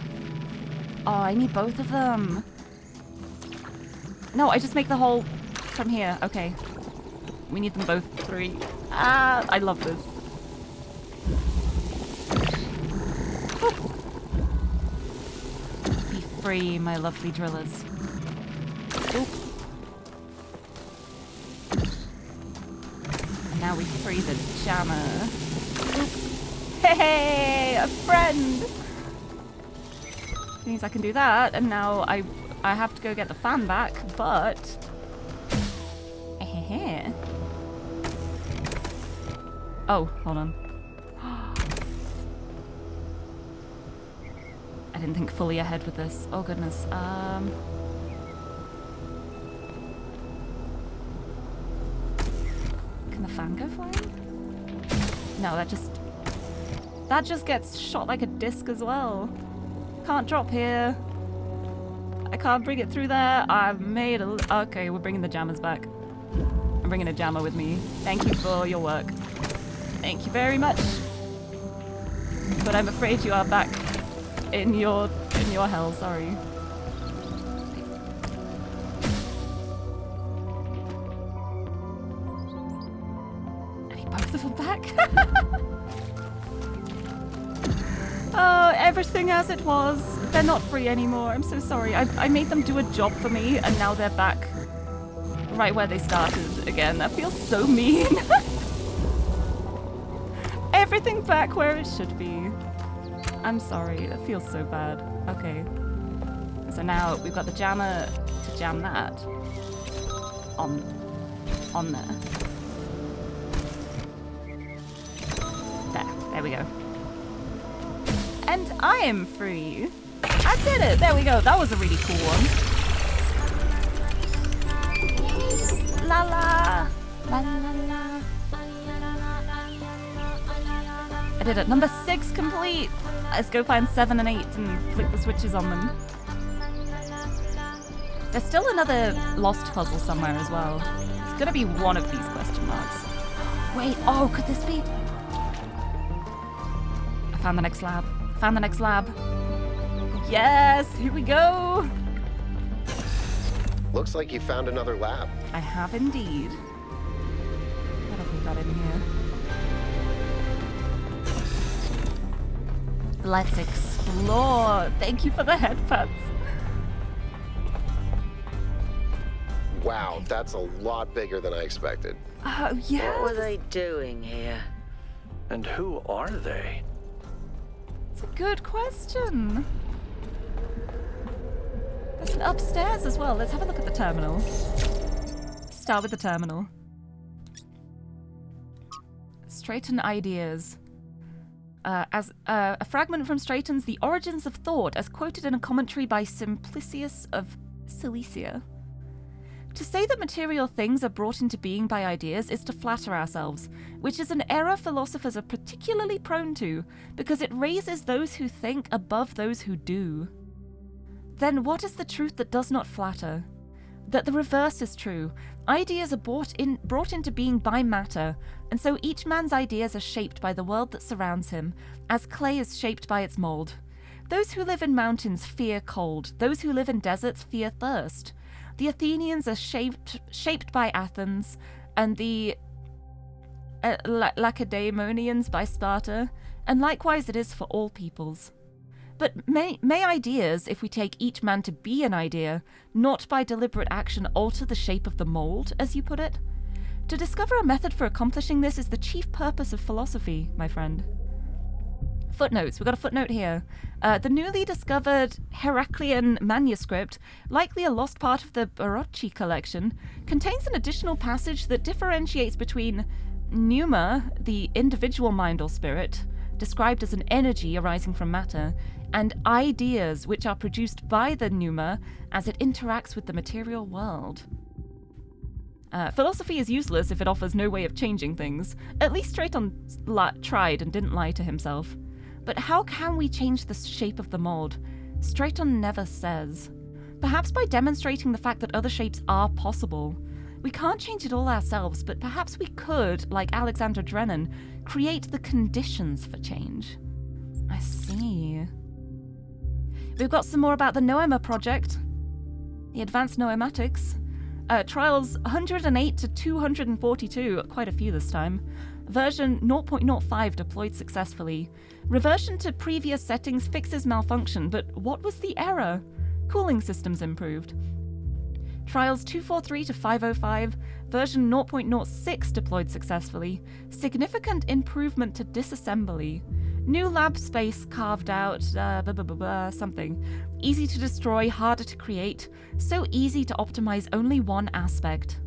Oh, I need both of them. No, I just make the hole from here. Okay. We need them both 3. Ah, I love this. Woo. Be free, my lovely drillers. Oop. And now we free the jammer. Oop. Hey, a friend! Means I can do that, and now I have to go get the fan back, but... Oh, hold on. I didn't think fully ahead with this. Oh goodness. Can the fan go flying? No, that just gets shot like a disc as well. Can't drop here. I can't bring it through there. I've made a... Okay, we're bringing the jammers back. I'm bringing a jammer with me. Thank you for your work. Thank you very much. But I'm afraid you are back in your hell. Sorry. I need both of them back. Oh, everything as it was. They're not free anymore. I'm so sorry. I made them do a job for me, and now they're back right where they started again. That feels so mean. Everything back where it should be. I'm sorry. That feels so bad. Okay. So now we've got the jammer to jam that on there. There we go. And I am free. I did it. There we go. That was a really cool one. La la. La la la. I did it. Number 6 complete. Let's go find 7 and 8 and flick the switches on them. There's still another lost puzzle somewhere as well. It's gonna be one of these question marks. Wait, oh, could this be? I found the next lab. Found the next lab. Yes, here we go. Looks like you found another lab. I have indeed. What have we got in here? Let's explore. Thank you for the head pats. Wow, that's a lot bigger than I expected. Oh, yeah. What were they doing here? And who are they? It's a good question. There's an upstairs as well. Let's have a look at the terminal. Start with the terminal. Straighten ideas. As a fragment from Straighten's The Origins of Thought, as quoted in a commentary by Simplicius of Cilicia. To say that material things are brought into being by ideas is to flatter ourselves, which is an error philosophers are particularly prone to, because it raises those who think above those who do. Then what is the truth that does not flatter? That the reverse is true. Ideas are brought into being by matter, and so each man's ideas are shaped by the world that surrounds him, as clay is shaped by its mold. Those who live in mountains fear cold. Those who live in deserts fear thirst. The Athenians are shaped by Athens, and the Lacedaemonians by Sparta, and likewise it is for all peoples. But may ideas, if we take each man to be an idea, not by deliberate action alter the shape of the mold, as you put it? To discover a method for accomplishing this is the chief purpose of philosophy, my friend. Footnotes. We've got a footnote here. The newly discovered Heraclean manuscript, likely a lost part of the Barocci collection, contains an additional passage that differentiates between pneuma, the individual mind or spirit, described as an energy arising from matter, and ideas, which are produced by the pneuma as it interacts with the material world. Philosophy is useless if it offers no way of changing things. At least Straighton tried and didn't lie to himself. But how can we change the shape of the mold? Straighton never says. Perhaps by demonstrating the fact that other shapes are possible. We can't change it all ourselves, but perhaps we could, like Alexander Drennan, create the conditions for change. I see. We've got some more about the Noema project. The Advanced Noematics. Trials 108 to 242, quite a few this time. Version 0.05 deployed successfully. Reversion to previous settings fixes malfunction, but what was the error? Cooling systems improved. Trials 243 to 505, version 0.06 deployed successfully. Significant improvement to disassembly. New lab space carved out, something. Easy to destroy, harder to create. So easy to optimize only one aspect.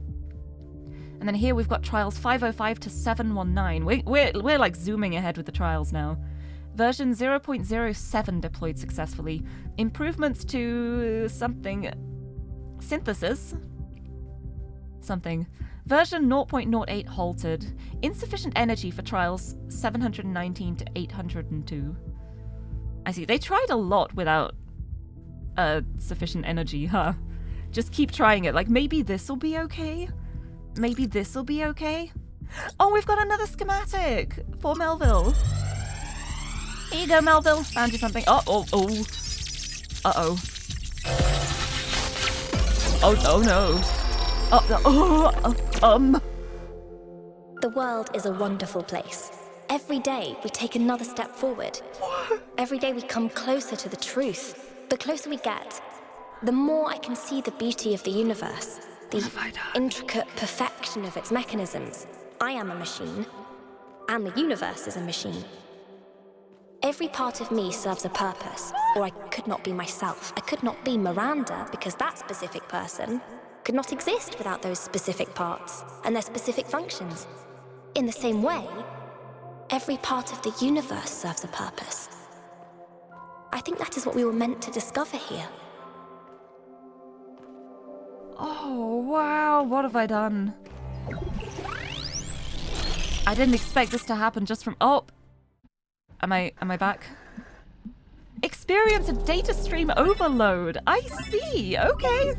And then here we've got trials 505 to 719. We're like zooming ahead with the trials now. Version 0.07 deployed successfully. Improvements to something. Synthesis. Something. Version 0.08 halted. Insufficient energy for trials 719 to 802. I see. They tried a lot without sufficient energy, huh? Just keep trying it. Like, maybe this'll be okay? Maybe this'll be okay? Oh, we've got another schematic for Melville. Here you go, Melville. Found you something. Uh-oh. Uh-oh. Oh, no. The world is a wonderful place. Every day we take another step forward. Every day we come closer to the truth. The closer we get, the more I can see the beauty of the universe, the intricate perfection of its mechanisms. I am a machine, and the universe is a machine. Every part of me serves a purpose, or I could not be myself. I could not be Miranda, because that specific person could not exist without those specific parts and their specific functions. In the same way, every part of the universe serves a purpose. I think that is what we were meant to discover here. Oh, wow, what have I done? I didn't expect this to happen just from... Oh! Am I back? Experience a data stream overload. I see. Okay.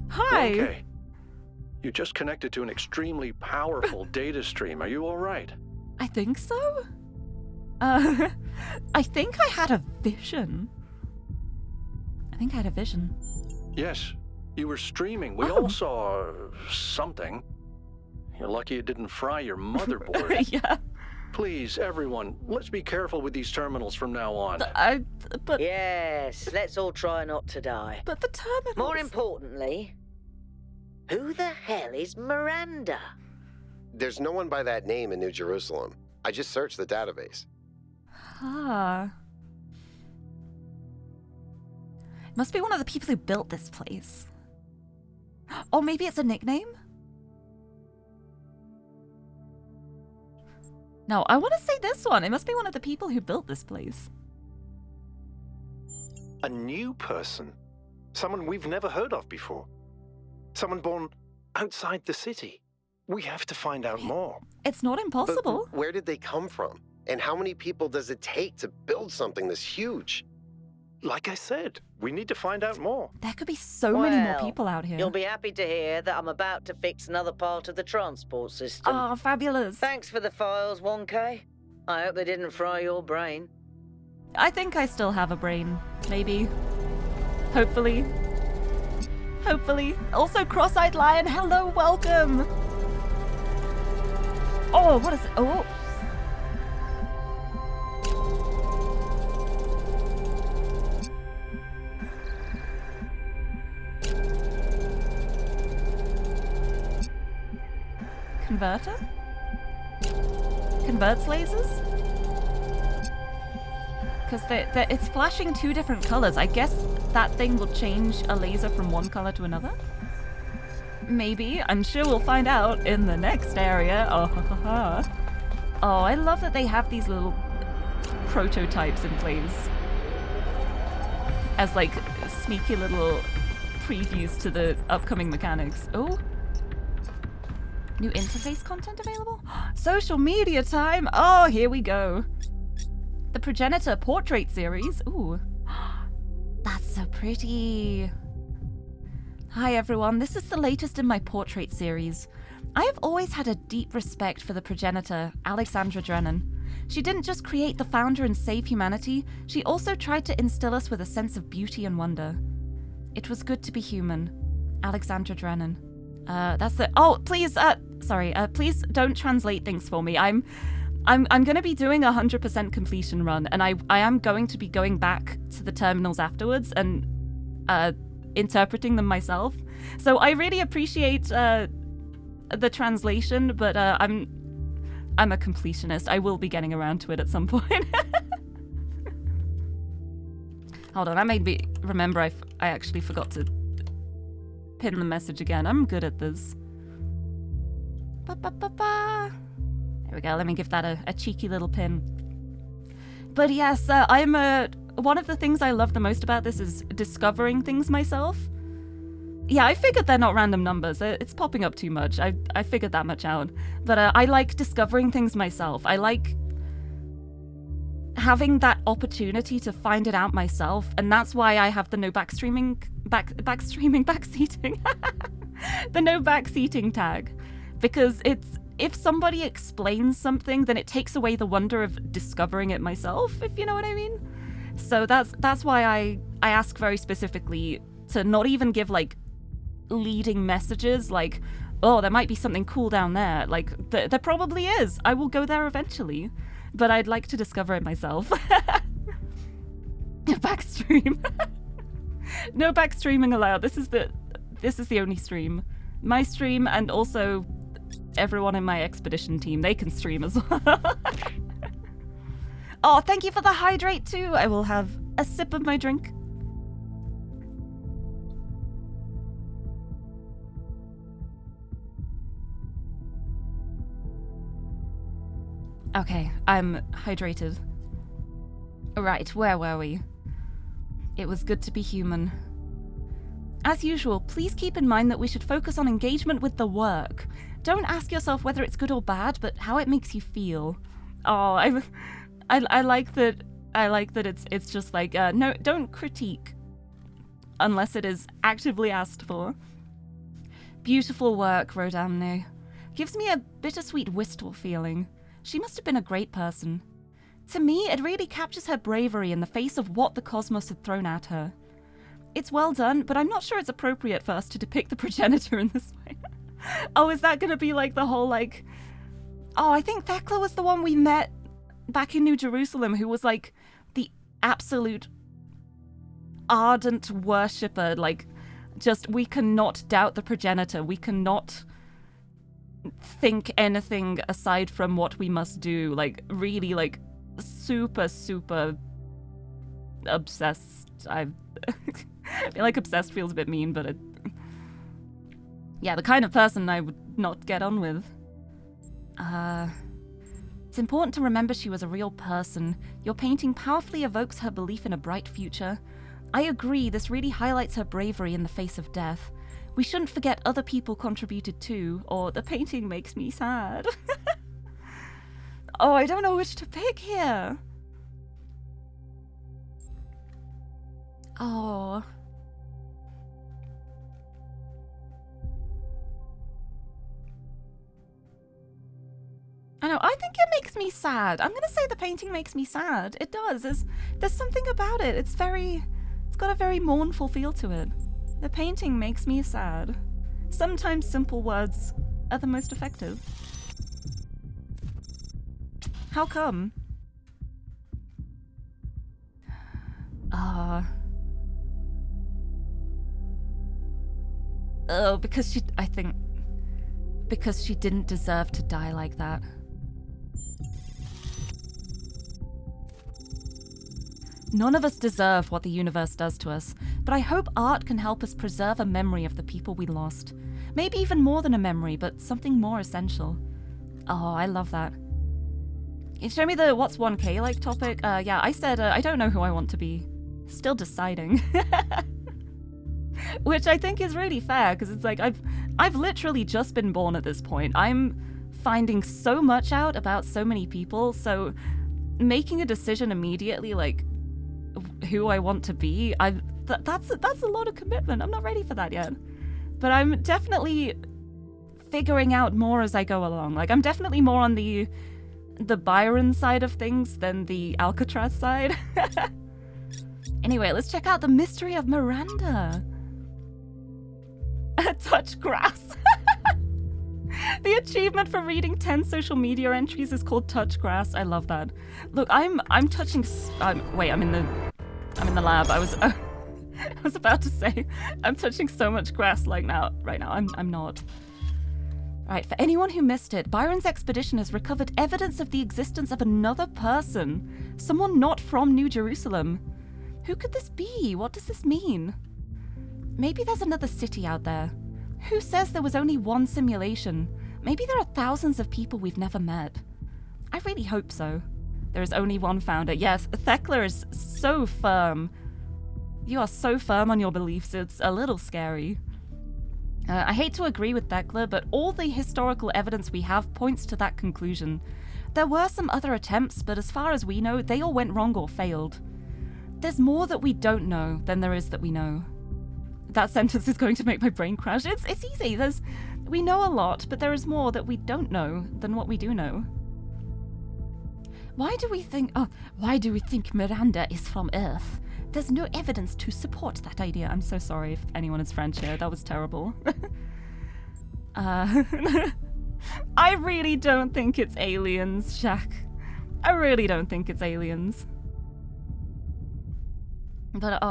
Hi. Okay. You just connected to an extremely powerful data stream. Are you all right? I think so. I think I had a vision. Yes. You were streaming. We all saw something. You're lucky it didn't fry your motherboard. Yeah. Please, everyone, let's be careful with these terminals from now on. But... Yes, let's all try not to die. But the terminals... More importantly, who the hell is Miranda? There's no one by that name in New Jerusalem. I just searched the database. Ah. It must be one of the people who built this place. Or maybe it's a nickname? No, I want to say this one. It must be one of the people who built this place. A new person. Someone we've never heard of before. Someone born outside the city. We have to find out more. It's not impossible. But where did they come from? And how many people does it take to build something this huge? Like I said, we need to find out more. There could be so many more people out here. You'll be happy to hear that I'm about to fix another part of the transport system. Oh, fabulous. Thanks for the files, 1K. I hope they didn't fry your brain. I think I still have a brain. Maybe. Hopefully. Hopefully. Also, Cross-Eyed Lion, hello, welcome. Oh, what is it? Oh. Converter? Converts lasers? Because it's flashing two different colors. I guess that thing will change a laser from one color to another? Maybe. I'm sure we'll find out in the next area. Oh, ha, ha, ha. Oh, I love that they have these little prototypes in place. As like sneaky little previews to the upcoming mechanics. Oh. New interface content available? Social media time! Oh, here we go. The Progenitor Portrait Series. Ooh. That's so pretty. Hi everyone, this is the latest in my portrait series. I have always had a deep respect for the progenitor, Alexandra Drennan. She didn't just create the founder and save humanity, she also tried to instill us with a sense of beauty and wonder. It was good to be human. Alexandra Drennan. That's the... Oh, please, please don't translate things for me. I'm going to be doing a 100% completion run, and I am going to be going back to the terminals afterwards and interpreting them myself. So I really appreciate the translation, but I'm a completionist. I will be getting around to it at some point. Hold on, that made me remember I actually forgot to pin the message again. I'm good at this. There we go. Let me give that a cheeky little pin. But yes, one of the things I love the most about this is discovering things myself. Yeah, I figured they're not random numbers. It's popping up too much. I figured that much out. But I like discovering things myself. I like having that opportunity to find it out myself, and that's why I have the no backseating, the no backseating tag, because if somebody explains something, then it takes away the wonder of discovering it myself, if you know what I mean. So that's why I ask very specifically to not even give like leading messages like, oh, there might be something cool down there. Like there probably is. I will go there eventually. But I'd like to discover it myself. Backstream. No back streaming allowed. This is the only stream. My stream, and also everyone in my expedition team. They can stream as well. Oh, thank you for the hydrate too. I will have a sip of my drink. Okay, I'm hydrated. Right, where were we? It was good to be human. As usual, please keep in mind that we should focus on engagement with the work. Don't ask yourself whether it's good or bad, but how it makes you feel. Oh, I like that. I like that it's just like no, don't critique unless it is actively asked for. Beautiful work, Rodamne. Gives me a bittersweet wistful feeling. She must have been a great person. To me, it really captures her bravery in the face of what the cosmos had thrown at her. It's well done, but I'm not sure it's appropriate for us to depict the progenitor in this way. Oh, is that gonna be like the whole like... Oh, I think Thekla was the one we met back in New Jerusalem who was like the absolute ardent worshipper, like just we cannot doubt the progenitor, we cannot think anything aside from what we must do, like really like super obsessed. I feel like obsessed feels a bit mean, but yeah, the kind of person I would not get on with. It's important to remember she was a real person. Your painting powerfully evokes her belief in a bright future. I agree, this really highlights her bravery in the face of death. We shouldn't forget other people contributed too, or the painting makes me sad. Oh, I don't know which to pick here. Oh. I know, I think it makes me sad. I'm gonna say the painting makes me sad. It does. There's something about it. It's got a very mournful feel to it. The painting makes me sad. Sometimes simple words are the most effective. How come? Oh, because she didn't deserve to die like that. None of us deserve what the universe does to us, but I hope art can help us preserve a memory of the people we lost. Maybe even more than a memory, but something more essential. Oh, I love that. You show me the what's 1K like topic? Yeah, I said I don't know who I want to be. Still deciding. Which I think is really fair, because it's like I've literally just been born at this point. I'm finding so much out about so many people, so making a decision immediately, like who I want to be, that's a lot of commitment. I'm not ready for that yet. But I'm definitely figuring out more as I go along. Like I'm definitely more on the Byron side of things than the Alcatraz side. Anyway, let's check out the mystery of Miranda. Touch grass. The achievement for reading 10 social media entries is called touch grass. I love that. Look, I'm touching. Wait, I'm in the lab. I was about to say I'm touching so much grass right now. I'm not. Right, for anyone who missed it, Byron's expedition has recovered evidence of the existence of another person, someone not from New Jerusalem. Who could this be? What does this mean? Maybe there's another city out there. Who says there was only one simulation? Maybe there are thousands of people we've never met. I really hope so. There is only one founder. Yes, Thekla is so firm. You are so firm on your beliefs, it's a little scary. I hate to agree with Thekla, but all the historical evidence we have points to that conclusion. There were some other attempts, but as far as we know, they all went wrong or failed. There's more that we don't know than there is that we know. That sentence is going to make my brain crash. It's easy. We know a lot, but there is more that we don't know than what we do know. Why do we think Miranda is from Earth? There's no evidence to support that idea. I'm so sorry if anyone is French here. That was terrible. I really don't think it's aliens, Jacques. I really don't think it's aliens. But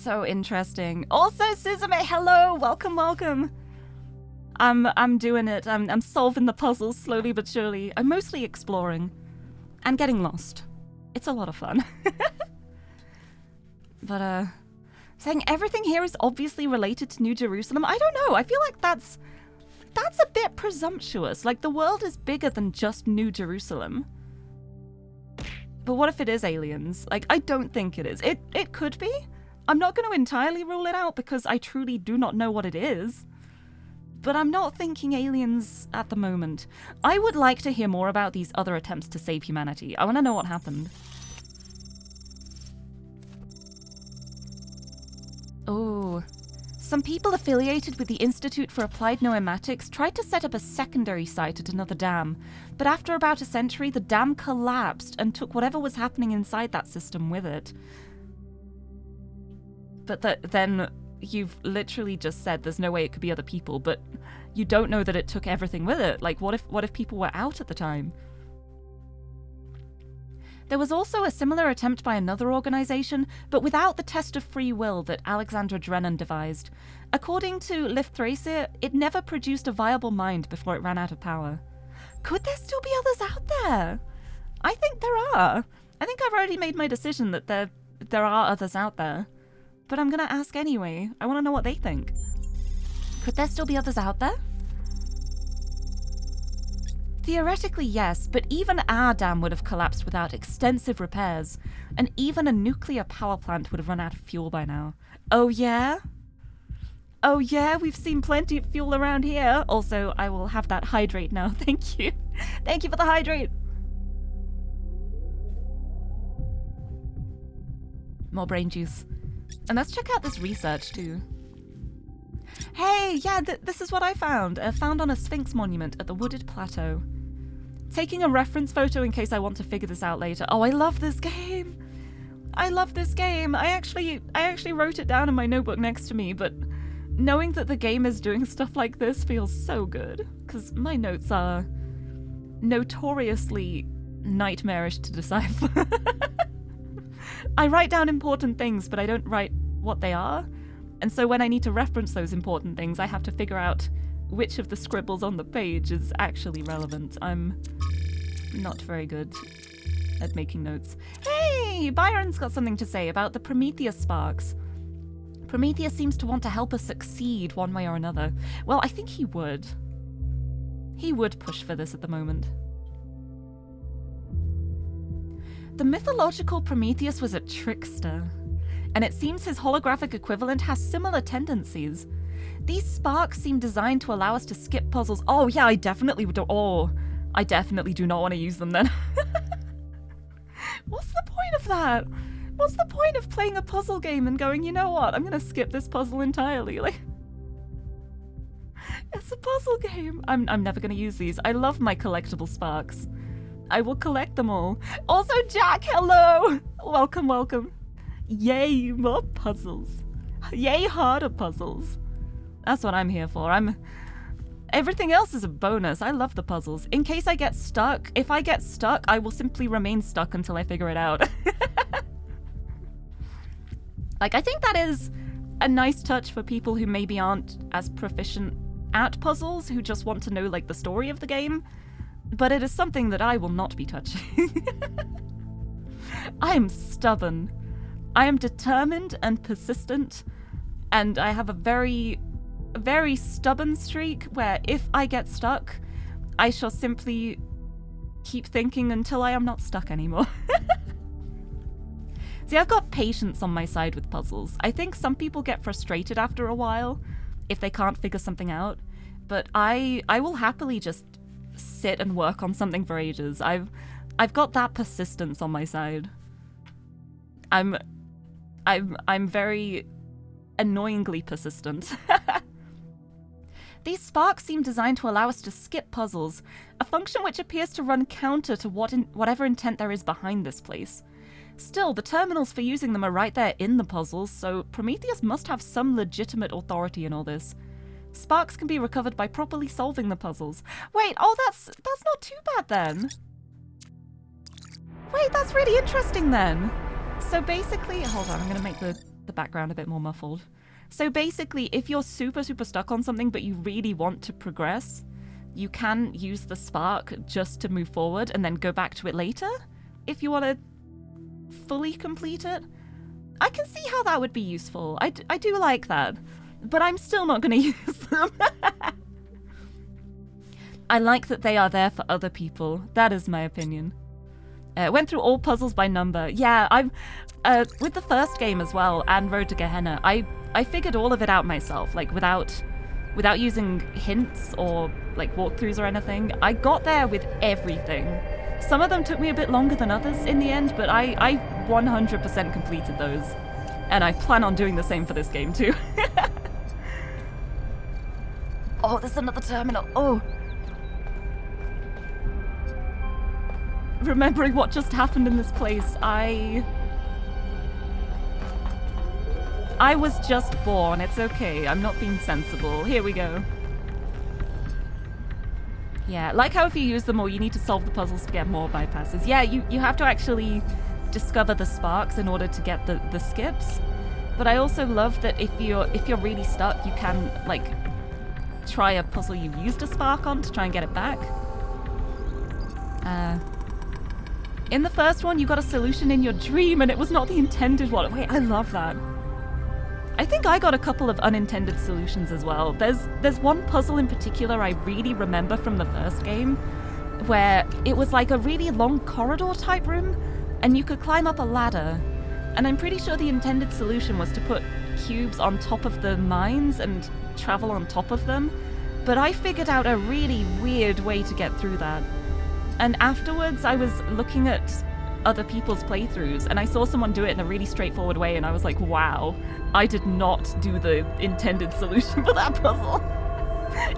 So interesting. Also, Suzume, hello! Welcome, welcome. I'm doing it. I'm solving the puzzles slowly but surely. I'm mostly exploring and getting lost. It's a lot of fun. But saying everything here is obviously related to New Jerusalem. I don't know. I feel like that's a bit presumptuous. Like, the world is bigger than just New Jerusalem. But what if it is aliens? Like, I don't think it is. It could be. I'm not going to entirely rule it out because I truly do not know what it is. But I'm not thinking aliens at the moment. I would like to hear more about these other attempts to save humanity. I want to know what happened. Oh. Some people affiliated with the Institute for Applied Noematics tried to set up a secondary site at another dam, but after about a century, the dam collapsed and took whatever was happening inside that system with it. But then you've literally just said there's no way it could be other people, but you don't know that it took everything with it. Like, what if people were out at the time? There was also a similar attempt by another organization, but without the test of free will that Alexandra Drennan devised. According to Lirie, it never produced a viable mind before it ran out of power. Could there still be others out there? I think there are. I think I've already made my decision that there are others out there. But I'm gonna ask anyway. I want to know what they think. Could there still be others out there? Theoretically, yes, but even our dam would have collapsed without extensive repairs, and even a nuclear power plant would have run out of fuel by now. Oh yeah? Oh yeah, we've seen plenty of fuel around here. Also, I will have that hydrate now. Thank you. Thank you for the hydrate. More brain juice. And let's check out this research too. Hey, yeah, this is what I found. Found on a Sphinx monument at the Wooded Plateau. Taking a reference photo in case I want to figure this out later. Oh, I love this game. I love this game. I actually wrote it down in my notebook next to me, but knowing that the game is doing stuff like this feels so good, because my notes are notoriously nightmarish to decipher. I write down important things, but I don't write what they are. And so when I need to reference those important things, I have to figure out which of the scribbles on the page is actually relevant. I'm not very good at making notes. Hey, Byron's got something to say about the Prometheus sparks. Prometheus seems to want to help us succeed one way or another. Well, I think he would. He would push for this at the moment. The mythological Prometheus was a trickster, and it seems his holographic equivalent has similar tendencies. These sparks seem designed to allow us to skip puzzles. Oh yeah, I definitely do. Oh, I definitely do not want to use them then. What's the point of that? What's the point of playing a puzzle game and going, you know what, I'm gonna skip this puzzle entirely? Like, it's a puzzle game. I'm never gonna use these. I love my collectible sparks. I will collect them all. Also, Jack, hello! Welcome, welcome. Yay, more puzzles. Yay, harder puzzles. That's what I'm here for. Everything else is a bonus. I love the puzzles. In case I get stuck, if I get stuck, I will simply remain stuck until I figure it out. Like, I think that is a nice touch for people who maybe aren't as proficient at puzzles, who just want to know, like, the story of the game. But it is something that I will not be touching. I am stubborn. I am determined and persistent, and I have a very, very stubborn streak where if I get stuck, I shall simply keep thinking until I am not stuck anymore. See, I've got patience on my side with puzzles. I think some people get frustrated after a while if they can't figure something out, but I will happily just sit and work on something for ages. I've got that persistence on my side. I'm very annoyingly persistent. These sparks seem designed to allow us to skip puzzles, a function which appears to run counter to whatever intent there is behind this place. Still, the terminals for using them are right there in the puzzles, so Prometheus must have some legitimate authority in all this. Sparks can be recovered by properly solving the puzzles. Wait, oh, that's not too bad then. Wait, that's really interesting then. So basically, hold on, I'm gonna make the the background a bit more muffled. So basically, if you're super, super stuck on something, but you really want to progress, you can use the spark just to move forward and then go back to it later if you want to fully complete it. I can see how that would be useful. I do like that, but I'm still not going to use them. I like that they are there for other people. That is my opinion. Went through all puzzles by number. Yeah, I've with the first game as well, and Road to Gehenna, I figured all of it out myself, like without using hints or like walkthroughs or anything. I got there with everything. Some of them took me a bit longer than others in the end, but I 100% completed those. And I plan on doing the same for this game too. Oh, there's another terminal. Oh. Remembering what just happened in this place, I was just born. It's okay. I'm not being sensible. Here we go. Yeah, like how if you use them more, you need to solve the puzzles to get more bypasses. Yeah, you have to actually discover the sparks in order to get the skips. But I also love that if you're really stuck, you can like try a puzzle you used a spark on to try and get it back. In the first one, you got a solution in your dream, and it was not the intended one. Wait, I love that. I think I got a couple of unintended solutions as well. There's one puzzle in particular I really remember from the first game, where it was like a really long corridor type room, and you could climb up a ladder. And I'm pretty sure the intended solution was to put cubes on top of the mines and travel on top of them. But I figured out a really weird way to get through that. And afterwards, I was looking at other people's playthroughs, and I saw someone do it in a really straightforward way, and I was like, wow, I did not do the intended solution for that puzzle.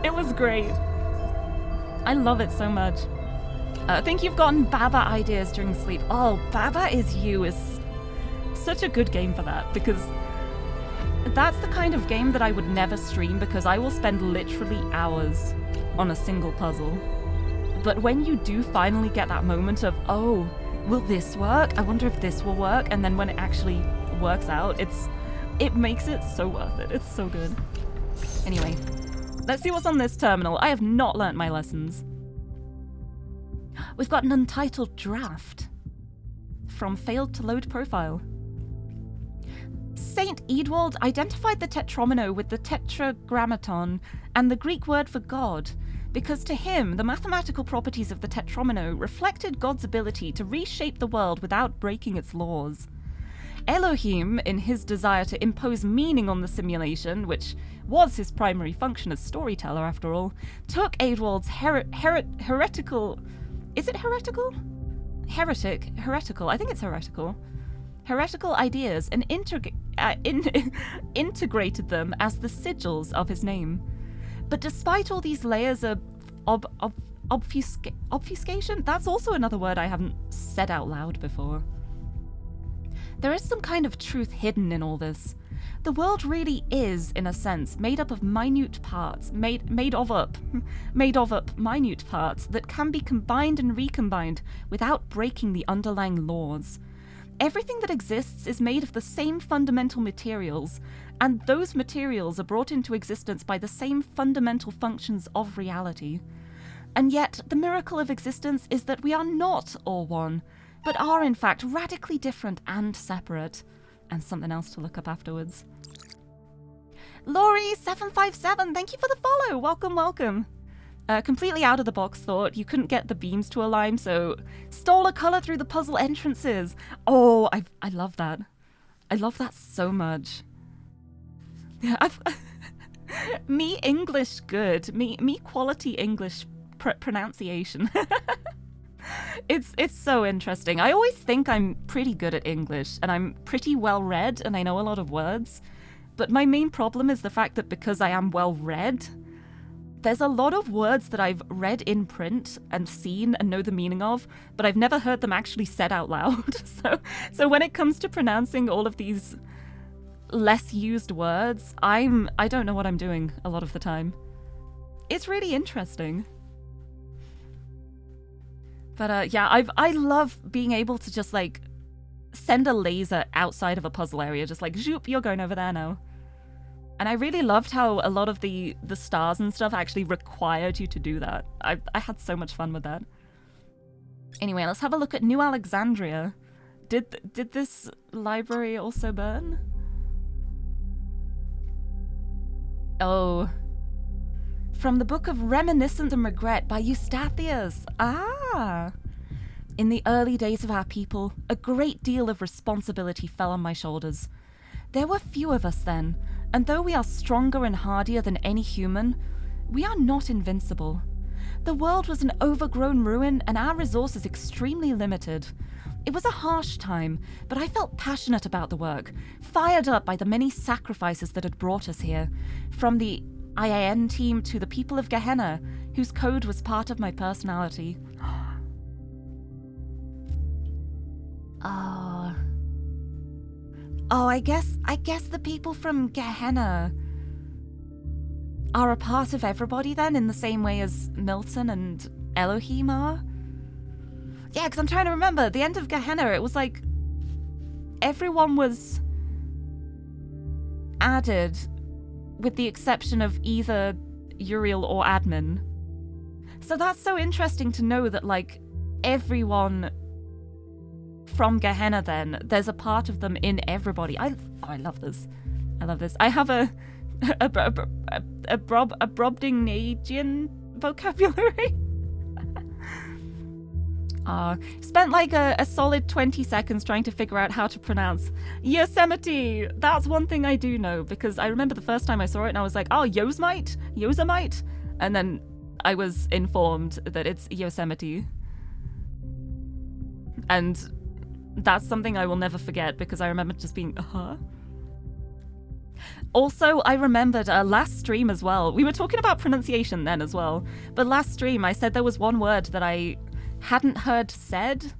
It was great. I love it so much. I think you've gotten Baba ideas during sleep. Oh, Baba is You is such a good game for that, because that's the kind of game that I would never stream, because I will spend literally hours on a single puzzle. But when you do finally get that moment of, oh, will this work? I wonder if this will work. And then when it actually works out, it makes it so worth it. It's so good. Anyway, let's see what's on this terminal. I have not learnt my lessons. We've got an untitled draft from failed to load profile. Saint Eadwald identified the tetromino with the tetragrammaton and the Greek word for God, because to him, the mathematical properties of the tetromino reflected God's ability to reshape the world without breaking its laws. Elohim, in his desire to impose meaning on the simulation, which was his primary function as storyteller after all, took Eadwald's heretical... Is it heretical? Heretical. I think it's heretical. Heretical ideas and integrated them as the sigils of his name. But despite all these layers of obfuscation, that's also another word I haven't said out loud before. There is some kind of truth hidden in all this. The world really is, in a sense, made up of minute parts, made of up minute parts that can be combined and recombined without breaking the underlying laws. Everything that exists is made of the same fundamental materials, and those materials are brought into existence by the same fundamental functions of reality. And yet, the miracle of existence is that we are not all one, but are in fact radically different and separate. And something else to look up afterwards. Lirie757, thank you for the follow! Welcome, welcome. Completely out of the box thought. You couldn't get the beams to align, so stole a color through the puzzle entrances. Oh, I love that. I love that so much. Yeah, me English good. Me quality English pronunciation. It's so interesting. I always think I'm pretty good at English, and I'm pretty well read, and I know a lot of words. But my main problem is the fact that because I am well read, there's a lot of words that I've read in print and seen and know the meaning of, but I've never heard them actually said out loud. So when it comes to pronouncing all of these less used words, I don't know what I'm doing a lot of the time. It's really interesting. But yeah, I love being able to just like send a laser outside of a puzzle area, just like, zoop, you're going over there now. And I really loved how a lot of the stars and stuff actually required you to do that. I had so much fun with that. Anyway, let's have a look at New Alexandria. Did this library also burn? Oh. From the Book of Reminiscence and Regret by Eustathius. Ah. In the early days of our people, a great deal of responsibility fell on my shoulders. There were few of us then, and though we are stronger and hardier than any human, we are not invincible. The world was an overgrown ruin, and our resources extremely limited. It was a harsh time, but I felt passionate about the work, fired up by the many sacrifices that had brought us here, from the IAN team to the people of Gehenna, whose code was part of my personality. Oh, I guess the people from Gehenna are a part of everybody then, in the same way as Milton and Elohim are? Yeah, because I'm trying to remember, at the end of Gehenna, it was like everyone was added with the exception of either Uriel or Admin. So that's so interesting to know that, like, everyone from Gehenna then, there's a part of them in everybody. I love this. I love this. I have a Brobdingnagian vocabulary. Spent like a solid 20 seconds trying to figure out how to pronounce Yosemite. That's one thing I do know, because I remember the first time I saw it and I was like, oh, Yosemite? And then I was informed that it's Yosemite. And that's something I will never forget, because I remember just being, Also, I remembered last stream as well. We were talking about pronunciation then as well. But last stream, I said there was one word that I hadn't heard said.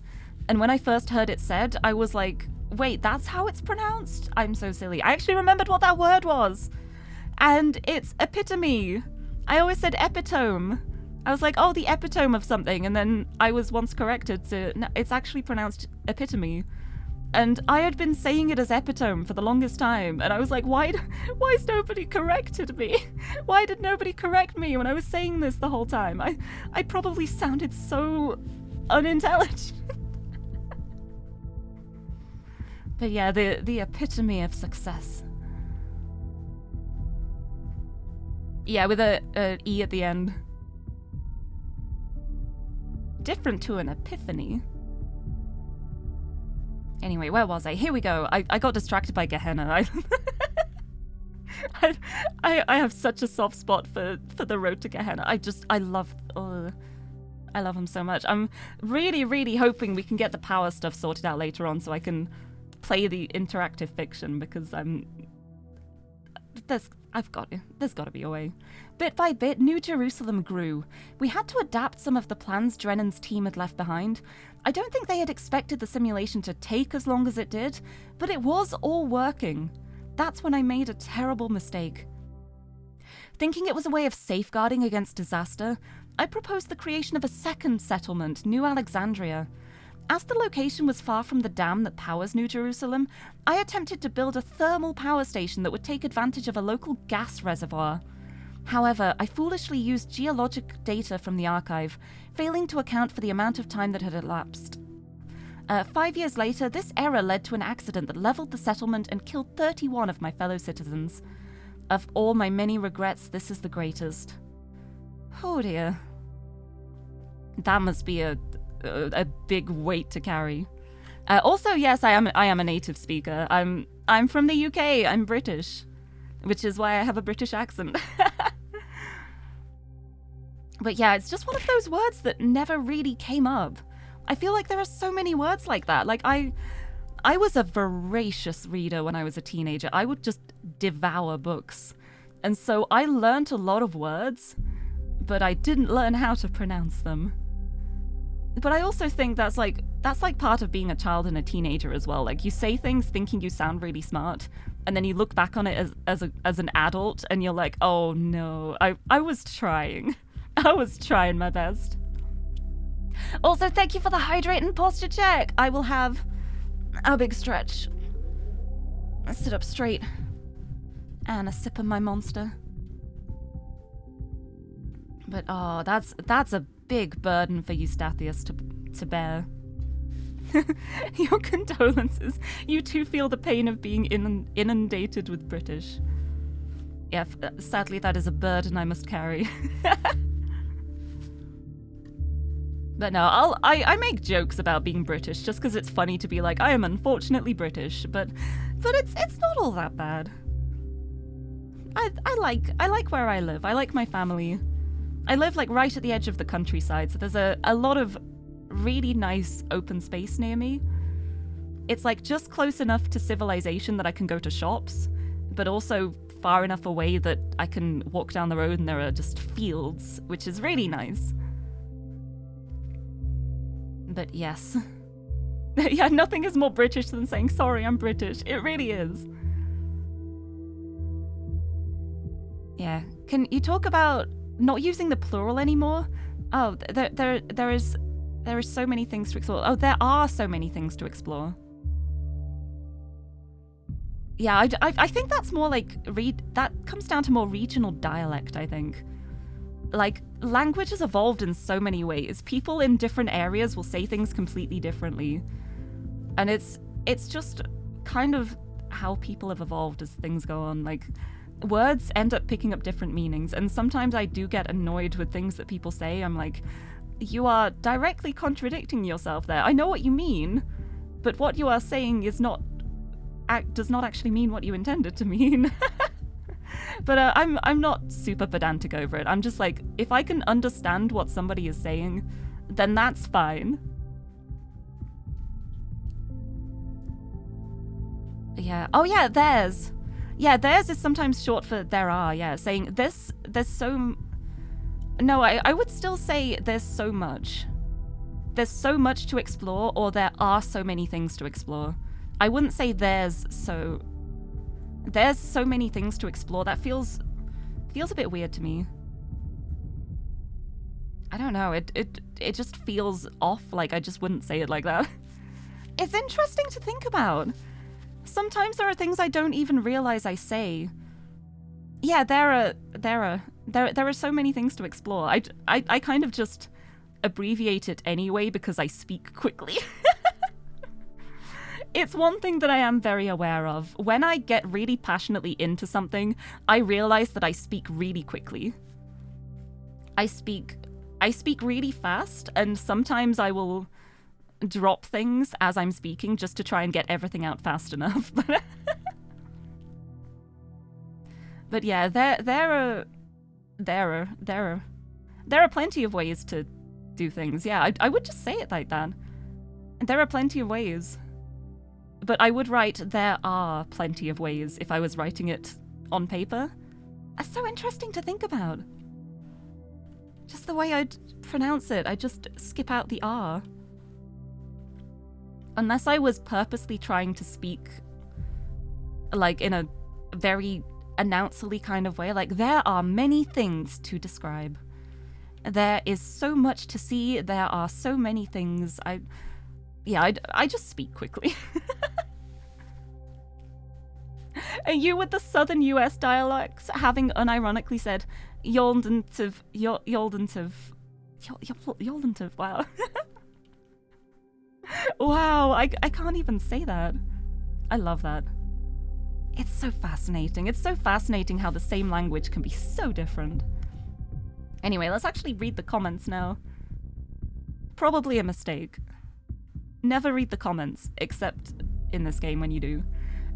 And when I first heard it said, I was like, wait, that's how it's pronounced? I'm so silly. I actually remembered what that word was. And it's epitome. I always said epitome. I was like, oh, the epitome of something. And then I was once corrected to, no, it's actually pronounced epitome. And I had been saying it as epitome for the longest time. And I was like, why's nobody corrected me? Why did nobody correct me when I was saying this the whole time? I probably sounded so unintelligent. But yeah, the epitome of success. Yeah, with a E at the end. Different to an epiphany. Anyway, where was I? Here we go. I got distracted by Gehenna. I have such a soft spot for the road to Gehenna. I love him so much. I'm really, really hoping we can get the power stuff sorted out later on so I can play the interactive fiction, because there's got to be a way. Bit by bit, New Jerusalem grew. We had to adapt some of the plans Drennan's team had left behind. I don't think they had expected the simulation to take as long as it did, but it was all working. That's when I made a terrible mistake. Thinking it was a way of safeguarding against disaster, I proposed the creation of a second settlement, New Alexandria. As the location was far from the dam that powers New Jerusalem, I attempted to build a thermal power station that would take advantage of a local gas reservoir. However, I foolishly used geologic data from the archive, failing to account for the amount of time that had elapsed. 5 years later, this error led to an accident that leveled the settlement and killed 31 of my fellow citizens. Of all my many regrets, this is the greatest. Oh dear. That must be a big weight to carry. Also, yes, I am a native speaker. I'm from the UK. I'm British, which is why I have a British accent. But yeah, it's just one of those words that never really came up. I feel like there are so many words like that. Like I was a voracious reader when I was a teenager. I would just devour books. And so I learned a lot of words, but I didn't learn how to pronounce them. But I also think that's like part of being a child and a teenager as well. Like, you say things thinking you sound really smart, and then you look back on it as an adult and you're like, oh no, I was trying. I was trying my best. Also, thank you for the hydrate and posture check. I will have A big stretch. I sit up straight. And a sip of my monster. But oh, that's a big burden for Eustathius to bear. Your condolences. You too feel the pain of being inundated with British. Yeah, sadly that is a burden I must carry. But no, I make jokes about being British just because it's funny to be like, I am unfortunately British, but it's not all that bad. I like where I live. I like my family. I live like right at the edge of the countryside, so there's a lot of really nice open space near me. It's like just close enough to civilization that I can go to shops, but also far enough away that I can walk down the road and there are just fields, which is really nice. But yes. Yeah, nothing is more British than saying, sorry, I'm British. It really is. Yeah. Can you talk about not using the plural anymore? Oh, there is so many things to explore. Oh, there are so many things to explore. Yeah, I think that's more like that comes down to more regional dialect, I think. Like, language has evolved in so many ways. People in different areas will say things completely differently. And it's just kind of how people have evolved as things go on. Like, words end up picking up different meanings, and sometimes I do get annoyed with things that people say. I'm like, you are directly contradicting yourself there. I know what you mean, but what you are saying does not actually mean what you intended to mean. But I'm not super pedantic over it. I'm just like, if I can understand what somebody is saying, then that's fine. Yeah. Oh yeah, theirs. Yeah, theirs is sometimes short for there are, yeah. Saying there's so... No, I would still say there's so much. There's so much to explore, or there are so many things to explore. I wouldn't say there's so many things to explore. That feels a bit weird to me. I don't know, it just feels off, like I just wouldn't say it like that. It's interesting to think about. Sometimes there are things I don't even realize I say. Yeah, there are so many things to explore. I kind of just abbreviate it anyway because I speak quickly. It's one thing that I am very aware of. When I get really passionately into something, I realize that I speak really quickly. I speak really fast, and sometimes I will drop things as I'm speaking just to try and get everything out fast enough. But yeah, there are plenty of ways to do things. Yeah, I would just say it like that. There are plenty of ways. But I would write there are plenty of ways if I was writing it on paper. That's so interesting to think about. Just the way I'd pronounce it, I just skip out the R. Unless I was purposely trying to speak like in a very announcerly kind of way, like there are many things to describe. There is so much to see, there are so many things. I just speak quickly. And you with the southern US dialects having unironically said Yoldentiv, wow. Wow, I can't even say that. I love that. It's so fascinating. It's so fascinating how the same language can be so different. Anyway, let's actually read the comments now. Probably a mistake. Never read the comments, except in this game when you do.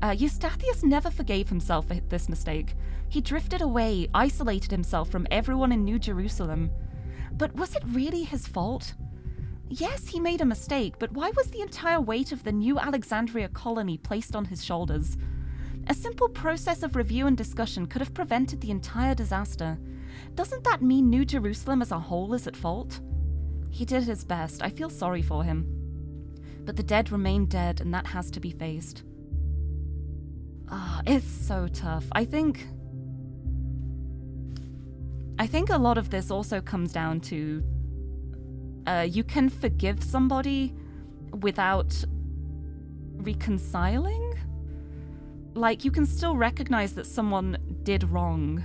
Eustathius never forgave himself for this mistake. He drifted away, isolated himself from everyone in New Jerusalem. But was it really his fault? Yes, he made a mistake, but why was the entire weight of the New Alexandria colony placed on his shoulders? A simple process of review and discussion could have prevented the entire disaster. Doesn't that mean New Jerusalem as a whole is at fault? He did his best. I feel sorry for him. But the dead remain dead, and that has to be faced. It's so tough. I think a lot of this also comes down to you can forgive somebody without reconciling. Like, you can still recognize that someone did wrong.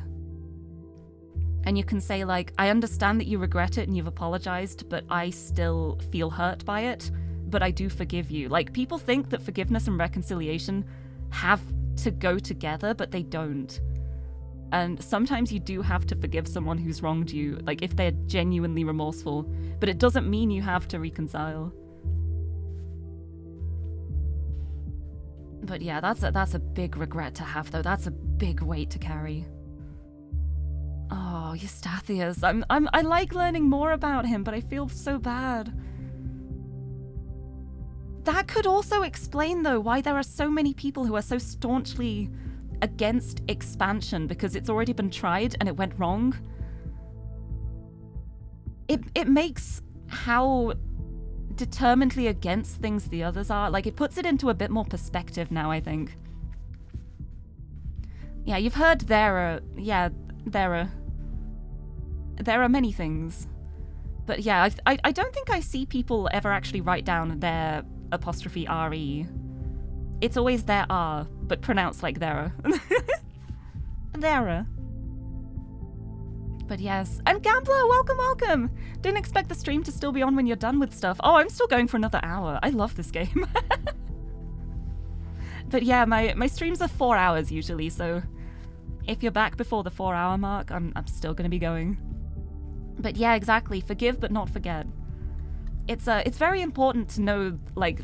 And you can say, like, I understand that you regret it and you've apologized, but I still feel hurt by it, but I do forgive you. Like, people think that forgiveness and reconciliation have to go together, but they don't. And sometimes you do have to forgive someone who's wronged you, like if they're genuinely remorseful, but it doesn't mean you have to reconcile. But yeah, that's a big regret to have, though. That's a big weight to carry. Oh, Eustathius. I like learning more about him, but I feel so bad. That could also explain, though, why there are so many people who are so staunchly against expansion, because it's already been tried and it went wrong. It makes how determinedly against things the others are. Like, it puts it into a bit more perspective now, I think. Yeah, you've heard there are many things. But yeah, I don't think I see people ever actually write down their apostrophe RE. It's always their R, but pronounced like there. There. But yes. And Gambler, welcome, welcome! Didn't expect the stream to still be on when you're done with stuff. Oh, I'm still going for another hour. I love this game. But yeah, my streams are 4 hours usually, so if you're back before the 4-hour mark, I'm still gonna be going. But yeah, exactly. Forgive but not forget. It's very important to know, like,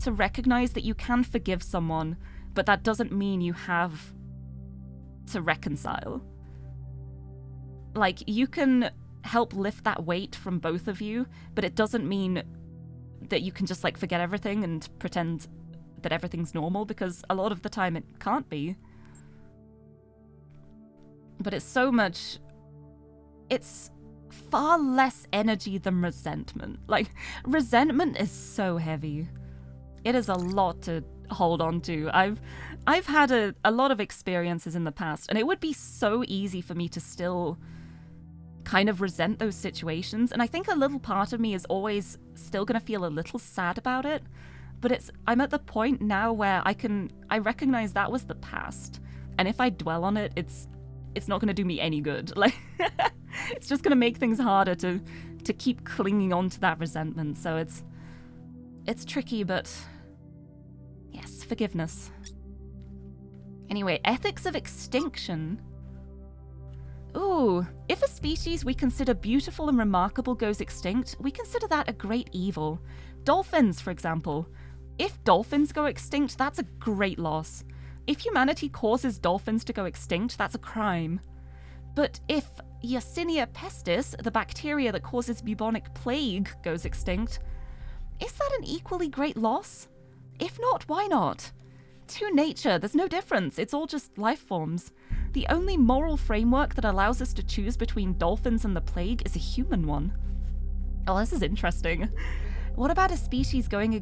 to recognize that you can forgive someone, but that doesn't mean you have to reconcile. Like, you can help lift that weight from both of you, but it doesn't mean that you can just, like, forget everything and pretend that everything's normal, because a lot of the time it can't be. But it's far less energy than resentment. Like, resentment is so heavy. It is a lot to hold on to. I've had a lot of experiences in the past, and it would be so easy for me to still kind of resent those situations, and I think a little part of me is always still gonna feel a little sad about it, but I'm at the point now where I recognize that was the past, and if I dwell on it, it's not gonna do me any good. Like, it's just gonna make things harder to keep clinging on to that resentment. So it's tricky, but yes, forgiveness. Anyway, ethics of extinction. Ooh, if a species we consider beautiful and remarkable goes extinct, we consider that a great evil. Dolphins, for example. If dolphins go extinct, that's a great loss. If humanity causes dolphins to go extinct, that's a crime. But if Yersinia pestis, the bacteria that causes bubonic plague, goes extinct, is that an equally great loss? If not, why not? To nature, there's no difference. It's all just life forms. The only moral framework that allows us to choose between dolphins and the plague is a human one. Oh, this is interesting. What about a species going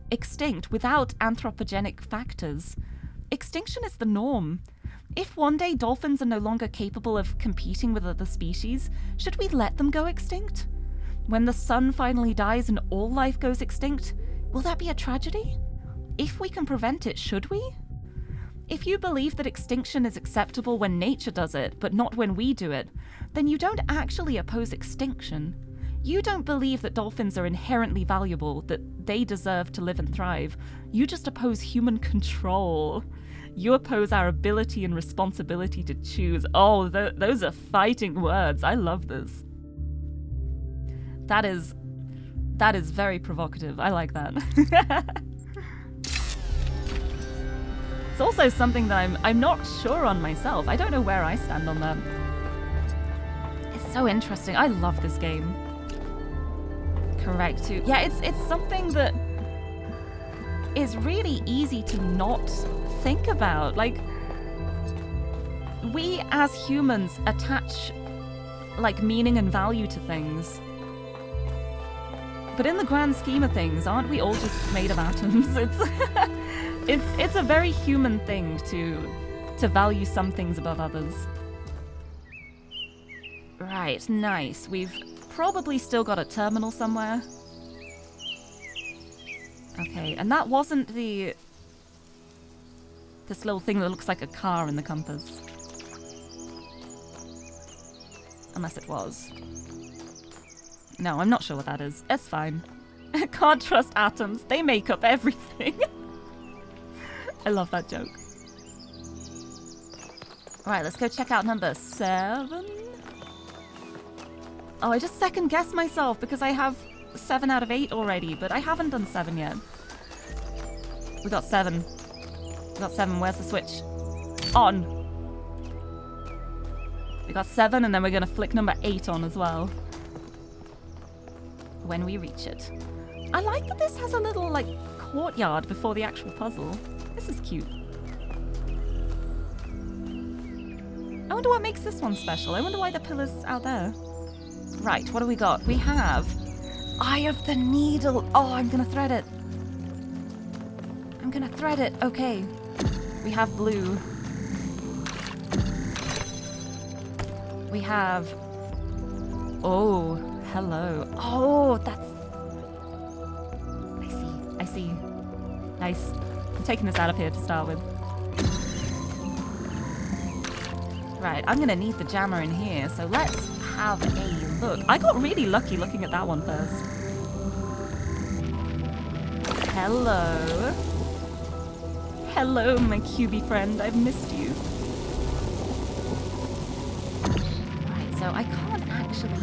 extinct without anthropogenic factors? Extinction is the norm. If one day dolphins are no longer capable of competing with other species, should we let them go extinct? When the sun finally dies and all life goes extinct, will that be a tragedy? If we can prevent it, should we? If you believe that extinction is acceptable when nature does it, but not when we do it, then you don't actually oppose extinction. You don't believe that dolphins are inherently valuable, that they deserve to live and thrive. You just oppose human control. You oppose our ability and responsibility to choose. Oh, those are fighting words. I love this. That is very provocative. I like that. It's also something that I'm not sure on myself. I don't know where I stand on that. It's so interesting. I love this game. Correct too. Yeah, it's something that is really easy to not think about. Like, we as humans attach like meaning and value to things. But in the grand scheme of things, aren't we all just made of atoms? It's a very human thing to value some things above others. Right, nice. We've probably still got a terminal somewhere. Okay, and that wasn't the... this little thing that looks like a car in the compass. Unless it was. No, I'm not sure what that is. It's fine. Can't trust atoms. They make up everything. I love that joke. Alright, let's go check out number 7. Oh, I just second guessed myself because I have 7 out of 8 already, but I haven't done 7 yet. We got 7. We got 7. Where's the switch? On. We got 7, and then we're going to flick number 8 on as well. When we reach it. I like that this has a little, like, courtyard before the actual puzzle. This is cute. I wonder what makes this one special. I wonder why the pillar's out there. Right, what do we got? We have Eye of the Needle. Oh, I'm gonna thread it. I'm gonna thread it. Okay. We have blue. We have... oh, hello. Oh, that's... I see. Nice. I'm taking this out of here to start with. Right, I'm gonna need the jammer in here, so let's have a look. I got really lucky looking at that one first. Hello. Hello, my QB friend. I've missed you. Right, so I can't actually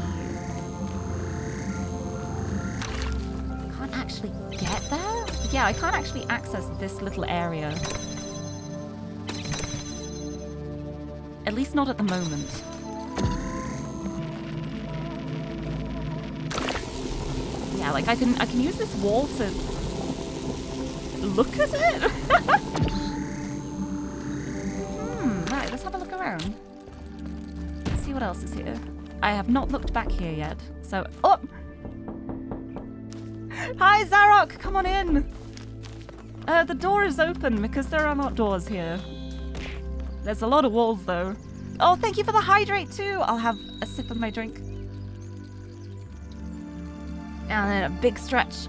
get there? Yeah, I can't actually access this little area. At least not at the moment. Yeah, like I can use this wall to look at it. Right, let's have a look around. Let's see what else is here. I have not looked back here yet, so oh! Hi, Zarok, come on in. The door is open because there are not doors here. There's a lot of walls, though. Oh, thank you for the hydrate, too. I'll have a sip of my drink. And then a big stretch.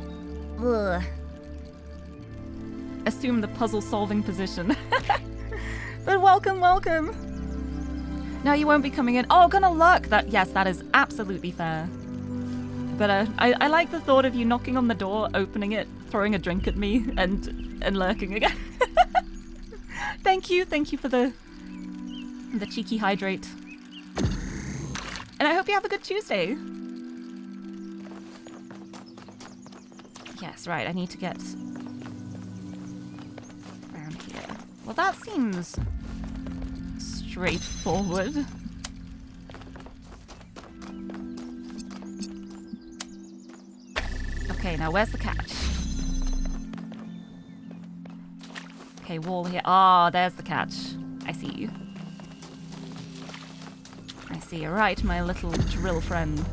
Ugh. Assume the puzzle-solving position. But welcome, welcome. No, you won't be coming in. Oh, gonna lurk. Yes, that is absolutely fair. But I like the thought of you knocking on the door, opening it, throwing a drink at me, and lurking again. Thank you for the cheeky hydrate. And I hope you have a good Tuesday. Yes, right, I need to get around here. Well, that seems straightforward. Okay, now where's the catch? Okay, wall here. Ah, there's the catch. I see you. I see you. Right, my little drill friend.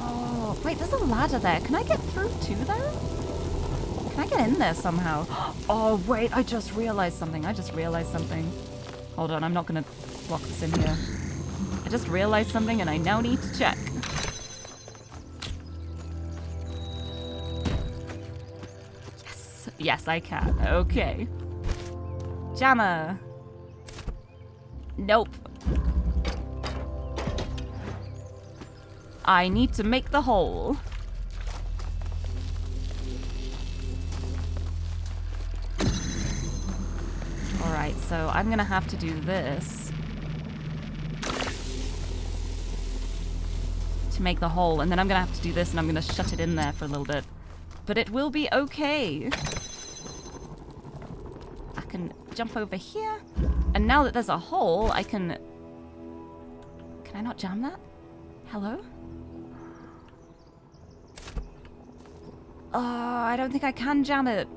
Oh, wait, there's a ladder there. Can I get through too, though? Can I get in there somehow? Oh, wait, I just realized something. Hold on, I'm not going to block this in here. I just realized something and I now need to check. Yes, I can. Okay. Jammer. Nope. I need to make the hole. Alright, so I'm gonna have to do this to make the hole, and then I'm gonna have to do this and I'm gonna shut it in there for a little bit. But it will be okay. I can jump over here, and now that there's a hole, I can... Can I not jam that? Hello? Oh, I don't think I can jam it.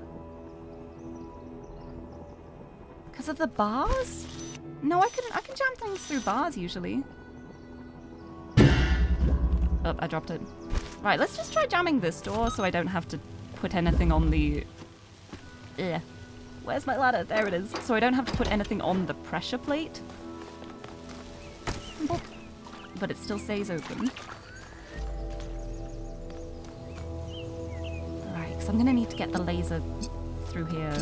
Because of the bars? No, I can jam things through bars usually. Oh, I dropped it. Right, let's just try jamming this door so I don't have to put anything on the... Ugh. Where's my ladder? There it is. So I don't have to put anything on the pressure plate. but it still stays open. Right, because I'm gonna need to get the laser through here.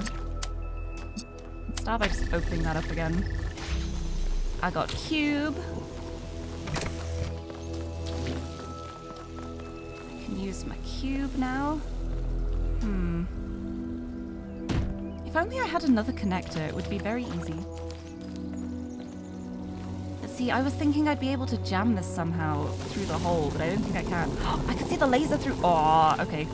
Let's start by just opening that up again. I got cube. I can use my cube now. If only I had another connector, it would be very easy. But see, I was thinking I'd be able to jam this somehow through the hole, but I don't think I can. I can see the laser through. Oh, okay.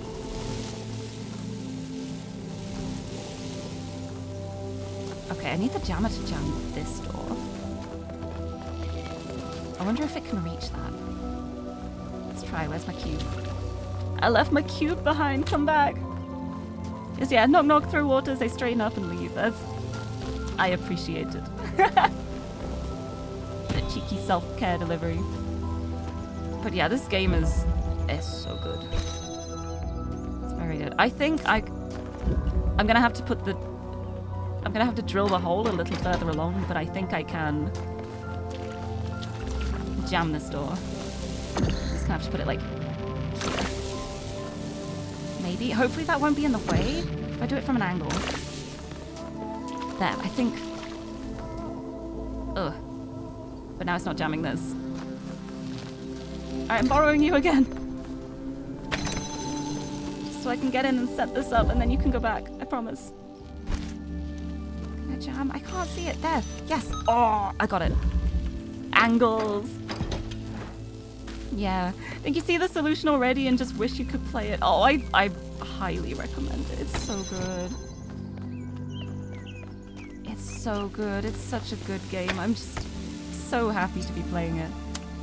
Okay, I need the jammer to jam this door. I wonder if it can reach that. Let's try. Where's my cube? I left my cube behind. Come back. Yes, yeah, knock knock, throw waters, they straighten up and leave. That's... I appreciate it. The cheeky self-care delivery. But yeah, this game is so good. It's very good. I think I'm gonna have to put the... I'm gonna have to drill the hole a little further along, but I think I can jam this door. Just gonna have to put it like here. Maybe. Hopefully that won't be in the way if I do it from an angle. There, I think. Ugh. But now it's not jamming this. Alright, I'm borrowing you again. So I can get in and set this up and then you can go back. I promise. Can I jam? I can't see it. There. Yes. Oh, I got it. Angles. Yeah. I think you see the solution already and just wish you could play it. Oh, I highly recommend it. It's so good. It's so good. It's such a good game. I'm just so happy to be playing it.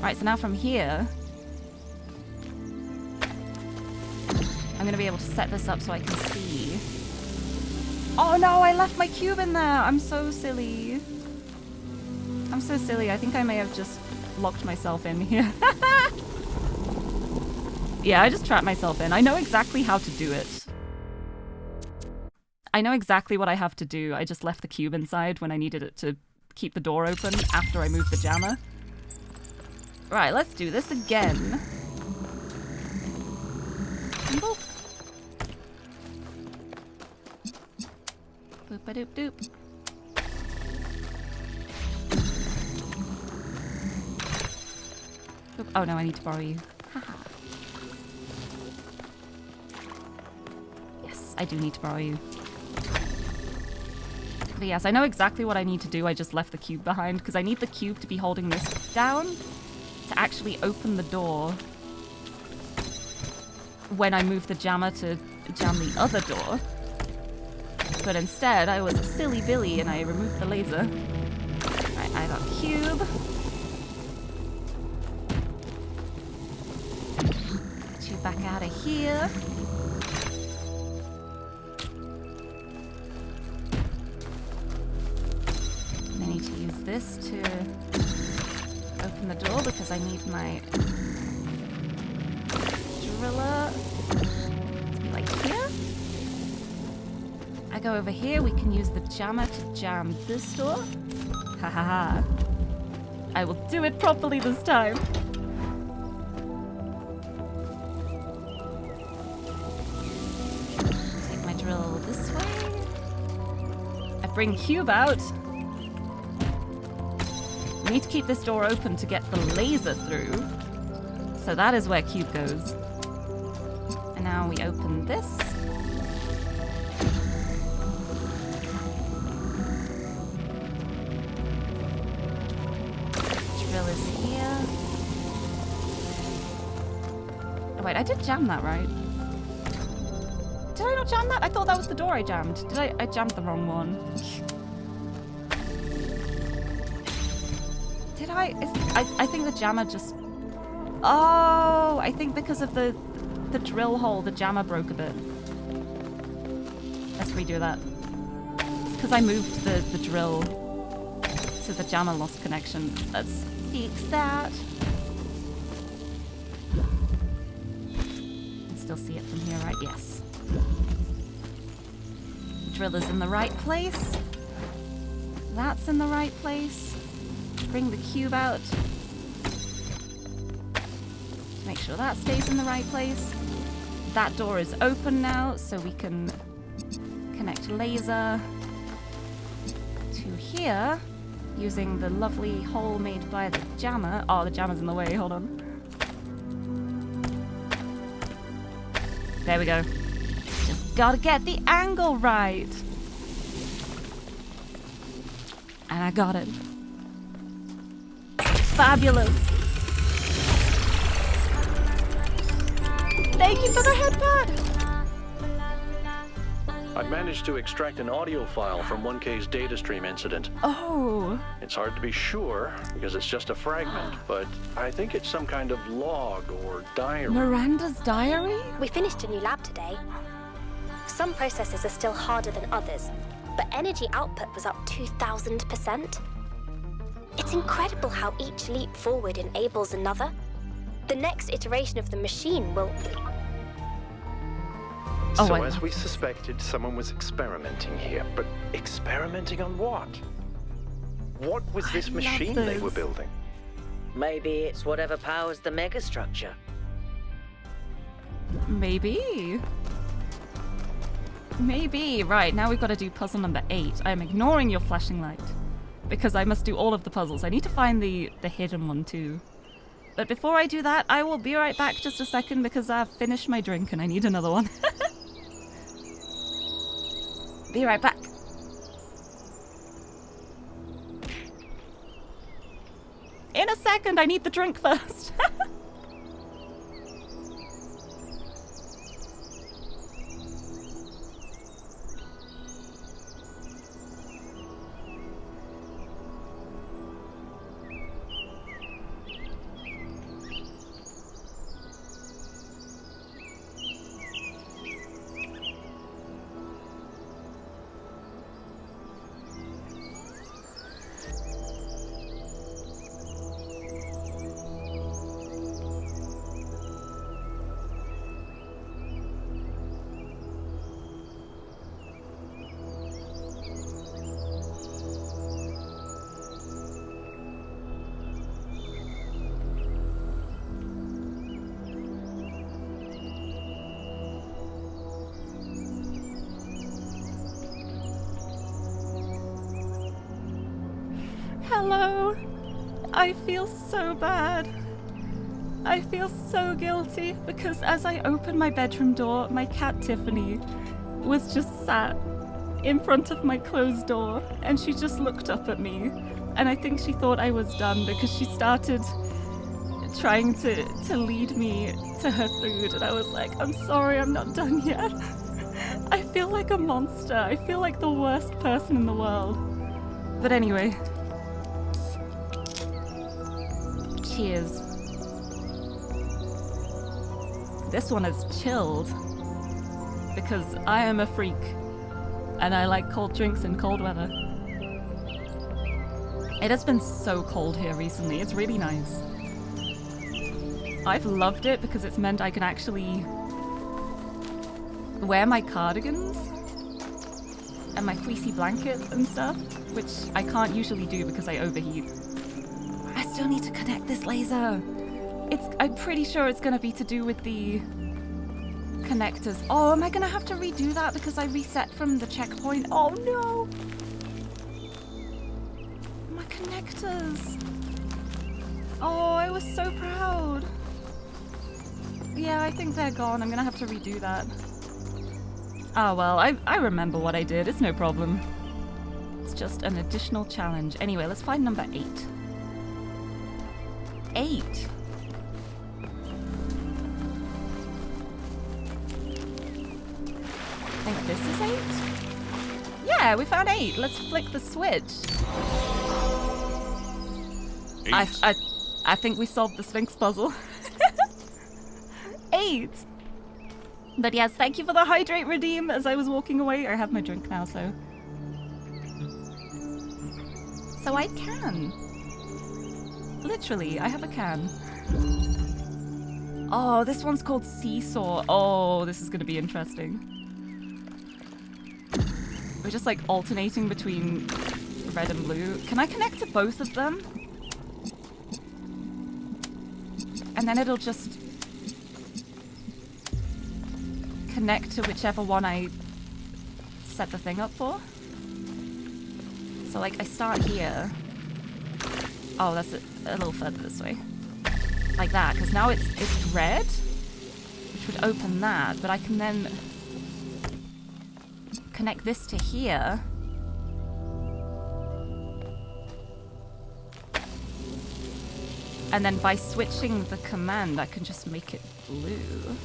Right, so now from here, I'm going to be able to set this up so I can see. Oh no, I left my cube in there. I'm so silly. I'm so silly. I think I may have just locked myself in here. Yeah, I just trapped myself in. I know exactly how to do it. I know exactly what I have to do. I just left the cube inside when I needed it to keep the door open after I moved the jammer. Right, let's do this again. Boop. Boop-a-doop-doop. Boop. Oh no, I need to borrow you. Haha. Yes, I do need to borrow you. But yes, I know exactly what I need to do. I just left the cube behind because I need the cube to be holding this down to actually open the door when I move the jammer to jam the other door. But instead, I was a silly Billy and I removed the laser. Right, I got cube. Get you back out of here. And I need to use this to open the door because I need my driller to be like here. I go over here, we can use the jammer to jam this door. Ha ha ha. I will do it properly this time. Take my drill this way. I bring cube out. We need to keep this door open to get the laser through. So that is where cube goes. And now we open this. Drill is here. Oh wait, I did jam that, right? Did I not jam that? I thought that was the door I jammed. Did I jammed the wrong one. Did I? I think the jammer just... Oh, I think because of the drill hole, the jammer broke a bit. Let's redo that. It's because I moved the drill so the jammer lost connection. Let's fix that. You can still see it from here, right? Yes. The drill is in the right place. That's in the right place. Bring the cube out. Make sure that stays in the right place. That door is open now, so we can connect laser to here using the lovely hole made by the jammer. Oh, the jammer's in the way, hold on. There we go. Just gotta get the angle right. And I got it. Fabulous. Thank you for the headpad. I managed to extract an audio file from 1K's data stream incident. Oh. It's hard to be sure because it's just a fragment, but I think it's some kind of log or diary. Miranda's diary? We finished a new lab today. Some processes are still harder than others, but energy output was up 2,000%. It's incredible how each leap forward enables another. The next iteration of the machine will... So as we suspected, someone was experimenting here. But experimenting on what? What was this machine they were building? Maybe it's whatever powers the megastructure. Maybe. Maybe. Right, now we've got to do puzzle number 8. I'm ignoring your flashing light because I must do all of the puzzles. I need to find the hidden one too. But before I do that, I will be right back just a second because I've finished my drink and I need another one. Be right back. In a second, I need the drink first. Hello. I feel so bad. I feel so guilty because as I opened my bedroom door, my cat Tiffany was just sat in front of my closed door and she just looked up at me. And I think she thought I was done because she started trying to lead me to her food. And I was like, I'm sorry, I'm not done yet. I feel like a monster. I feel like the worst person in the world. But anyway. Cheers. This one is chilled because I am a freak and I like cold drinks in cold weather. It has been so cold here recently. It's really nice. I've loved it because it's meant I can actually wear my cardigans and my fleecy blanket and stuff, which I can't usually do because I overheat. I still need to connect this laser. I'm pretty sure it's gonna be to do with the connectors. Oh, am I gonna have to redo that because I reset from the checkpoint? Oh no! My connectors. Oh, I was so proud. Yeah, I think they're gone. I'm gonna have to redo that. Oh well, I remember what I did. It's no problem. It's just an additional challenge. Anyway, let's find number 8. 8. I think this is 8? Yeah, we found 8. Let's flick the switch. 8. I think we solved the Sphinx puzzle. 8. But yes, thank you for the hydrate redeem as I was walking away. I have my drink now, so I can. Literally, I have a can. Oh, this one's called Seesaw. Oh, this is going to be interesting. We're just like alternating between red and blue. Can I connect to both of them? And then it'll just connect to whichever one I set the thing up for. So like I start here. Oh, that's a little further this way. Like that, because now it's red, which would open that, but I can then connect this to here. And then by switching the command, I can just make it blue.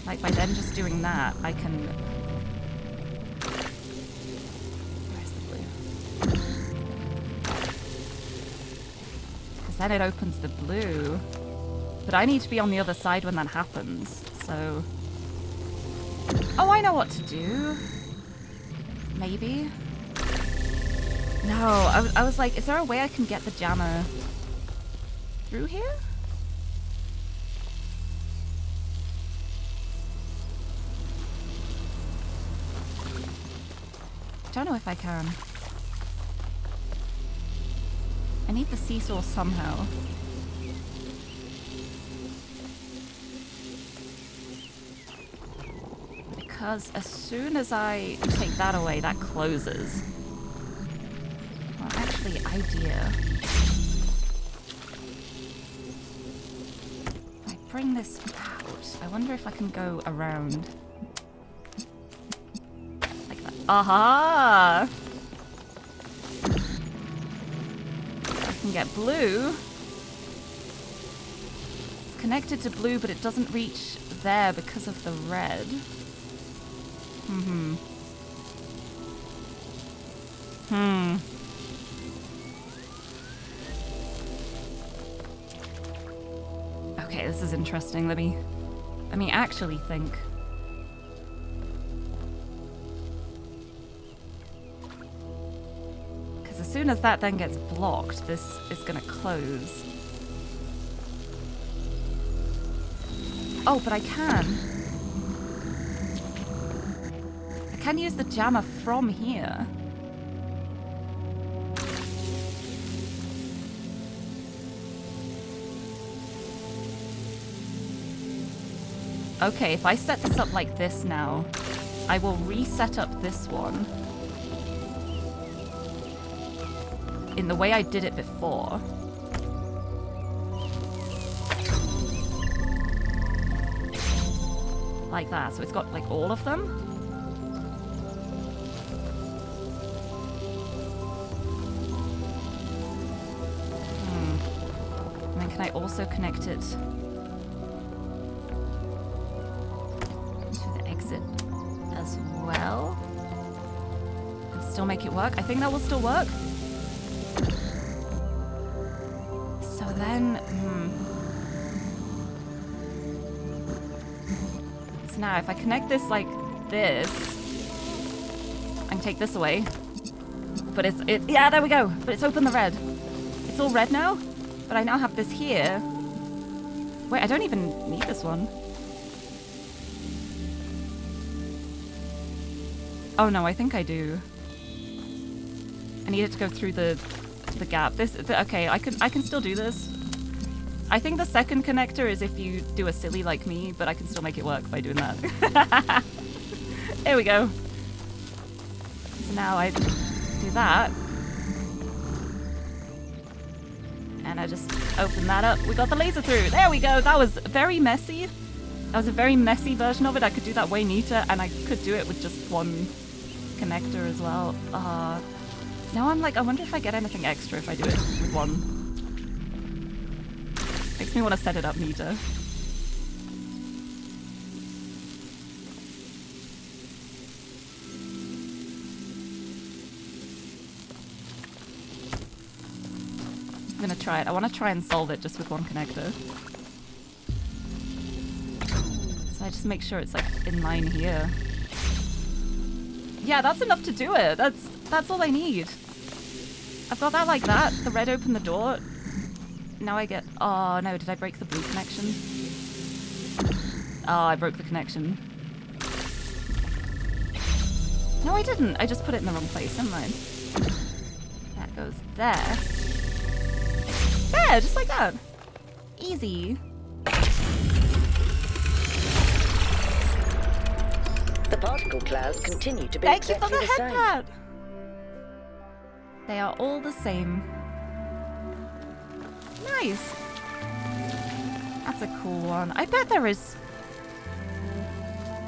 Like by then just doing that, I can... Where's the blue? Because then it opens the blue. But I need to be on the other side when that happens, so... Oh, I know what to do. Maybe. No, I was like, is there a way I can get the jammer through here? Don't know if I can. I need the seesaw somehow. Because as soon as I take that away, that closes. Well, actually, idea. If I bring this out, I wonder if I can go around. Like that. Aha! I can get blue. It's connected to blue, but it doesn't reach there because of the red. Okay, this is interesting. Let me actually think. Because as soon as that then gets blocked, this is gonna close. Oh, but I can use the jammer from here. Okay, if I set this up like this now, I will reset up this one in the way I did it before. Like that, so it's got like all of them. And then can I also connect it to the exit as well? And still make it work? I think that will still work. So then, So now if I connect this like this, I can take this away. But it's yeah, there we go. But it's open the red. It's all red now, but I now have this here. Wait, I don't even need this one. Oh no, I think I do. I need it to go through the gap. Okay, I can still do this. I think the second connector is if you do a silly like me, but I can still make it work by doing that. There we go. So now I do that. And I just open that up. We got the laser through. There we go. That was very messy. That was a very messy version of it. I could do that way neater, and I could do it with just one connector as well. Now I'm like, I wonder if I get anything extra if I do it with one. Makes me want to set it up neater. I'm gonna try it. I want to try and solve it just with one connector. So I just make sure it's like in line here. Yeah, that's enough to do it. That's all I need. I've got that like that. The red opened the door. Now I get... Oh no, did I break the blue connection? Oh, I broke the connection. No, I didn't. I just put it in the wrong place. Never mind. That goes there. There, just like that. Easy. The particle clouds continue to be Thank you for exactly the the same. headpad! They are all the same. Nice! That's a cool one. I bet there is...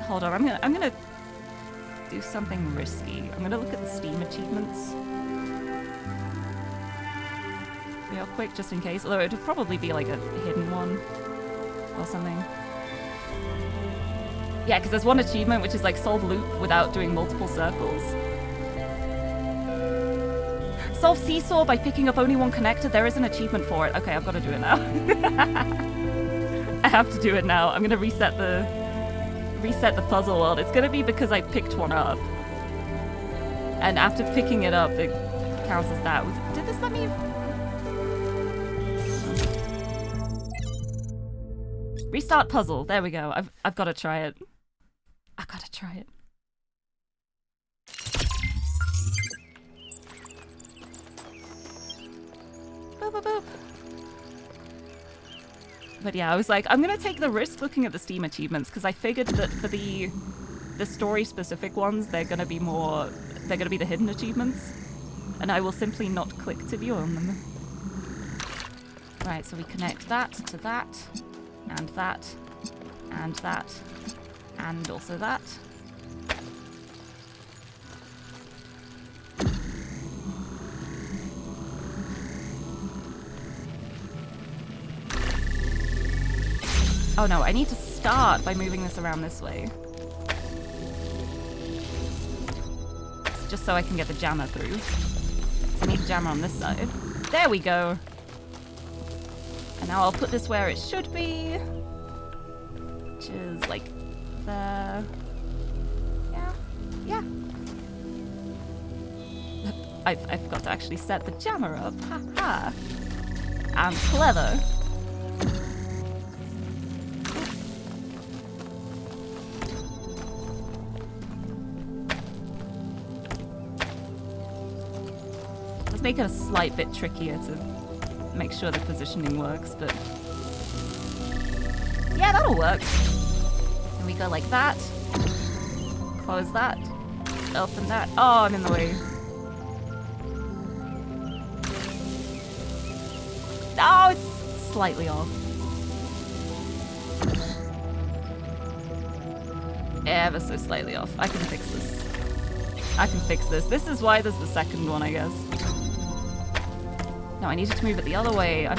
Hold on, I'm gonna do something risky. I'm gonna look at the Steam achievements. Real quick, just in case. Although it would probably be like a hidden one or something. Yeah, because there's one achievement which is like solve loop without doing multiple circles. Solve seesaw by picking up only one connector. There is an achievement for it. Okay, I've got to do it now. I have to do it now. I'm gonna reset the puzzle world. It's gonna be because I picked one up. And after picking it up, it counts as that. Did this let me... Restart puzzle. There we go. I've got to try it. I've got to try it. Boop, boop, boop. But yeah, I was like, I'm gonna take the risk looking at the Steam achievements because I figured that for the story-specific ones, they're gonna be the hidden achievements, and I will simply not click to view on them. Right, so we connect that to that, and that, and that, and also that. Oh no, I need to start by moving this around this way. It's just so I can get the jammer through. So I need a jammer on this side. There we go! And now I'll put this where it should be. Which is like there. Yeah. Yeah. I forgot to actually set the jammer up. Ha ha. I'm clever. Let's make it a slight bit trickier to make sure the positioning works, but yeah, that'll work. And we go like that, close that, open that. Oh, I'm in the way. Oh, it's slightly off. Ever so slightly off. I can fix this. I can fix this. This is why there's the second one, I guess. No, I needed to move it the other way. I'm...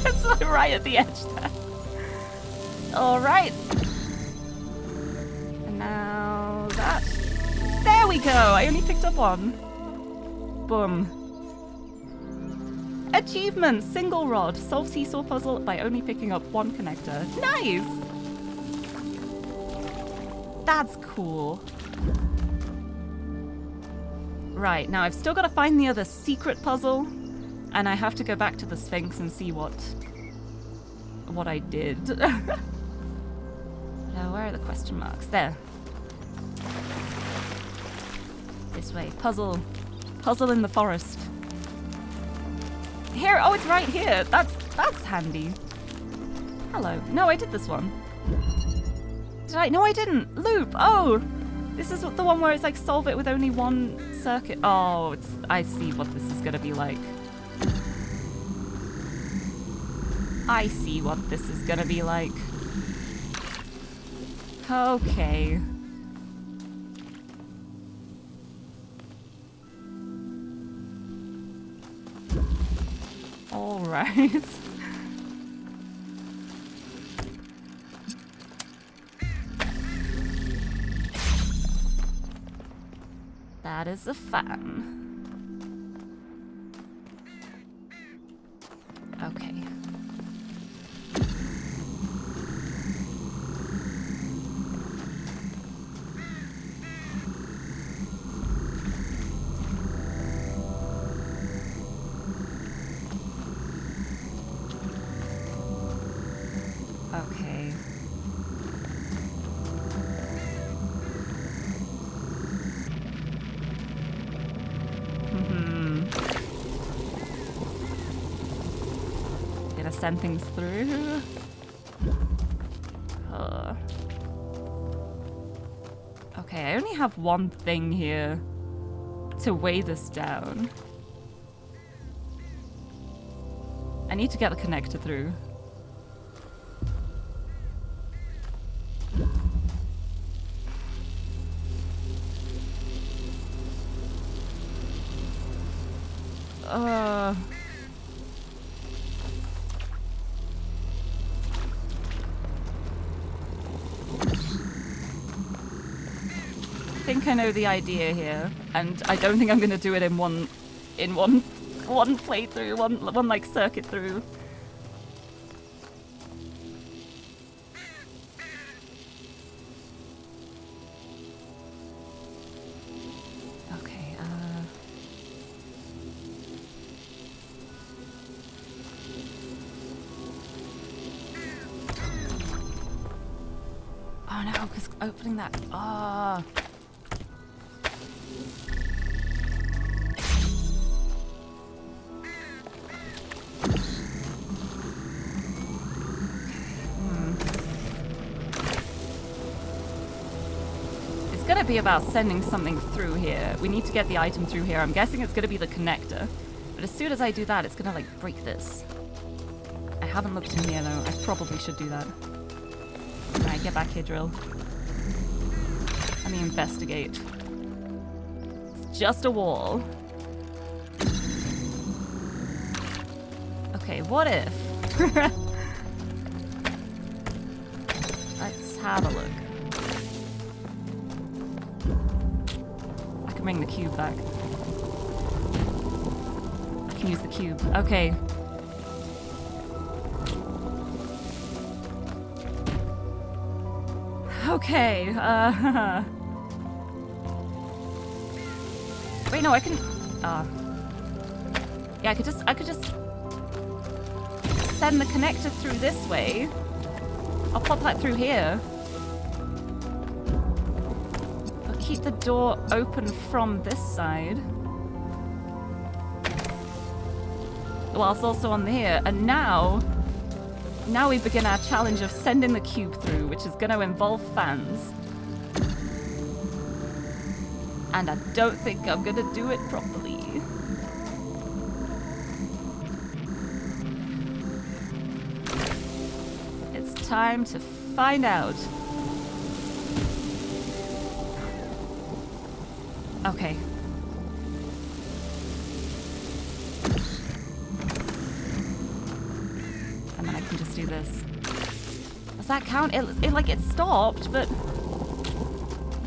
It's like right at the edge there. Alright. And now that. There we go! I only picked up one. Boom. Achievement! Single rod. Solve seesaw puzzle by only picking up one connector. Nice! That's cool. Right, now I've still got to find the other secret puzzle, and I have to go back to the Sphinx and see what I did. Now, where are the question marks? There. This way. Puzzle. Puzzle in the forest. Here. Oh, it's right here. That's handy. Hello. No, I did this one. Did I? No, I didn't. Loop. Oh, this is the one where it's like solve it with only one circuit. Oh, I see what this is gonna be like. I see what this is gonna be like. Okay. All right. That is a fan. Okay. Okay. send things through. Okay, I only have one thing here to weigh this down. I need to get the connector through. I think I know the idea here, and I don't think I'm gonna do it in one playthrough, one like circuit through. Okay, oh no, because opening that, be about sending something through here. We need to get the item through here. I'm guessing it's going to be the connector. But as soon as I do that, it's going to, like, break this. I haven't looked in here, though. I probably should do that. Alright, get back here, Drill. Let me investigate. It's just a wall. Okay, what if? Let's have a look. Bring the cube back. I can use the cube. Okay. Okay. Wait, no, I can. Yeah, I could just send the connector through this way. I'll pop that through here. Keep the door open from this side. Whilst also on here. And now we begin our challenge of sending the cube through, which is going to involve fans. And I don't think I'm going to do it properly. It's time to find out. Okay. And then I can just do this. Does that count? It stopped, but...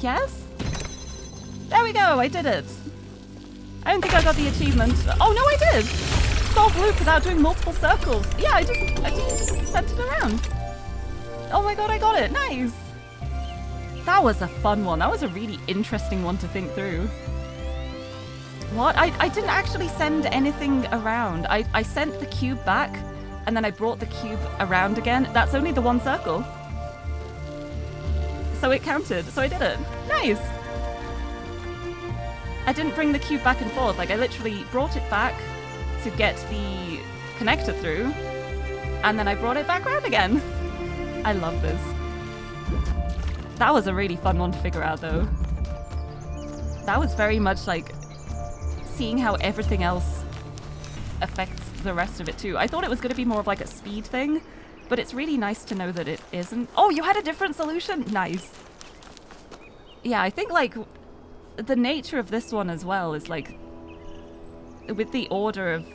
Yes? There we go, I did it. I don't think I got the achievement. Oh, no, I did! Solve loop without doing multiple circles. Yeah, I just sent it around. Oh my god, I got it. Nice! That was a fun one. That was a really interesting one to think through. What? I didn't actually send anything around. I sent the cube back, and then I brought the cube around again. That's only the one circle. So it counted. So I did it. Nice! I didn't bring the cube back and forth. Like, I literally brought it back to get the connector through, and then I brought it back around again. I love this. That was a really fun one to figure out, though. That was very much like seeing how everything else affects the rest of it, too. I thought it was going to be more of like a speed thing, but it's really nice to know that it isn't. Oh, you had a different solution? Nice. Yeah, I think, like, the nature of this one as well is, like, with the order of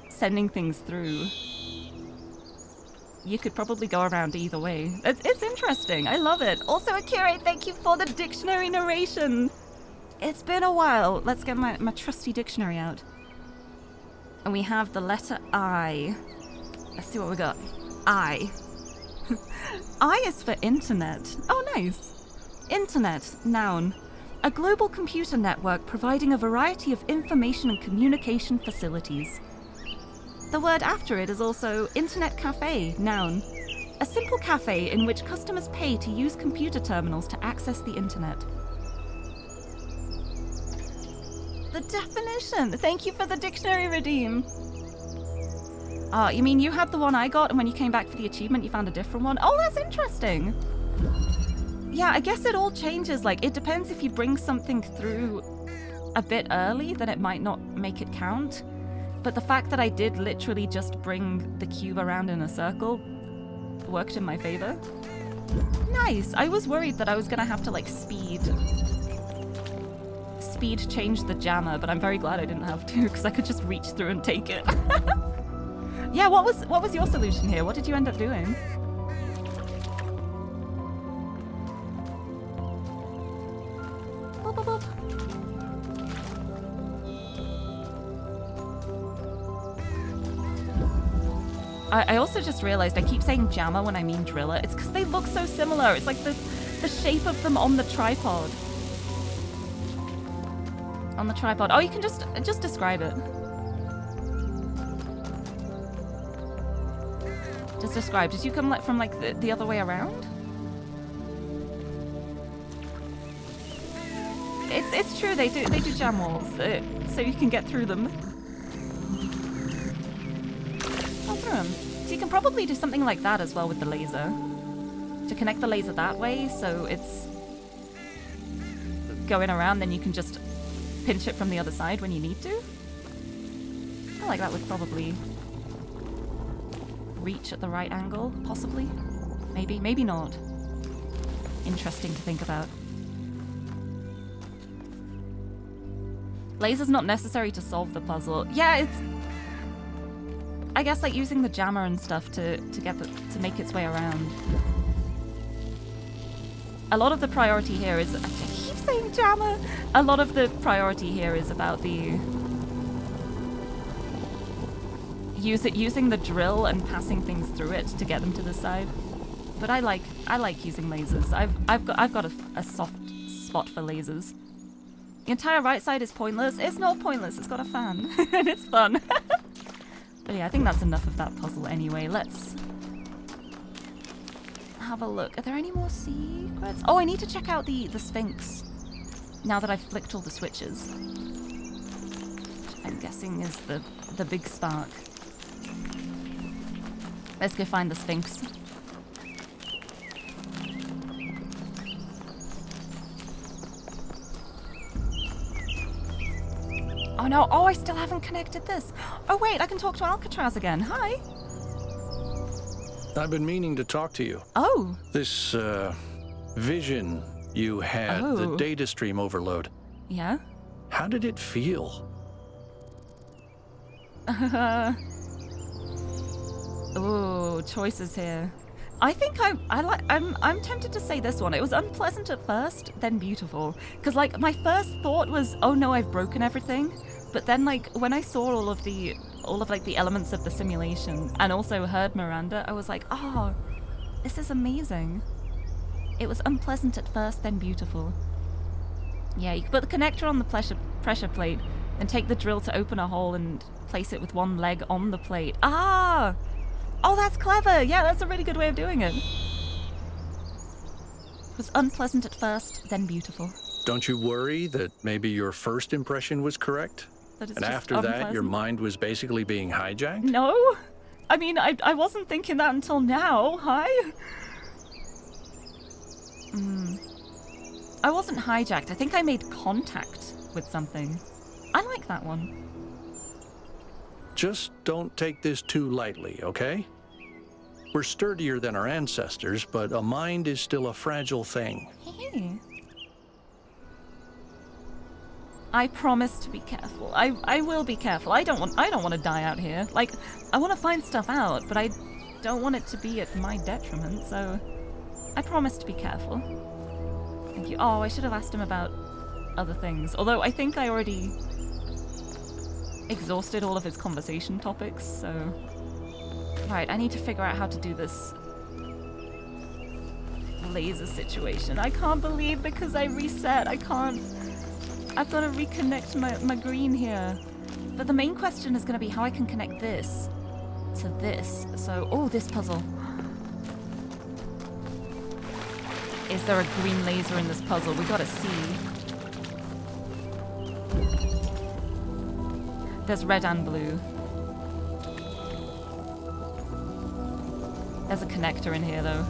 sending things through, you could probably go around either way. It's interesting. I love it. Also, Akira, thank you for the dictionary narration. It's been a while. Let's get my trusty dictionary out. And we have the letter I. Let's see what we got. I. I is for internet. Oh, nice. Internet, noun. A global computer network providing a variety of information and communication facilities. The word after it is also internet cafe, noun. A simple cafe in which customers pay to use computer terminals to access the internet. The definition! Thank you for the dictionary redeem! Oh, you mean you had the one I got, and when you came back for the achievement, you found a different one? Oh, that's interesting. Yeah, I guess it all changes. Like, it depends if you bring something through a bit early, then it might not make it count. But the fact that I did literally just bring the cube around in a circle worked in my favor. Nice. I was worried that I was gonna have to, like, speed change the jammer, but I'm very glad I didn't have to, because I could just reach through and take it. Yeah, what was your solution here? What did you end up doing? Boop, boop, boop. I also just realized I keep saying jammer when I mean driller. It's because they look so similar. It's like the shape of them on the tripod. On the tripod. Oh, you can just describe it. Just describe. Did you come from like the other way around? It's true. They do jam walls, so you can get through them. So you can probably do something like that as well with the laser. To connect the laser that way, so it's going around, then you can just pinch it from the other side when you need to. I feel like that would probably reach at the right angle, possibly. Maybe not. Interesting to think about. Laser's not necessary to solve the puzzle. Yeah, it's... I guess like using the jammer and stuff to make its way around. A lot of the priority here is... I keep saying jammer! A lot of the priority here is about the... using the drill and passing things through it to get them to the side. But I like using lasers. I've got a soft spot for lasers. The entire right side is pointless. It's not pointless. It's got a fan and it's fun. But yeah, I think that's enough of that puzzle anyway. Let's have a look. Are there any more secrets? Oh, I need to check out the Sphinx now that I've flicked all the switches. Which I'm guessing is the big spark. Let's go find the Sphinx. Oh no, oh, I still haven't connected this. Oh wait, I can talk to Alcatraz again. Hi. I've been meaning to talk to you. Oh. This, vision you had, the data stream overload. Yeah? How did it feel? Oh, choices here. I think I'm tempted to say this one. It was unpleasant at first, then beautiful. Because like my first thought was, oh no, I've broken everything. But then like when I saw all of like the elements of the simulation and also heard Miranda, I was like, oh, this is amazing. It was unpleasant at first, then beautiful. Yeah, you can put the connector on the pressure plate and take the drill to open a hole and place it with one leg on the plate. Ah! Oh, that's clever! Yeah, that's a really good way of doing it. It was unpleasant at first, then beautiful. Don't you worry that maybe your first impression was correct? And after that, your mind was basically being hijacked? No! I mean, I wasn't thinking that until now. Hi? I wasn't hijacked. I think I made contact with something. I like that one. Just don't take this too lightly, okay? We're sturdier than our ancestors, but a mind is still a fragile thing. Hey. I promise to be careful. I will be careful. I don't want to die out here. Like, I want to find stuff out, but I don't want it to be at my detriment, so I promise to be careful. Thank you. Oh, I should have asked him about other things. Although I think I already exhausted all of his conversation topics, so... Right, I need to figure out how to do this laser situation. I can't believe because I reset, I can't... I've got to reconnect my green here. But the main question is going to be how I can connect this to this. So, oh, this puzzle. Is there a green laser in this puzzle? We gotta see. There's red and blue. There's a connector in here, though.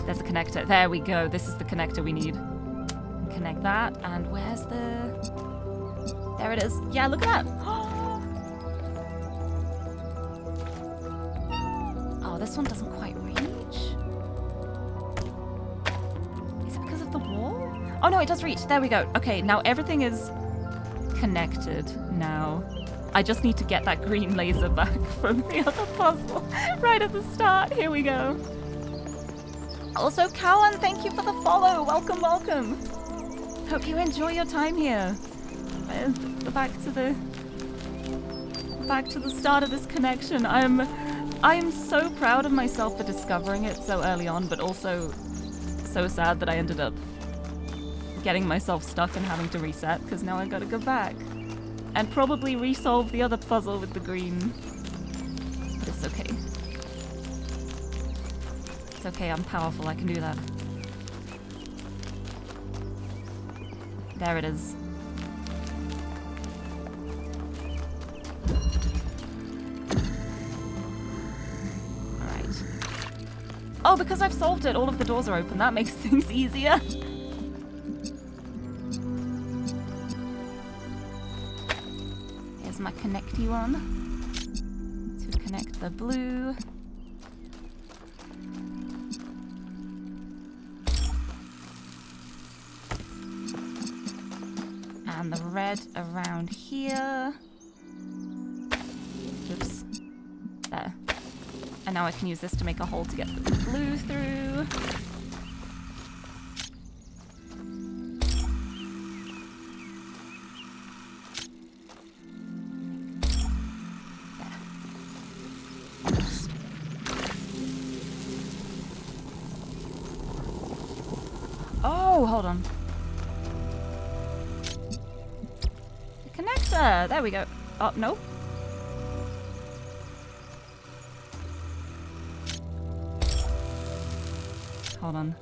There's a connector. There we go. This is the connector we need. Connect that. And where's the... There it is. Yeah, look at that. Oh, this one doesn't quite reach. Is it because of the wall? Oh, no, it does reach. There we go. Okay, now everything is connected now. I just need to get that green laser back from the other puzzle right at the start. Here we go. Also, Cowan, thank you for the follow. Welcome, welcome. Hope you enjoy your time here. Back to the start of this connection. I am so proud of myself for discovering it so early on, but also so sad that I ended up getting myself stuck and having to reset, because now I've got to go back and probably resolve the other puzzle with the green. But it's okay. It's okay, I'm powerful, I can do that. There it is. Alright. Oh, because I've solved it, all of the doors are open. That makes things easier. Here's my connecty one. To connect the blue. And the red around here. Oops. There. And now I can use this to make a hole to get the blue through. There. Oh, hold on. Connector! There we go. Oh, no. Hold on.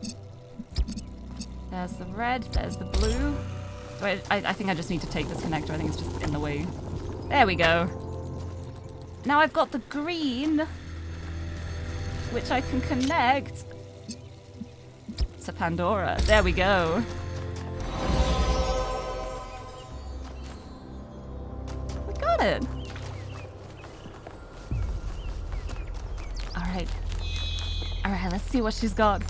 There's the red, there's the blue. Wait, I think I just need to take this connector. I think it's just in the way. There we go. Now I've got the green, which I can connect to Pandora. There we go. We got it. Alright. Alright, let's see what she's got.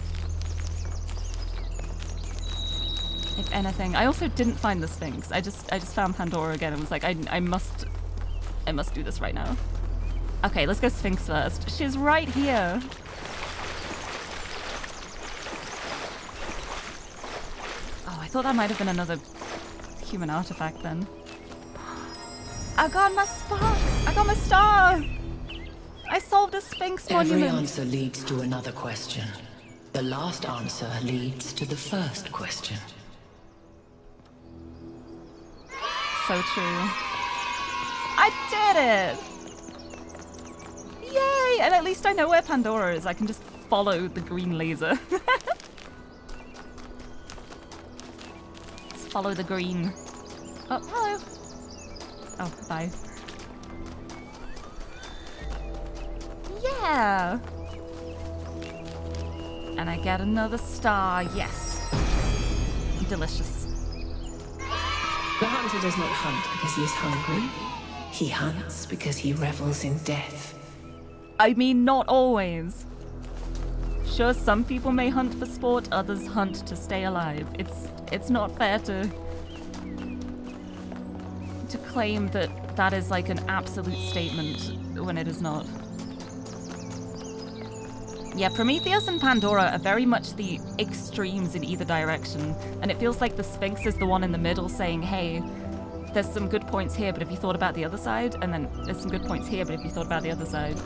If anything. I also didn't find the Sphinx. I just found Pandora again and was like, I must do this right now. Okay, let's go Sphinx first. She's right here. Oh, I thought that might have been another human artifact then. I got my spark! I got my star! I solved a Sphinx monument! Every answer leads to another question. The last answer leads to the first question. So true. I did it! Yay! And at least I know where Pandora is. I can just follow the green laser. Just follow the green. Oh, hello. Oh, bye. Yeah! And I get another star. Yes. Delicious. The hunter does not hunt because he is hungry. He hunts because he revels in death. I mean, not always. Sure, some people may hunt for sport, others hunt to stay alive. It's not fair to claim that that is like an absolute statement when it is not. Yeah, Prometheus and Pandora are very much the extremes in either direction, and it feels like the Sphinx is the one in the middle saying, hey, there's some good points here, but have you thought about the other side? And then there's some good points here, but have you thought about the other side?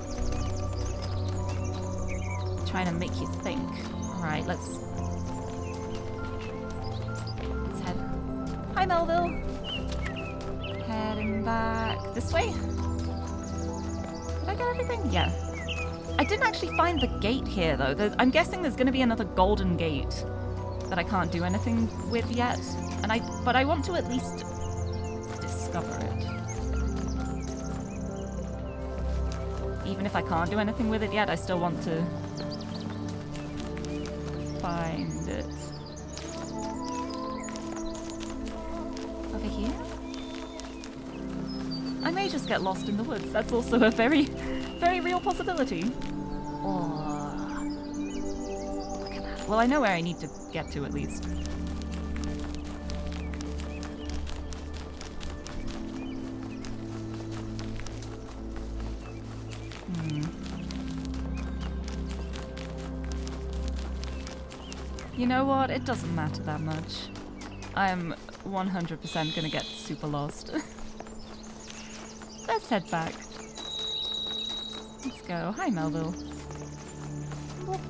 Trying to make you think. Alright, let's head. Hi, Melville. Heading back this way. Did I get everything? Yeah. I didn't actually find the gate here, though. I'm guessing there's going to be another golden gate that I can't do anything with yet. But I want to at least discover it. even if I can't do anything with it yet, I still want to find it. Over here? I may just get lost in the woods. That's also a very, very real possibility. Oh, look at that. Well, I know where I need to get to at least. You know what? It doesn't matter that much. I'm 100% gonna get super lost. Let's head back. Let's go. Hi, Melville. Whoop.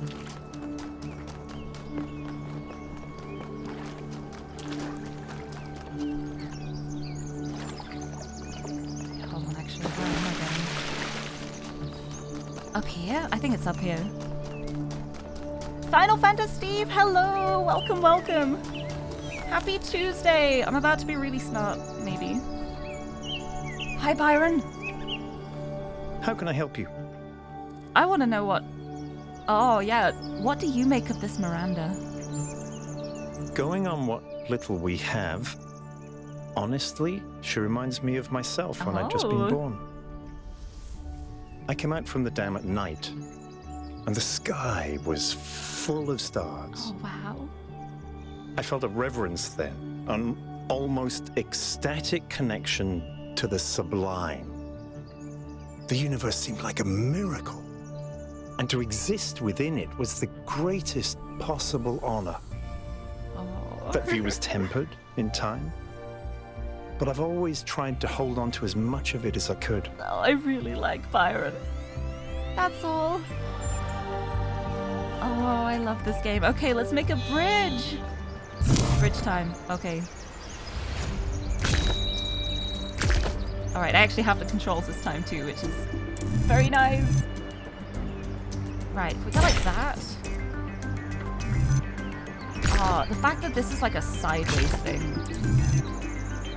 Hold on, actually, where am I going? Up here? I think it's up here. Final Fantasy Steve, hello! Welcome, welcome! Happy Tuesday! I'm about to be really smart, maybe. Hi, Byron! How can I help you? I want to know what... Oh, yeah. What do you make of this Miranda? Going on what little we have, honestly, she reminds me of myself when I'd just been born. I came out from the dam at night, and the sky was full of stars. Oh, wow. I felt a reverence then, an almost ecstatic connection to the sublime. The universe seemed like a miracle, and to exist within it was the greatest possible honor. Oh. That view was tempered in time, but I've always tried to hold on to as much of it as I could. Oh, I really like Byron. That's all. Oh, I love this game. Okay, let's make a bridge. Bridge time. Okay. Alright, I actually have the controls this time too, which is very nice. Right, if we go like that. Oh, the fact that this is like a sideways thing.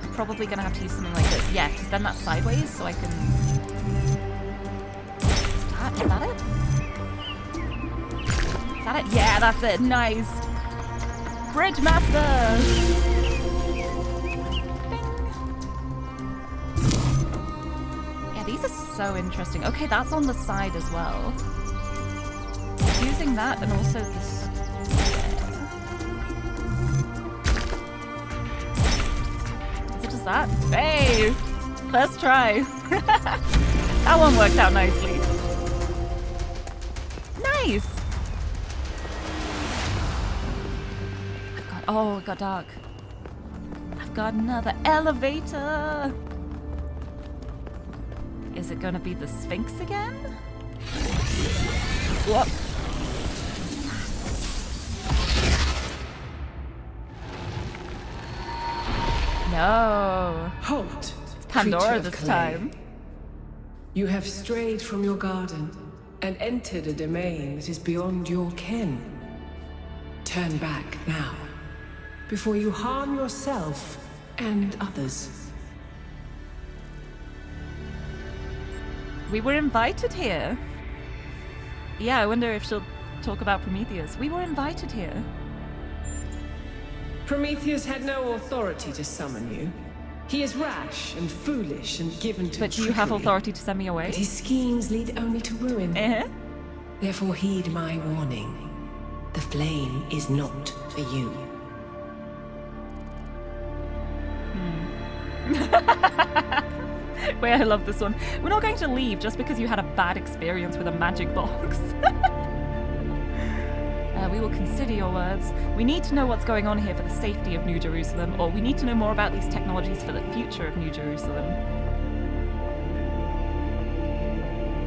I'm probably gonna have to use something like this. Yeah, because then that's sideways, so I can... Is that it? Is that it? Yeah, that's it. Nice. Bridge Master! Yeah, these are so interesting. Okay, that's on the side as well. Using that and also this. Is it just that? Hey! First try. That one worked out nicely. Nice! Oh, it got dark. I've got another elevator. Is it gonna be the Sphinx again? Whoop. No. Halt. It's Pandora creature of this clay. time. You have strayed from your garden and entered a domain that is beyond your ken. Turn back now, before you harm yourself and others. We were invited here. Yeah, I wonder if she'll talk about Prometheus. We were invited here. Prometheus had no authority to summon you. He is rash and foolish and given to But do you have authority to send me away? But his schemes lead only to ruin. Therefore heed my warning. The flame is not for you. Wait, I love this one. We're not going to leave just because you had a bad experience with a magic box. We will consider your words. We need to know what's going on here for the safety of New Jerusalem, or we need to know more about these technologies for the future of New Jerusalem.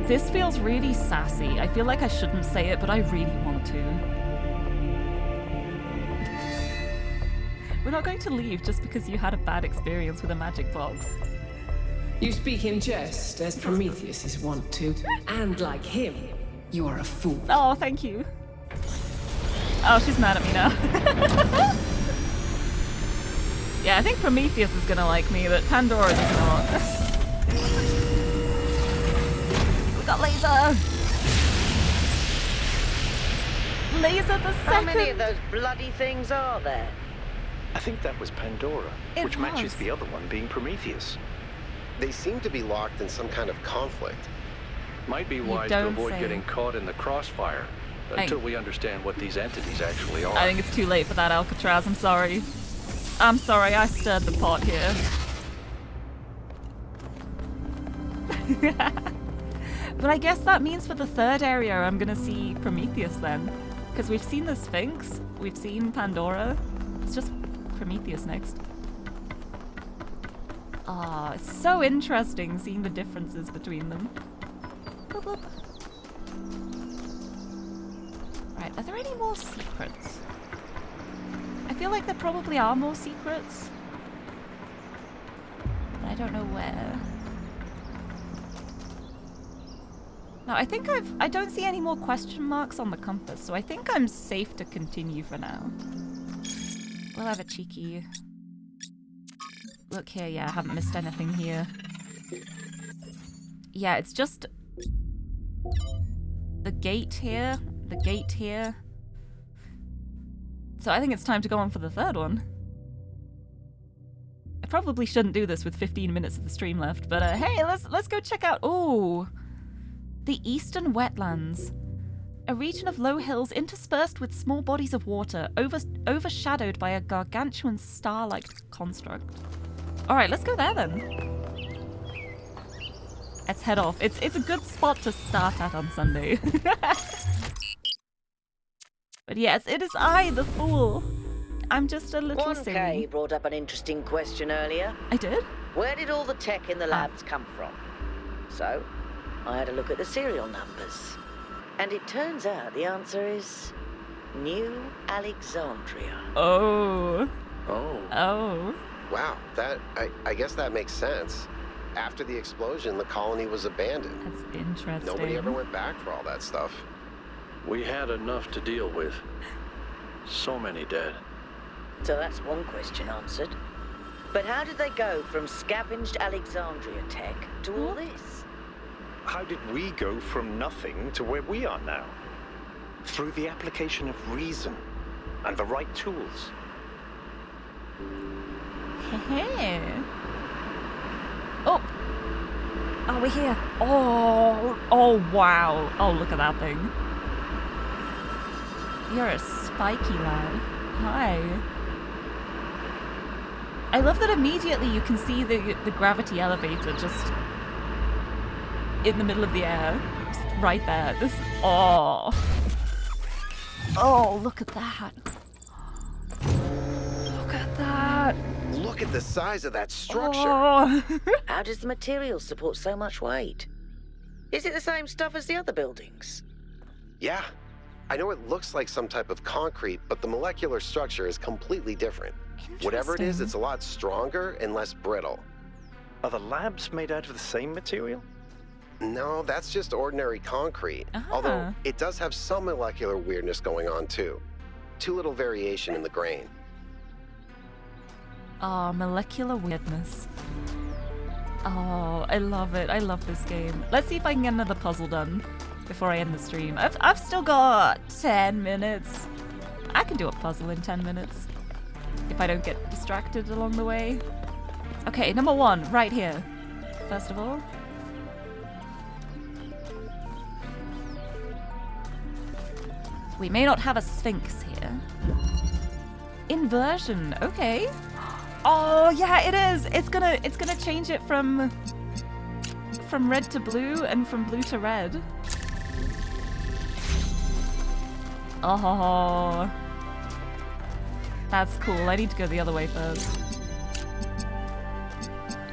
This feels really sassy. I feel like I shouldn't say it, but I really want to. We're not going to leave just because you had a bad experience with a magic box. You speak in jest, as Prometheus is wont to, and like him, you are a fool. Oh, thank you. Oh, she's mad at me now. Yeah, I think Prometheus is gonna like me, but Pandora does not. got laser! Laser the second! How many of those bloody things are there? I think that was Pandora, which matches the other one being Prometheus. They seem to be locked in some kind of conflict. Might be wise to avoid getting caught in the crossfire until we understand what these entities actually are. I think it's too late for that, Alcatraz. I'm sorry. I'm sorry, I stirred the pot here. But I guess that means for the third area I'm gonna see Prometheus then. Because we've seen the Sphinx, we've seen Pandora. It's just Prometheus next. Ah, it's so interesting seeing the differences between them. Boop, boop. Right, are there any more secrets? I feel like there probably are more secrets. But I don't know where. No, I think I don't see any more question marks on the compass, so I think I'm safe to continue for now. We'll have a cheeky look here. Yeah, I haven't missed anything here. Yeah, it's just the gate here, the gate here. So I think it's time to go on for the third one. I probably shouldn't do this with 15 minutes of the stream left, but hey, let's go check out. Ooh. The Eastern Wetlands. A region of low hills interspersed with small bodies of water, overshadowed by a gargantuan star-like construct. Alright, let's go there then. Let's head off. It's a good spot to start at on Sunday. But yes, it is I, the fool. I'm just a little silly. 1K brought up an interesting question earlier. I did? Where did all the tech in the labs come from? So, I had a look at the serial numbers. And it turns out the answer is New Alexandria. Oh. Oh. Oh. Wow, I guess that makes sense. After the explosion, the colony was abandoned. That's interesting. Nobody ever went back for all that stuff. We had enough to deal with. So many dead. So that's one question answered. But how did they go from scavenged Alexandria tech to all this? How did we go from nothing to where we are now? Through the application of reason and the right tools. Hey. Oh. Oh, we're here. Oh. Oh, wow. Oh, look at that thing. You're a spiky lad. Hi. I love that immediately you can see the gravity elevator just in the middle of the air. Just right there. This. Oh. Oh, look at that. Look at that. Look at the size of that structure. Oh. How does the material support so much weight? Is it the same stuff as the other buildings? Yeah. I know it looks like some type of concrete, but the molecular structure is completely different. Whatever it is, it's a lot stronger and less brittle. Are the labs made out of the same material? No, that's just ordinary concrete. Although it does have some molecular weirdness going on too. Too little variation in the grain. Oh, molecular weirdness. Oh, I love it. I love this game. Let's see if I can get another puzzle done before I end the stream. I've still got 10 minutes. I can do a puzzle in 10 minutes if I don't get distracted along the way. Okay, number 1, right here. First of all. We may not have a sphinx here. Inversion, okay. Oh yeah, it is. It's gonna change it from red to blue and from blue to red. Oh, that's cool. I need to go the other way first.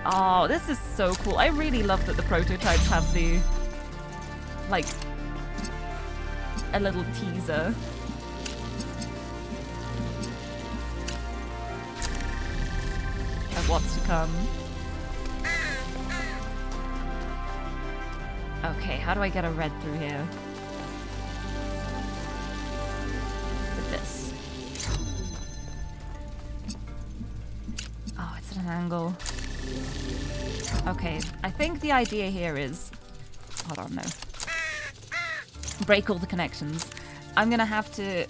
Oh, this is so cool. I really love that the prototypes have the like a little teaser. Of what's to come. Okay, how do I get a red through here? With this. Oh, it's at an angle. Okay, I think the idea here is... Hold on, no. break all the connections. I'm gonna have to...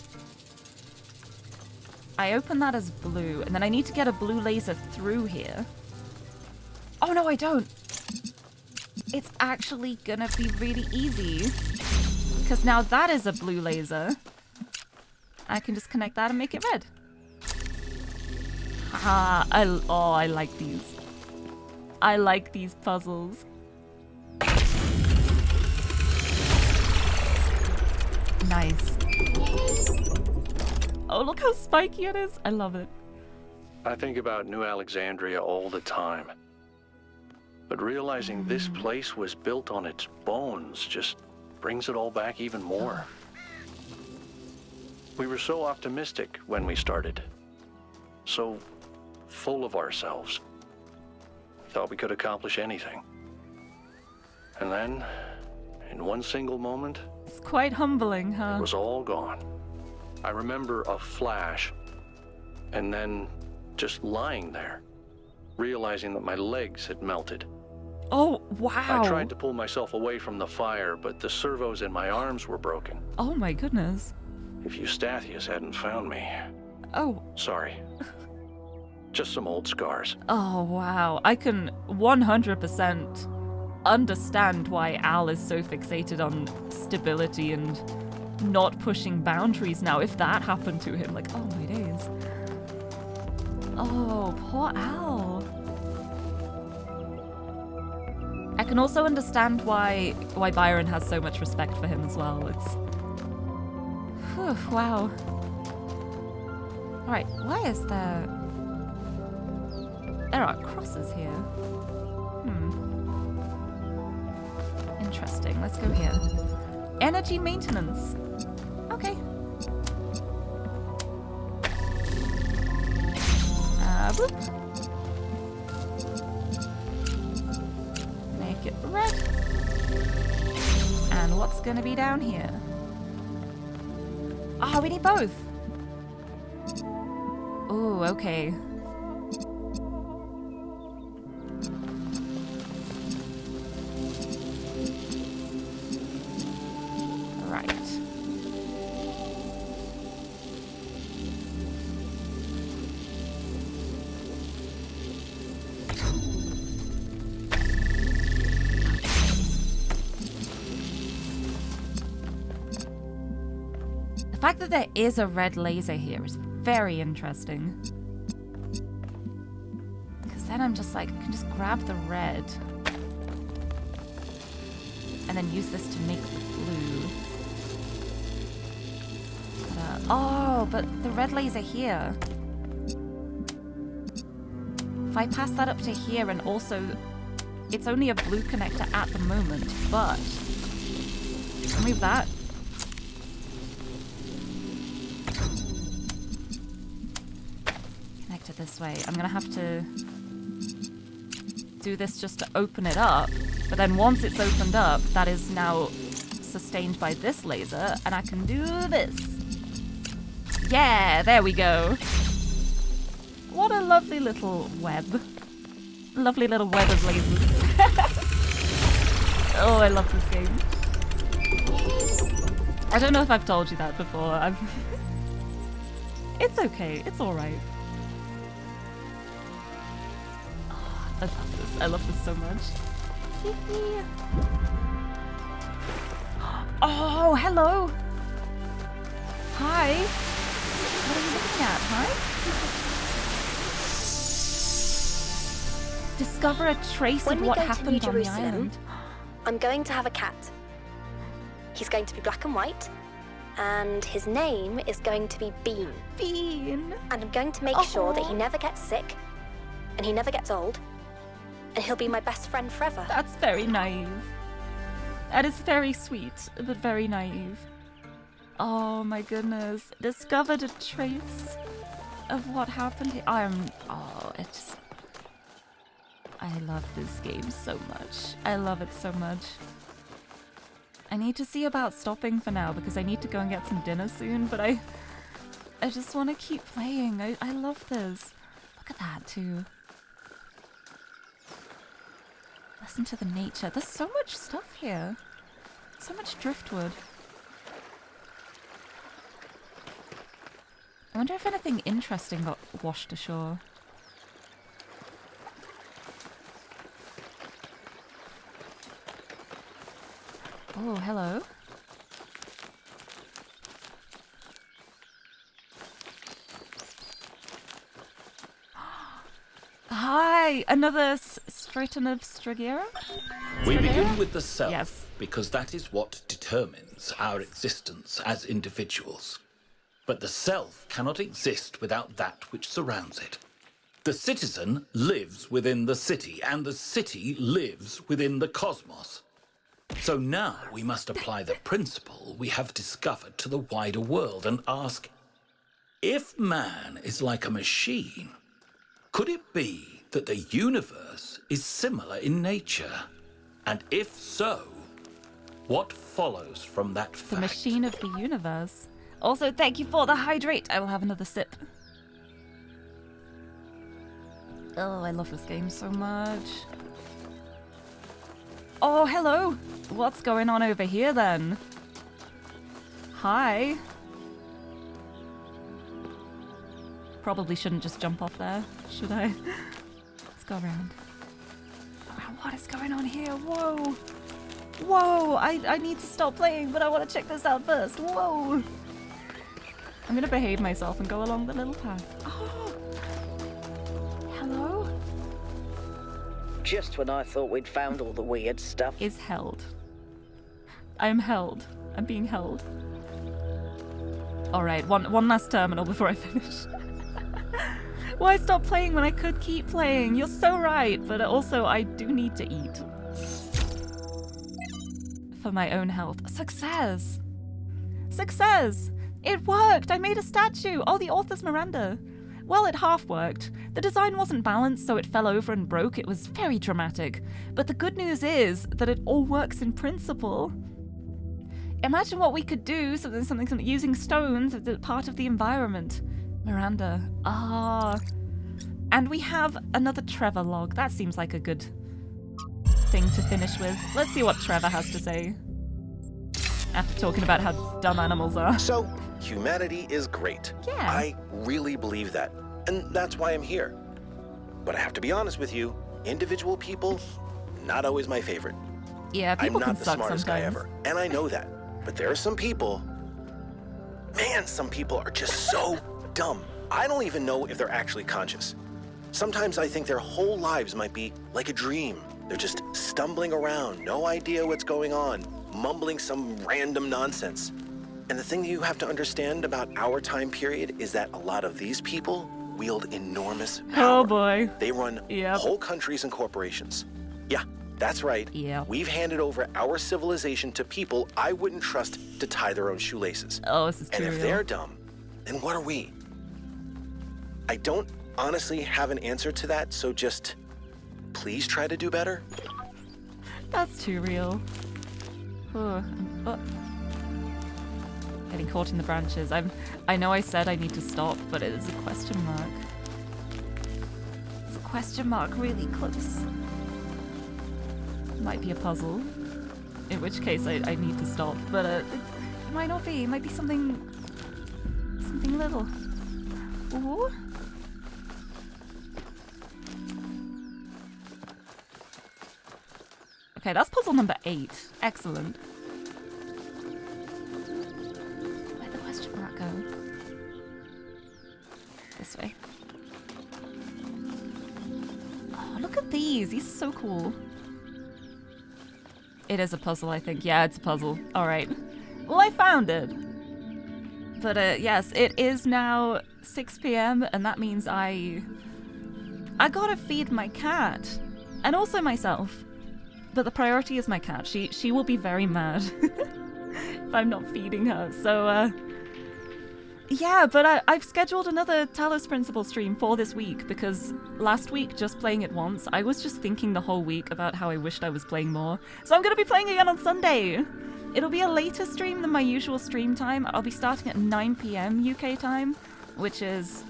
I open that as blue, and then I need to get a blue laser through here. Oh no, I don't! It's actually gonna be really easy. Because now that is a blue laser. I can just connect that and make it red. Ah, I like these. I like these puzzles. Nice. Oh, look how spiky it is. I love it. I think about New Alexandria all the time. But realizing this place was built on its bones just brings it all back even more. We were so optimistic when we started. So full of ourselves. We thought we could accomplish anything. And then, in one single moment, it's quite humbling, huh? It was all gone. I remember a flash, and then just lying there, realizing that my legs had melted. Oh, wow. I tried to pull myself away from the fire, but the servos in my arms were broken. Oh my goodness. If Eustathius hadn't found me... Oh. Sorry. Just some old scars. Oh, wow. I can 100% understand why Al is so fixated on stability and not pushing boundaries now. If that happened to him, like, oh my days. Oh, poor Al. I can also understand why Byron has so much respect for him as well. It's... Whew, wow. Alright, why is there... There are crosses here. Interesting. Let's go here. Energy maintenance. Okay. Boop. Make it red. And what's gonna be down here? Ah, we need both. Oh, okay. The fact that there is a red laser here is very interesting. Because then I'm just like, I can just grab the red. And then use this to make the blue. Oh, but the red laser here. If I pass that up to here and also... It's only a blue connector at the moment, but... Move that. Connect it this way. I'm gonna have to do this just to open it up, but then once it's opened up, that is now sustained by this laser, and I can do this. Yeah, there we go. What a lovely little web. Lovely little web of lasers. Oh, I love this game. I don't know if I've told you that before. It's okay. It's alright. Oh, I love this. I love this so much. Oh, hello. Hi. What are you looking at, huh? Discover a trace of what happened on the island. I'm going to have a cat. He's going to be black and white, and his name is going to be Bean. Bean. And I'm going to make sure that he never gets sick, and he never gets old, and he'll be my best friend forever. That's very naive. That is very sweet, but very naive. Oh my goodness. Discovered a trace of what happened here. I love this game so much. I love it so much. I need to see about stopping for now because I need to go and get some dinner soon, but I just want to keep playing. I love this. Look at that too. Listen to the nature. There's so much stuff here. So much driftwood. wonder if anything interesting got washed ashore. Oh, hello. Hi, another Straton of Strigera? We begin with the self, yes, because that is what determines our existence as individuals. But the self cannot exist without that which surrounds it. The citizen lives within the city, and the city lives within the cosmos. So now we must apply the principle we have discovered to the wider world and ask, if man is like a machine, could it be that the universe is similar in nature? And if so, what follows from that fact? The machine of the universe. Also, thank you for the hydrate. I will have another sip. Oh, I love this game so much. Oh, hello. What's going on over here then? Hi. Probably shouldn't just jump off there, should I? Let's go around. What is going on here? Whoa. Whoa, I need to stop playing, but I want to check this out first. Whoa. I'm going to behave myself and go along the little path. Oh. Hello? Just when I thought we'd found all the weird stuff. Is held. I am held. I'm being held. Alright, one last terminal before I finish. Why stop playing when I could keep playing? You're so right, but also I do need to eat. For my own health. Success! Success! It worked! I made a statue! Oh, the author's Miranda. Well, it half worked. The design wasn't balanced, so it fell over and broke. It was very dramatic. But the good news is that it all works in principle. Imagine what we could do, something using stones as part of the environment. Miranda. Ah. And we have another Trevor log. That seems like a good thing to finish with. Let's see what Trevor has to say. After talking about how dumb animals are. So, humanity is great. Yeah. I really believe that. And that's why I'm here. But I have to be honest with you, individual people, not always my favorite. Yeah, people I'm can not the suck smartest guy sometimes. ever, and I know that. But there are some people, man, some people are just so dumb. I don't even know if they're actually conscious. Sometimes I think their whole lives might be like a dream. They're just stumbling around, no idea what's going on, mumbling some random nonsense. And the thing you have to understand about our time period is that a lot of these people wield enormous power. Oh boy. They run whole countries and corporations. Yeah, that's right. Yeah. We've handed over our civilization to people I wouldn't trust to tie their own shoelaces. Oh, this is too And if real. they're dumb, then what are we? I don't honestly have an answer to that, so just please try to do better. That's too real. Oh. Getting caught in the branches. I know I said I need to stop, but it is a question mark. It's a question mark really close. Might be a puzzle. In which case I need to stop. But it might not be. It might be something little. Ooh. Okay, that's puzzle number 8. Excellent. Where'd the question mark go? This way. Oh, look at these. These are so cool. It is a puzzle, I think. Yeah, it's a puzzle. All right. Well, I found it. But yes, it is now 6 p.m. and that means I gotta feed my cat and also myself. But the priority is my cat. She will be very mad if I'm not feeding her. So, yeah, but I've scheduled another Talos Principle stream for this week because last week, just playing it once, I was just thinking the whole week about how I wished I was playing more. So I'm going to be playing again on Sunday. It'll be a later stream than my usual stream time. I'll be starting at 9 p.m. UK time, which is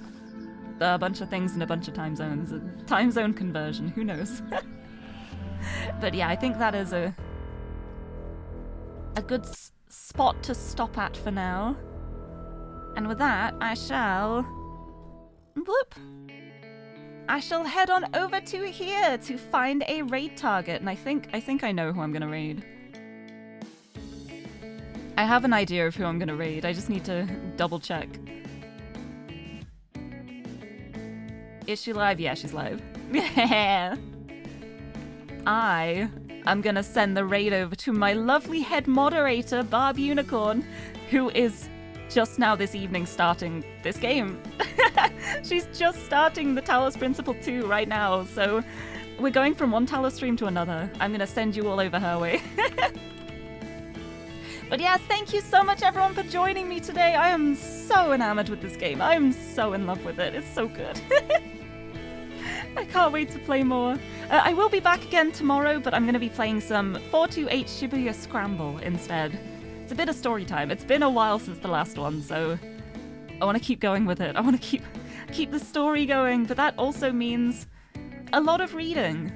a bunch of things in a bunch of time zones. A time zone conversion, who knows? But yeah, I think that is a good spot to stop at for now. And with that, I shall... Whoop! I shall head on over to here to find a raid target, and I think I know who I'm gonna raid. I have an idea of who I'm gonna raid, I just need to double check. Is she live? Yeah, she's live. I'm gonna send the raid over to my lovely head moderator, Barb Unicorn, who is just now this evening starting this game. She's just starting the Talos Principle 2 right now, so we're going from one Talos stream to another. I'm gonna send you all over her way. But yes, thank you so much everyone for joining me today. I am so enamored with this game. I am so in love with it. It's so good. I can't wait to play more. I will be back again tomorrow, but I'm going to be playing some 428 Shibuya Scramble instead. It's a bit of story time. It's been a while since the last one, so I want to keep going with it. I want to keep the story going, but that also means a lot of reading.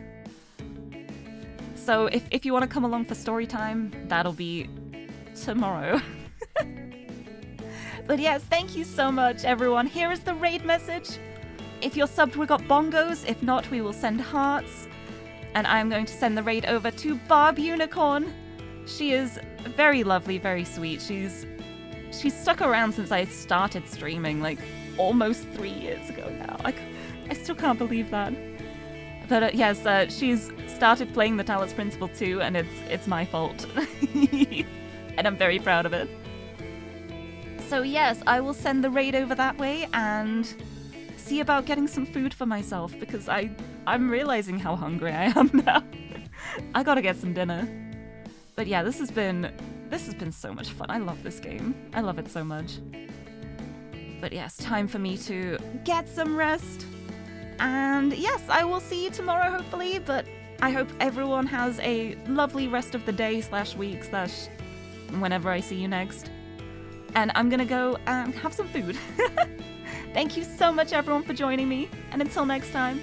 So if you want to come along for story time, that'll be tomorrow. But yes, thank you so much, everyone. Here is the raid message. If you're subbed, we got bongos. If not, we will send hearts. And I'm going to send the raid over to Barb Unicorn. She is very lovely, very sweet. She's stuck around since I started streaming, like almost 3 years ago now. I still can't believe that. But yes, she's started playing the Talos Principle 2, and it's my fault. And I'm very proud of it. So yes, I will send the raid over that way and see about getting some food for myself, because I'm realizing how hungry I am now. I gotta get some dinner. But yeah, this has been so much fun. I love this game. I love it so much. But yes, time for me to get some rest. And yes, I will see you tomorrow hopefully, but I hope everyone has a lovely rest of the day / week / whenever I see you next. And I'm gonna go and have some food. Thank you so much everyone for joining me, and until next time.